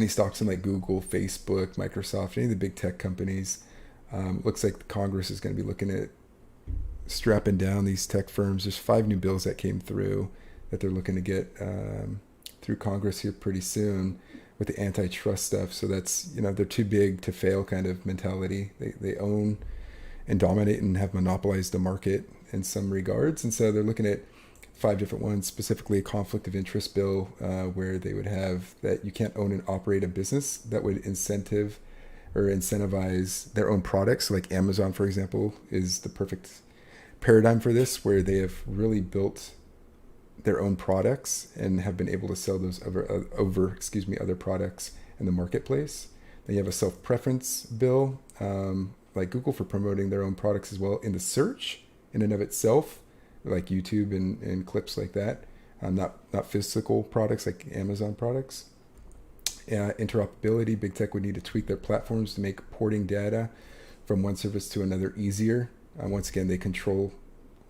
stocks in like Google, Facebook, Microsoft, any of the big tech companies, looks like the Congress is going to be looking at strapping down these tech firms. There's 5 new bills that came through that they're looking to get through Congress here pretty soon with the antitrust stuff. So that's, they're too big to fail kind of mentality. They own and dominate and have monopolized the market in some regards. And so they're looking at 5 different ones, specifically a conflict of interest bill where they would have that you can't own and operate a business that would incentivize their own products. Like Amazon, for example, is the perfect paradigm for this, where they have really built their own products and have been able to sell those over other products in the marketplace. Then you have a self-preference bill, like Google, for promoting their own products as well in the search in and of itself, like YouTube and clips like that, not physical products like Amazon products. Interoperability, big tech would need to tweak their platforms to make porting data from one service to another easier. Once again, they control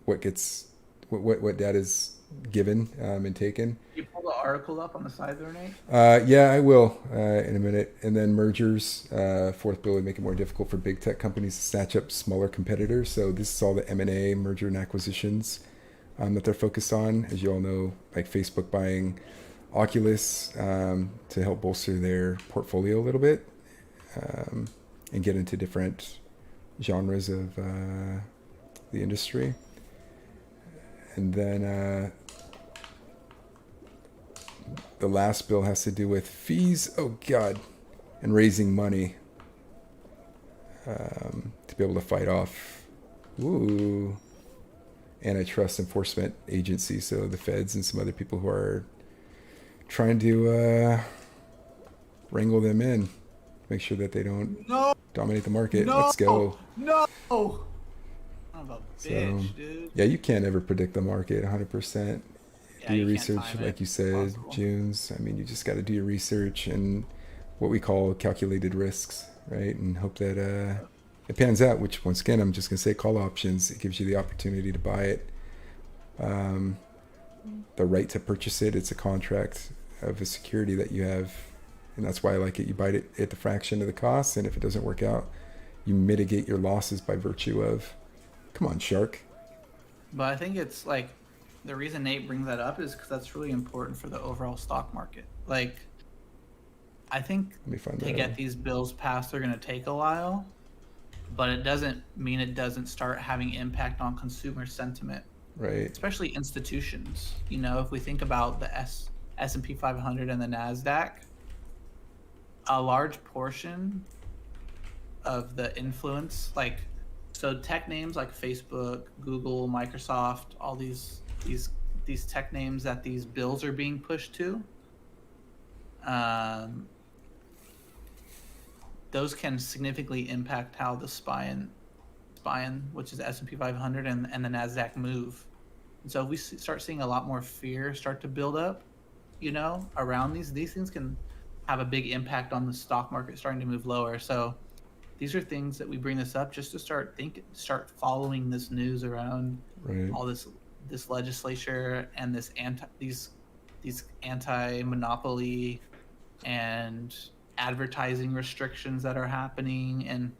what data is given and taken. You pull the article up on the side there, Nate? Yeah, I will in a minute. And then mergers, fourth bill would make it more difficult for big tech companies to snatch up smaller competitors. So this is all the M&A, merger and acquisitions, that they're focused on. As you all know, like Facebook buying Oculus to help bolster their portfolio a little bit and get into different genres of the industry. And then the last bill has to do with fees. Oh, God. And raising money to be able to fight off antitrust enforcement agencies. So the feds and some other people who are trying to wrangle them in, make sure that they don't dominate the market. Let's go. No. I'm a bitch, dude. Yeah, you can't ever predict the market 100%. Yeah, Do your you can't research, time like it. you said, Possible. Junes. I mean, you just got to do your research and what we call calculated risks, right? And hope that it pans out, which once again, I'm just going to say call options. It gives you the opportunity to buy it. The right to purchase it, it's a contract of a security that you have. And that's why I like it. You buy it at the fraction of the cost. And if it doesn't work out, you mitigate your losses by virtue of, come on, shark. But I think it's like the reason Nate brings that up is because that's really important for the overall stock market. Like, I think Let me find to that get out. these bills passed, they're going to take a while, but it doesn't mean it doesn't start having impact on consumer sentiment, Right. especially institutions. You know, if we think about the S&P 500 and the NASDAQ, a large portion of the influence, like, so tech names like Facebook, Google, Microsoft, all these tech names that these bills are being pushed to, those can significantly impact how the SPY, which is the S&P 500 and the NASDAQ move. And so if we start seeing a lot more fear start to build up, you know, around these things can have a big impact on the stock market starting to move lower. So these are things that we bring this up just to start following this news around Right. all this legislature and these anti-monopoly and advertising restrictions that are happening, and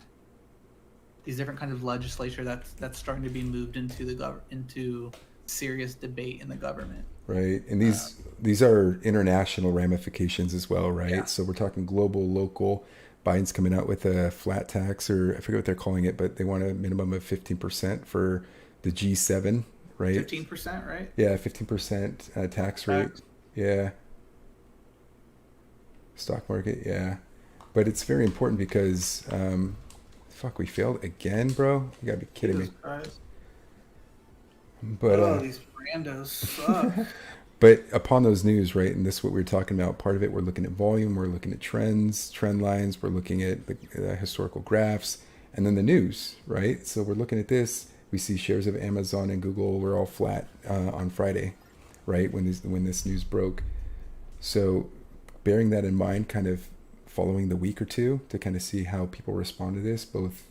these different kinds of legislature that's starting to be moved into serious debate in the government. Right. And these are international ramifications as well, right? Yeah. So we're talking global, local. Biden's coming out with a flat tax, or I forget what they're calling it, but they want a minimum of 15% for the G7, right? 15%, right? Yeah, 15% tax rate. Tax. Yeah. Stock market, yeah. But it's very important because, fuck, we failed again, bro? You gotta be kidding me. Christ. But These randos suck. but upon those news, right, and this is what we were talking about. Part of it, we're looking at volume, we're looking at trends, trend lines, we're looking at the historical graphs, and then the news, right? So we're looking at this. We see shares of Amazon and Google were all flat on Friday, right, when this news broke. So bearing that in mind, kind of following the week or two to kind of see how people respond to this, both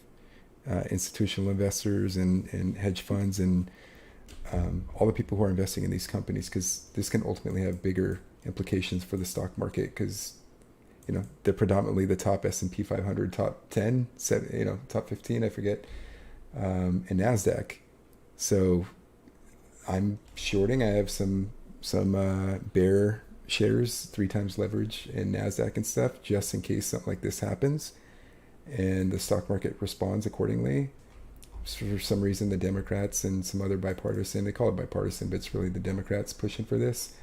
institutional investors and hedge funds and all the people who are investing in these companies, because this can ultimately have bigger implications for the stock market, because you know they're predominantly the top S&P 500, top 10, top 15, I forget, and NASDAQ. So I'm shorting. I have some bear shares, 3 times leverage in NASDAQ and stuff, just in case something like this happens and the stock market responds accordingly. For some reason, the Democrats and some other bipartisan, they call it bipartisan, but it's really the Democrats pushing for this.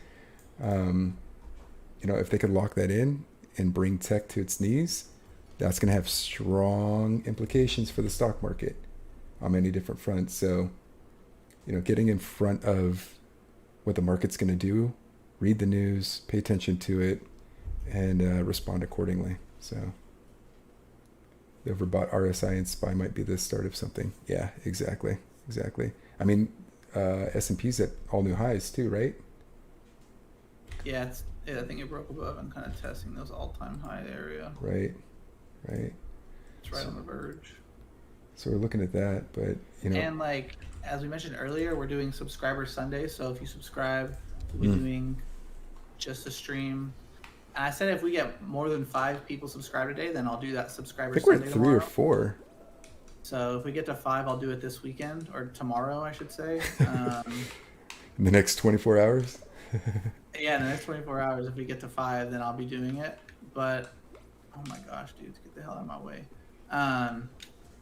If they could lock that in and bring tech to its knees, that's going to have strong implications for the stock market on many different fronts. So, getting in front of what the market's going to do, read the news, pay attention to it, and respond accordingly. So the overbought RSI and SPY might be the start of something. Yeah, exactly. I mean, S&P's at all new highs too, right? Yeah, I think it broke above and kind of testing those all-time high area. Right. It's right on the verge. So we're looking at that, but And like as we mentioned earlier, we're doing Subscriber Sunday. So if you subscribe, we'll be doing just a stream. And I said if we get more than 5 people subscribe today, then I'll do that Subscriber I think we're Sunday at 3 tomorrow. or 4. So if we get to 5, I'll do it this weekend or tomorrow, I should say. In the next 24 hours. Yeah, in the next 24 hours, if we get to 5, then I'll be doing it. But oh my gosh, dude, get the hell out of my way. Um,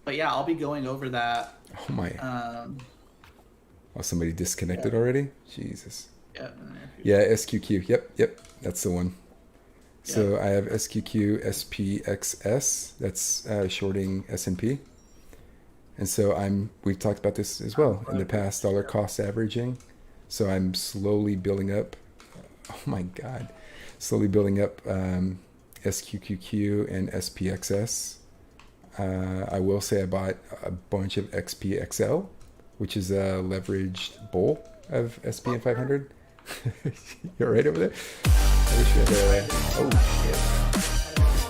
but yeah, I'll be going over that. Oh my. Um, Oh, somebody yeah, disconnected already? Jesus. yeah, in the near Yeah, future. SQQ. Yep. That's the one. Yep. So I have SQQ SPXS. That's shorting S&P. And so we've talked about this as well in the past, dollar Yep. cost averaging. So I'm slowly building up. Oh my God. Slowly building up SQQQ and SPXS. I will say I bought a bunch of XPXL, which is a leveraged bull of SP and 500. You're right over there. I wish we had a. Oh shit!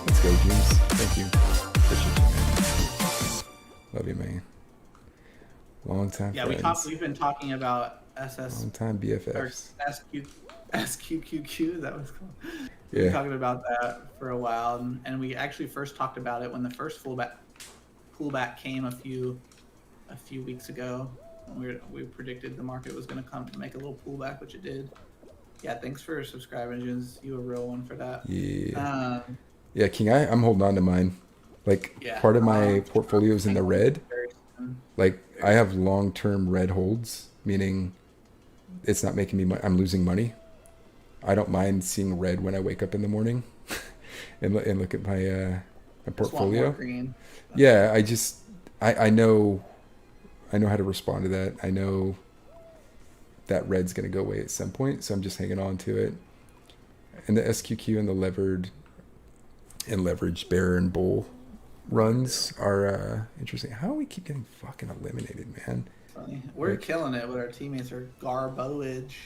Let's go, James. Thank you. Appreciate you, man. Love you, man. Long time Yeah, friends. we've been talking about SS Long time or BFFs. SQQQ. That was cool. We've been Yeah. talking about that for a while, and we actually first talked about it when the first pullback came a few weeks ago. When we predicted the market was going to come to make a little pullback, which it did. Yeah, thanks for subscribing, Jins. You a real one for that. Yeah. Um, Yeah, King. I'm holding on to mine. Like yeah, part of my portfolio is in the red. very soon. Like I have long-term red holds, meaning it's not making me. I'm losing money. I don't mind seeing red when I wake up in the morning, and look at my Just want more portfolio. green. Yeah, I know how to respond to that. I know that red's gonna go away at some point, so I'm just hanging on to it. And the SQQ and the leveraged bear and bull runs are interesting. How do we keep getting fucking eliminated, man? Funny. We're Like, killing it, but our teammates are garbage.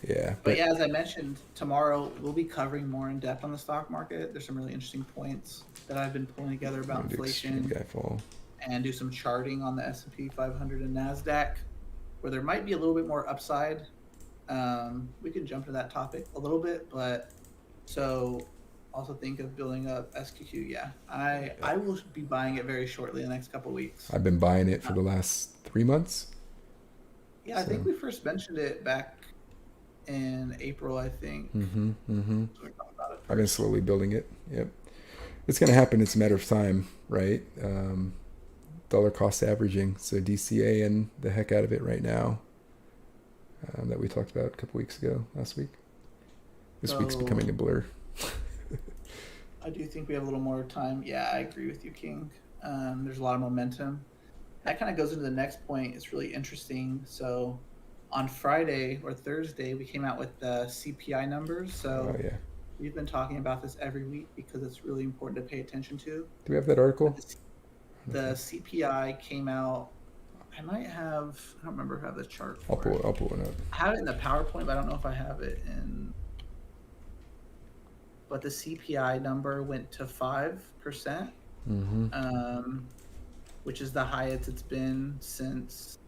yeah, But but yeah, as I mentioned, tomorrow we'll be covering more in depth on the stock market. There's some really interesting points that I've been pulling together I'm about gonna do extreme inflation guy fall. and do some charting on the S&P 500 and Nasdaq, where there might be a little bit more upside. We can jump to that topic a little bit, but so also think of building up SQQ. Yeah, I will be buying it very shortly in the next couple of weeks. I've been buying it for the last 3 months. Yeah, I think So. we first mentioned it back in April, I think. So we talked about it I've been first. slowly building it. Yep. It's gonna happen. It's a matter of time, right? Dollar cost averaging. So DCA and the heck out of it right now. That we talked about a couple weeks ago, last week. This week's becoming a blur. I do think we have a little more time. Yeah, I agree with you, King. There's a lot of momentum. That kind of goes into the next point. It's really interesting. So on Friday or Thursday, we came out with the CPI numbers. So Oh yeah. we've been talking about this every week because it's really important to pay attention to. Do we have that article? The CPI came out. I don't remember if I have the chart for it. I'll pull it up. I have it in the PowerPoint, but I don't know if I have it in. But the CPI number went to 5%, which is the highest it's been since.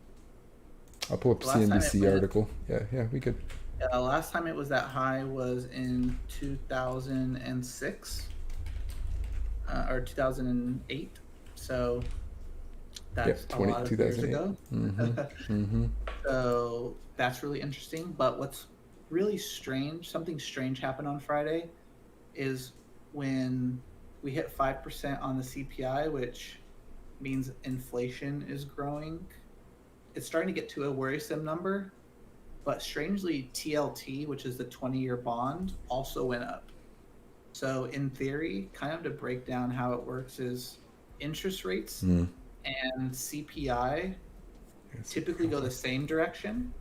I'll pull up The last time CNBC article. Yeah, we could. The last time it was that high was in 2006 or 2008. So that's a lot of years ago. So that's really interesting. But what's really strange, something strange happened on Friday, is when we hit 5% on the CPI, which means inflation is growing. It's starting to get to a worrisome number. But strangely, TLT, which is the 20-year bond, also went up. So in theory, kind of to break down how it works is interest rates and CPI typically go the same direction,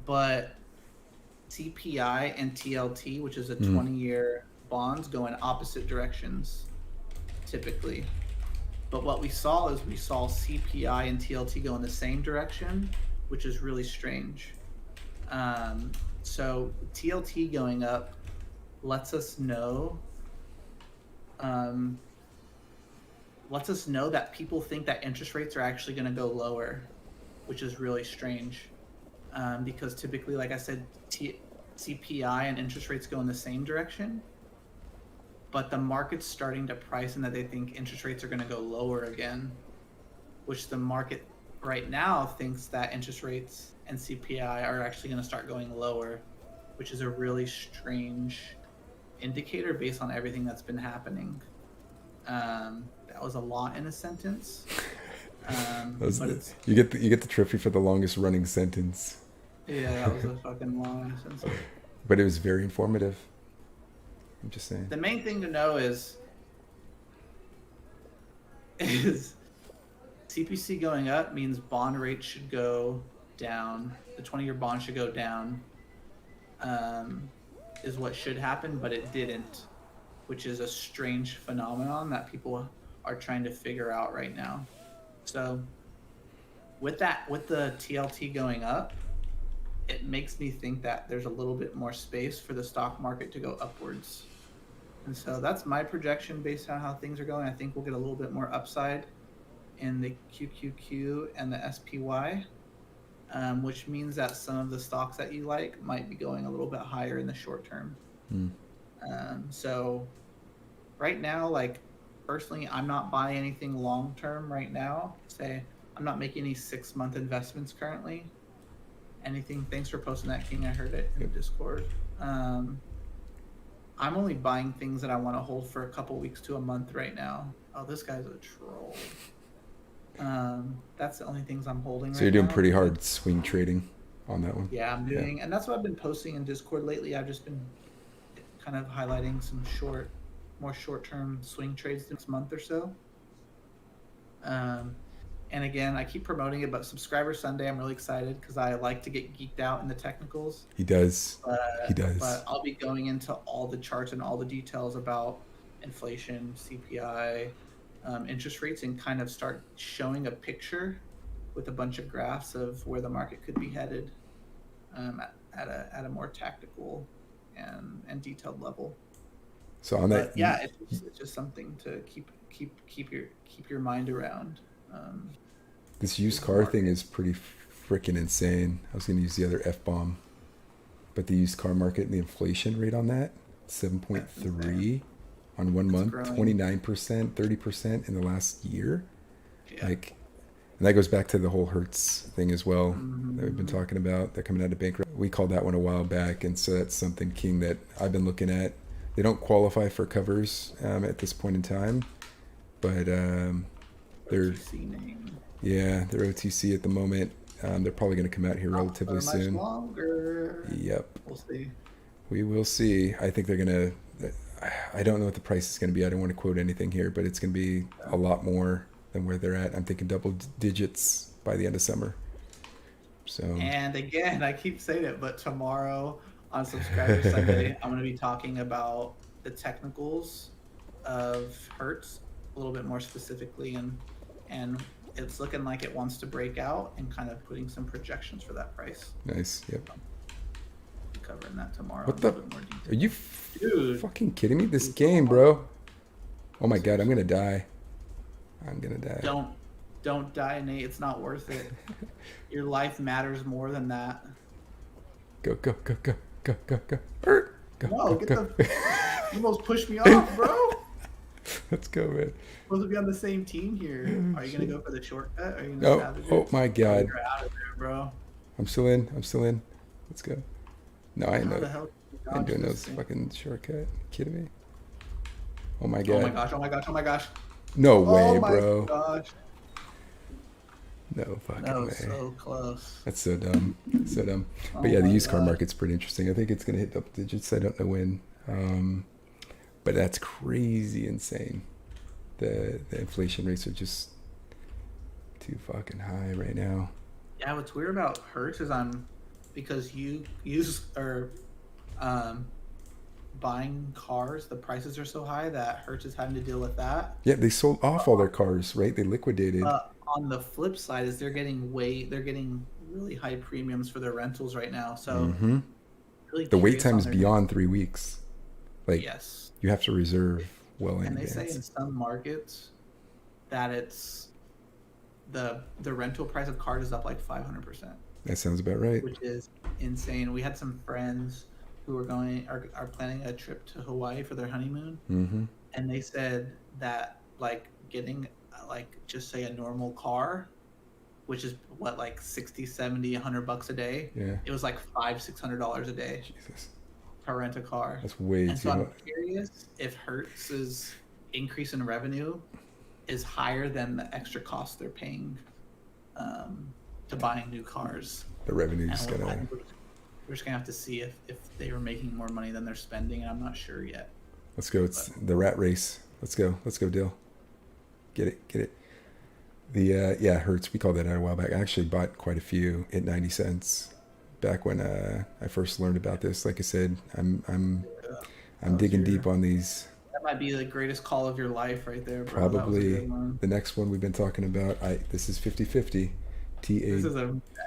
but CPI and TLT, which is a 20-year bonds, go in opposite directions typically. But what we saw is CPI and TLT go in the same direction, which is really strange. So TLT going up lets us know that people think that interest rates are actually going to go lower, which is really strange. Because typically, like I said, CPI and interest rates go in the same direction, but the market's starting to price in that they think interest rates are going to go lower again, which the market right now thinks that interest rates and CPI are actually going to start going lower, which is a really strange indicator based on everything that's been happening. That was a lot in a sentence, but it's you get the trophy for the longest running sentence. yeah, that was a fucking long sentence. But it was very informative. I'm just saying. The main thing to know is CPC going up means bond rates should go down. The 20-year bond should go down. Is what should happen, but it didn't, which is a strange phenomenon that people are trying to figure out right now. So with the TLT going up, it makes me think that there's a little bit more space for the stock market to go upwards. And so that's my projection based on how things are going. I think we'll get a little bit more upside in the QQQ and the SPY, which means that some of the stocks that you like might be going a little bit higher in the short term. So right now, like personally, I'm not buying anything long term right now. Say I'm not making any 6-month investments currently. Anything. Thanks for posting that, King. I heard it in the Discord. I'm only buying things that I want to hold for a couple weeks to a month right now. Oh, this guy's a troll. That's the only things I'm holding. So you're doing pretty hard swing trading on that one. Yeah, I'm doing, and that's what I've been posting in Discord lately. I've just been kind of highlighting some more short-term swing trades this month or so. And again, I keep promoting it, but Subscriber Sunday, I'm really excited because I like to get geeked out in the technicals. He does. He does. But I'll be going into all the charts and all the details about inflation, CPI, interest rates, and kind of start showing a picture with a bunch of graphs of where the market could be headed at a more tactical and detailed level. So on that, yeah, it's just something to keep your mind around. This used car thing is pretty freaking insane. I was going to use the other F-bomb, but the used car market and the inflation rate on that, 7.3 on 1 month, growing. 29%, 30% in the last year. Yeah. Like, and that goes back to the whole Hertz thing as well that we've been talking about. They're coming out of bankrupt. We called that one a while back, and so that's something, King, that I've been looking at. They don't qualify for covers at this point in time, but they're they're OTC at the moment. They're probably going to come out here relatively soon. Much longer. Yep. We'll see. We will see. I think they're going to. I don't know what the price is going to be. I don't want to quote anything here, but it's going to be a lot more than where they're at. I'm thinking double digits by the end of summer. So. And again, I keep saying it, but tomorrow on Subscriber Sunday, I'm going to be talking about the technicals of Hertz a little bit more specifically, and it's looking like it wants to break out, and kind of putting some projections for that price. Nice. Yep. Covering that tomorrow. What the? Are you fucking kidding me? This game, bro. Oh my god, I'm gonna die. I'm gonna die. Don't die, Nate. It's not worth it. Your life matters more than that. Go. Go. No, get the. You almost pushed me off, bro. Let's go, man. We're supposed to be on the same team here. Are you gonna go for the shortcut? Are you gonna savage it? Oh my god. You're out of there, bro. I'm still in. Let's go. No, I know. I'm doing those fucking shortcut. You kidding me? Oh my god. Oh my gosh. No way, bro. Gosh. No fucking that way. Was so close. That's so dumb. But yeah, the used car market's pretty interesting. I think it's gonna hit double digits. I don't know when. But that's crazy insane. The inflation rates are just too fucking high right now. Yeah, what's weird about Hertz is because you are buying cars, the prices are so high that Hertz is having to deal with that. Yeah, they sold off all their cars, right? They liquidated. On the flip side is they're getting really high premiums for their rentals right now. So really the wait time is beyond 3 weeks. Like, yes, you have to reserve well in advance. And they say in some markets that it's the rental price of cars is up like 500%. That sounds about right. Which is insane. We had some friends who are planning a trip to Hawaii for their honeymoon, and they said that like getting like just say a normal car which is what, like 60, 70, $100 a day. Yeah. It was like $500-$600 a day Jesus. to rent a car. That's way And too so I'm much. curious if Hertz's increase in revenue is higher than the extra cost they're paying to buying new cars. The revenue's And gonna. we're just gonna have to see if they were making more money than they're spending, and I'm not sure yet. Let's go. It's the rat race. Let's go. Let's go, Dill. Get it. Get it. The yeah, Hertz. We called that out a while back. I actually bought quite a few at 90 cents back when I first learned about this. Like I said, I'm digging deep on these. That might be the greatest call of your life right there, bro. Probably the next one we've been talking about. This is 50-50. This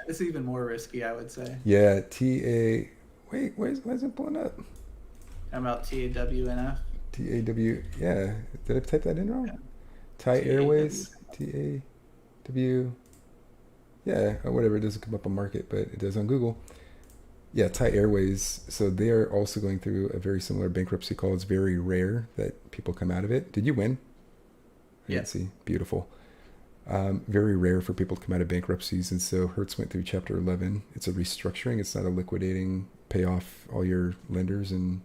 is even more risky, I would say. Yeah, TA. Wait, why is it pulling up? How about TAWNF? TAW. Yeah, did I type that in wrong? Yeah. Thai Airways. TAW. Yeah, or whatever. It doesn't come up on Market, but it does on Google. Yeah, Thai Airways. So they are also going through a very similar bankruptcy call. It's very rare that people come out of it. Did you win? I didn't see. Beautiful. Very rare for people to come out of bankruptcies, and so Hertz went through Chapter 11. It's a restructuring. It's not a liquidating, pay off all your lenders and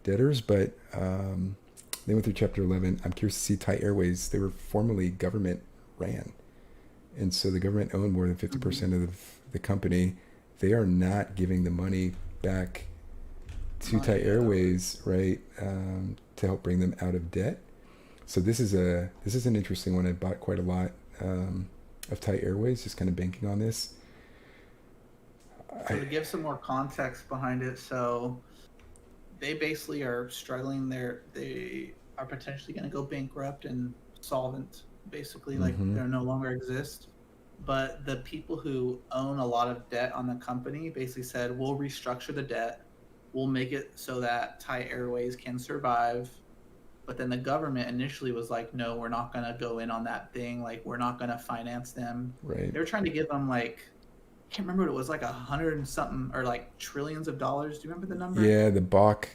debtors, but they went through Chapter 11. I'm curious to see Thai Airways. They were formerly government ran, and so the government owned more than 50% of the company. They are not giving the money back to Thai Airways, right, to help bring them out of debt. So this is an interesting one. I bought quite a lot of Thai Airways, just kind of banking on this. So to give some more context behind it, so they basically are struggling. They are potentially going to go bankrupt and solvent, basically, like they no longer exist. But the people who own a lot of debt on the company basically said, we'll restructure the debt. We'll make it so that Thai Airways can survive. But then the government initially was like, no, we're not going to go in on that thing. Like, we're not going to finance them. Right. They were trying to give them, like, I can't remember what it was, like 100 and something, or like trillions of dollars. Do you remember the number? Yeah, the Bach.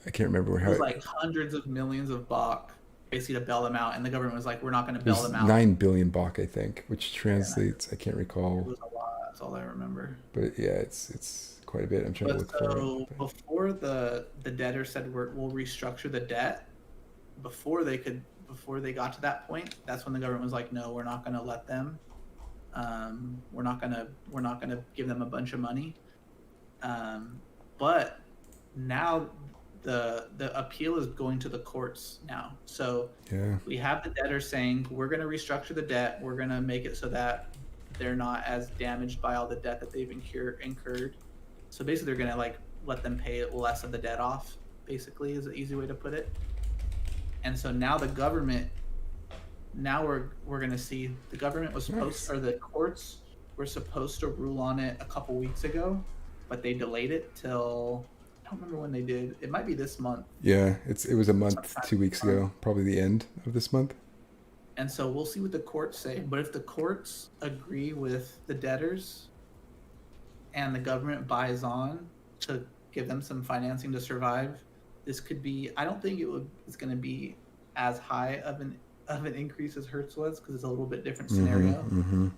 I can't remember how. It was like hundreds of millions of Bach, basically to bail them out. And the government was like, we're not going to bail them out. 9 billion Bach, I think, which translates, I can't recall. It was a lot. That's all I remember. But yeah, it's quite a bit. I'm trying to look for it. So before the debtor said we'll restructure the debt, before they got to that point, that's when the government was like, no, we're not going to let them. We're not gonna give them a bunch of money. But now the appeal is going to the courts now. So we have the debtor saying we're going to restructure the debt. We're going to make it so that they're not as damaged by all the debt that they've incurred. So basically, they're going to like let them pay less of the debt off. Basically, is an easy way to put it. And so now the government. Now we're going to see the government was supposed, or the courts were supposed to rule on it a couple weeks ago, but they delayed it till, I don't remember when they did. It might be this month. Yeah, it was a month, 2 weeks ago, probably the end of this month. And so we'll see what the courts say. But if the courts agree with the debtors and the government buys on to give them some financing to survive, this could be, I don't think it's going to be as high of an increase as Hertz was, because it's a little bit different scenario.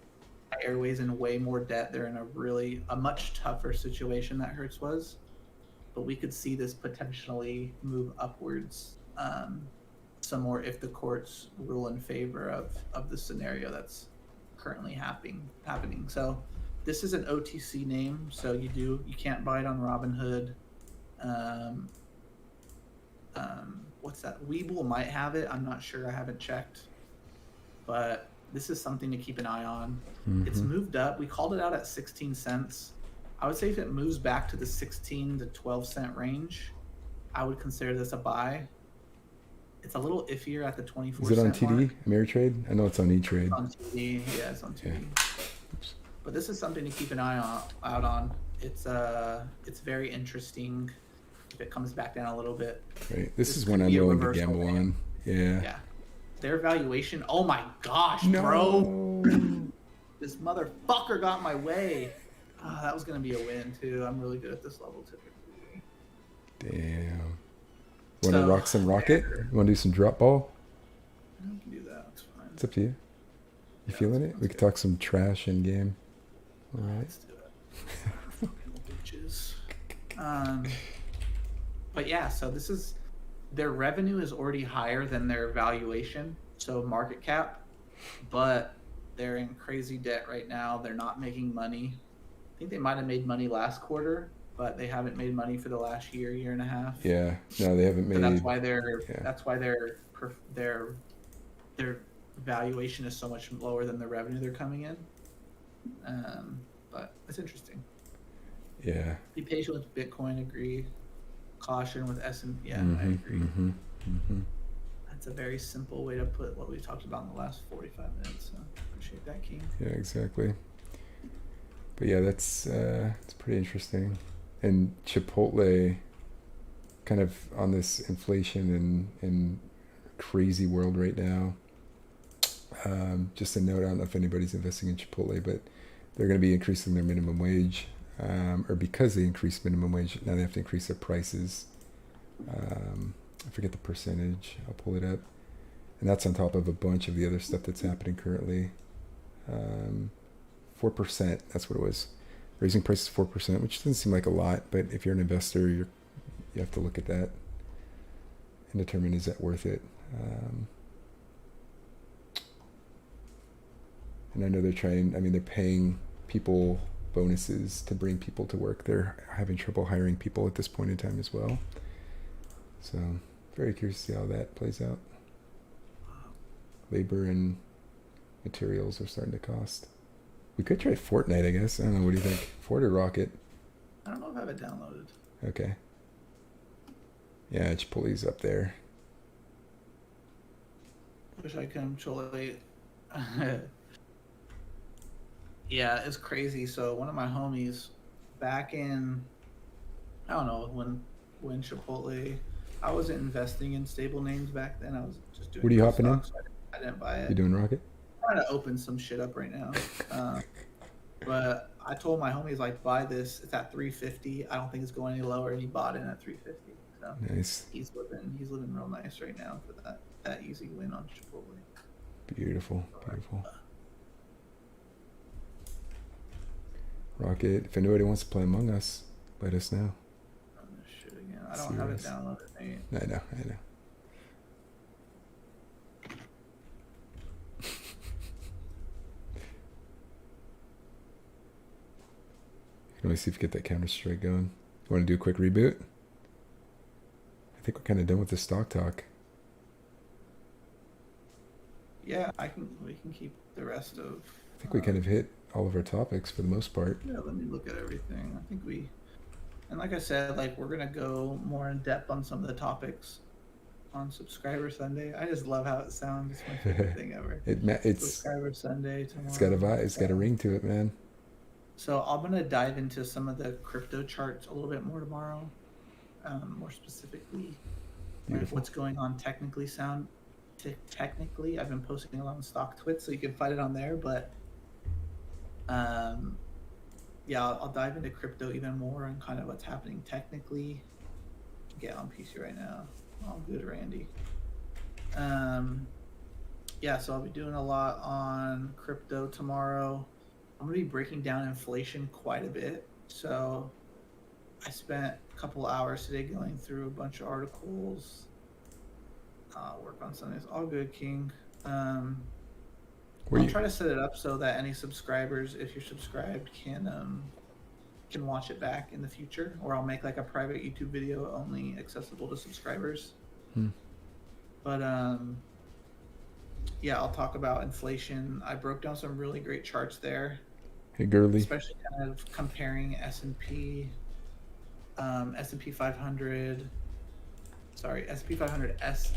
Airways in way more debt. They're in a much tougher situation that Hertz was. But we could see this potentially move upwards some more if the courts rule in favor of the scenario that's currently happening. So this is an OTC name, so you can't buy it on Robinhood. What's that? Webull might have it. I'm not sure. I haven't checked. But this is something to keep an eye on. It's moved up. We called it out at 16 cents. I would say if it moves back to the 16 to 12 cent range, I would consider this a buy. It's a little iffier at the 24 cent Is it on TD, Ameritrade? I know it's on E-Trade. It's on TD. Yeah, it's on TD. Yeah. But this is something to keep an eye out on. It's very interesting. If it comes back down a little bit. Right. This is one I'm willing to gamble on. Yeah. Yeah. Their valuation. Oh my gosh, bro. This motherfucker got in my way. Oh, that was going to be a win, too. I'm really good at this level, typically. Damn. Want to rock some rocket? You want to do some drop ball? I can do that. It's fine. It's up to you. You Yeah, feeling it? We could talk some trash in game. All right. let's do it. Fucking bitches. But yeah, so this is their revenue is already higher than their valuation, so market cap, but they're in crazy debt right now. They're not making money. I think they might have made money last quarter, but they haven't made money for the last year and a half. Yeah. No, they haven't So that's made. why their Yeah. that's why their valuation is so much lower than the revenue they're coming in. But it's interesting. Yeah. Be patient with Bitcoin. Agree. Caution with S&P. Yeah, I Mm-hmm. agree. Mm-hmm. Mm-hmm. That's a very simple way to put what we talked about in the last 45 minutes. So appreciate that, King. Yeah, exactly. But yeah, that's it's pretty interesting. And Chipotle, kind of on this inflation and crazy world right now. Just a note, I don't know if anybody's investing in Chipotle, but they're going to be increasing their minimum wage, or because they increased minimum wage, now they have to increase their prices. I forget the percentage. I'll pull it up, and that's on top of a bunch of the other stuff that's happening currently. 4%. That's what it was. Raising prices 4%, which doesn't seem like a lot, but if you're an investor, you have to look at that and determine, is that worth it. And I know they're trying. I mean, they're paying people bonuses to bring people to work. They're having trouble hiring people at this point in time as well. So very curious to see how that plays out. Labor and materials are starting to cost. We could try Fortnite, I guess. I don't know. What do you think? Fort or Rocket? I don't know if I have it downloaded. Okay. Yeah, Chipotle's up there. Wish I could control it. Yeah, it's crazy. So one of my homies back in, I don't know, when Chipotle, I wasn't investing in stable names back then. I was just doing What are you hopping in? stocks. I didn't buy it. You doing Rocket? I'm trying to open some shit up right now. But I told my homies, like, buy this. It's at 350. I don't think it's going any lower, and he bought it at 350. So Nice. he's living real nice right now for that easy win on Chipotle. Beautiful, beautiful. Rocket. If anybody wants to play Among Us, let us know. Run this shit again. I don't have it downloaded, Nate. I know. Let me see if we get that Counter-Strike going. You want to do a quick reboot? I think we're kind of done with the stock talk. Yeah, we can keep the rest of. I think we kind of hit all of our topics for the most part. Yeah, let me look at everything. I think and like I said, like, we're gonna go more in depth on some of the topics on Subscriber Sunday. I just love how it sounds. It's my favorite thing ever. It's Subscriber Sunday tomorrow. It's got a vibe. It's got a ring to it, man. So I'm gonna dive into some of the crypto charts a little bit more tomorrow, more specifically, like what's going on technically. Technically, I've been posting a lot on Stock Twit, so you can find it on there. But yeah, I'll dive into crypto even more and kind of what's happening technically. Get on PC right now. Oh, good, Randy. Yeah, so I'll be doing a lot on crypto tomorrow. I'm going to be breaking down inflation quite a bit. So I spent a couple hours today going through a bunch of articles, work on something. It's all good, King. I'll try to set it up so that any subscribers, if you're subscribed, can watch it back in the future, or I'll make like a private YouTube video only accessible to subscribers. But yeah, I'll talk about inflation. I broke down some really great charts there. Hey, girly. Especially kind of comparing S&P 500. Sorry, S&P 500 S.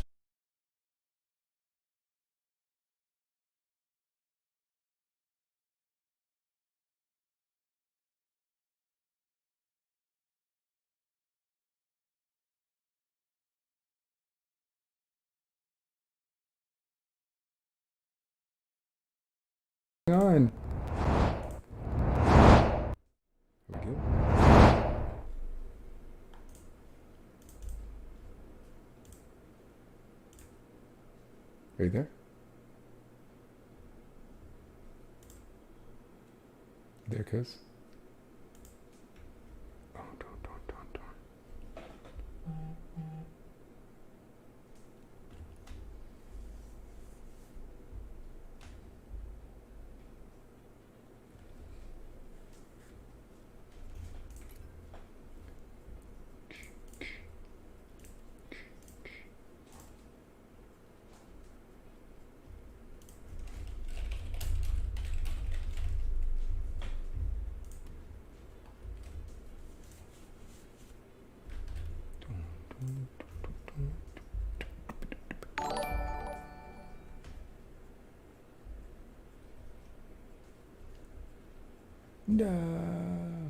On. Are we good? Are you there? because. Oh, don't. Da.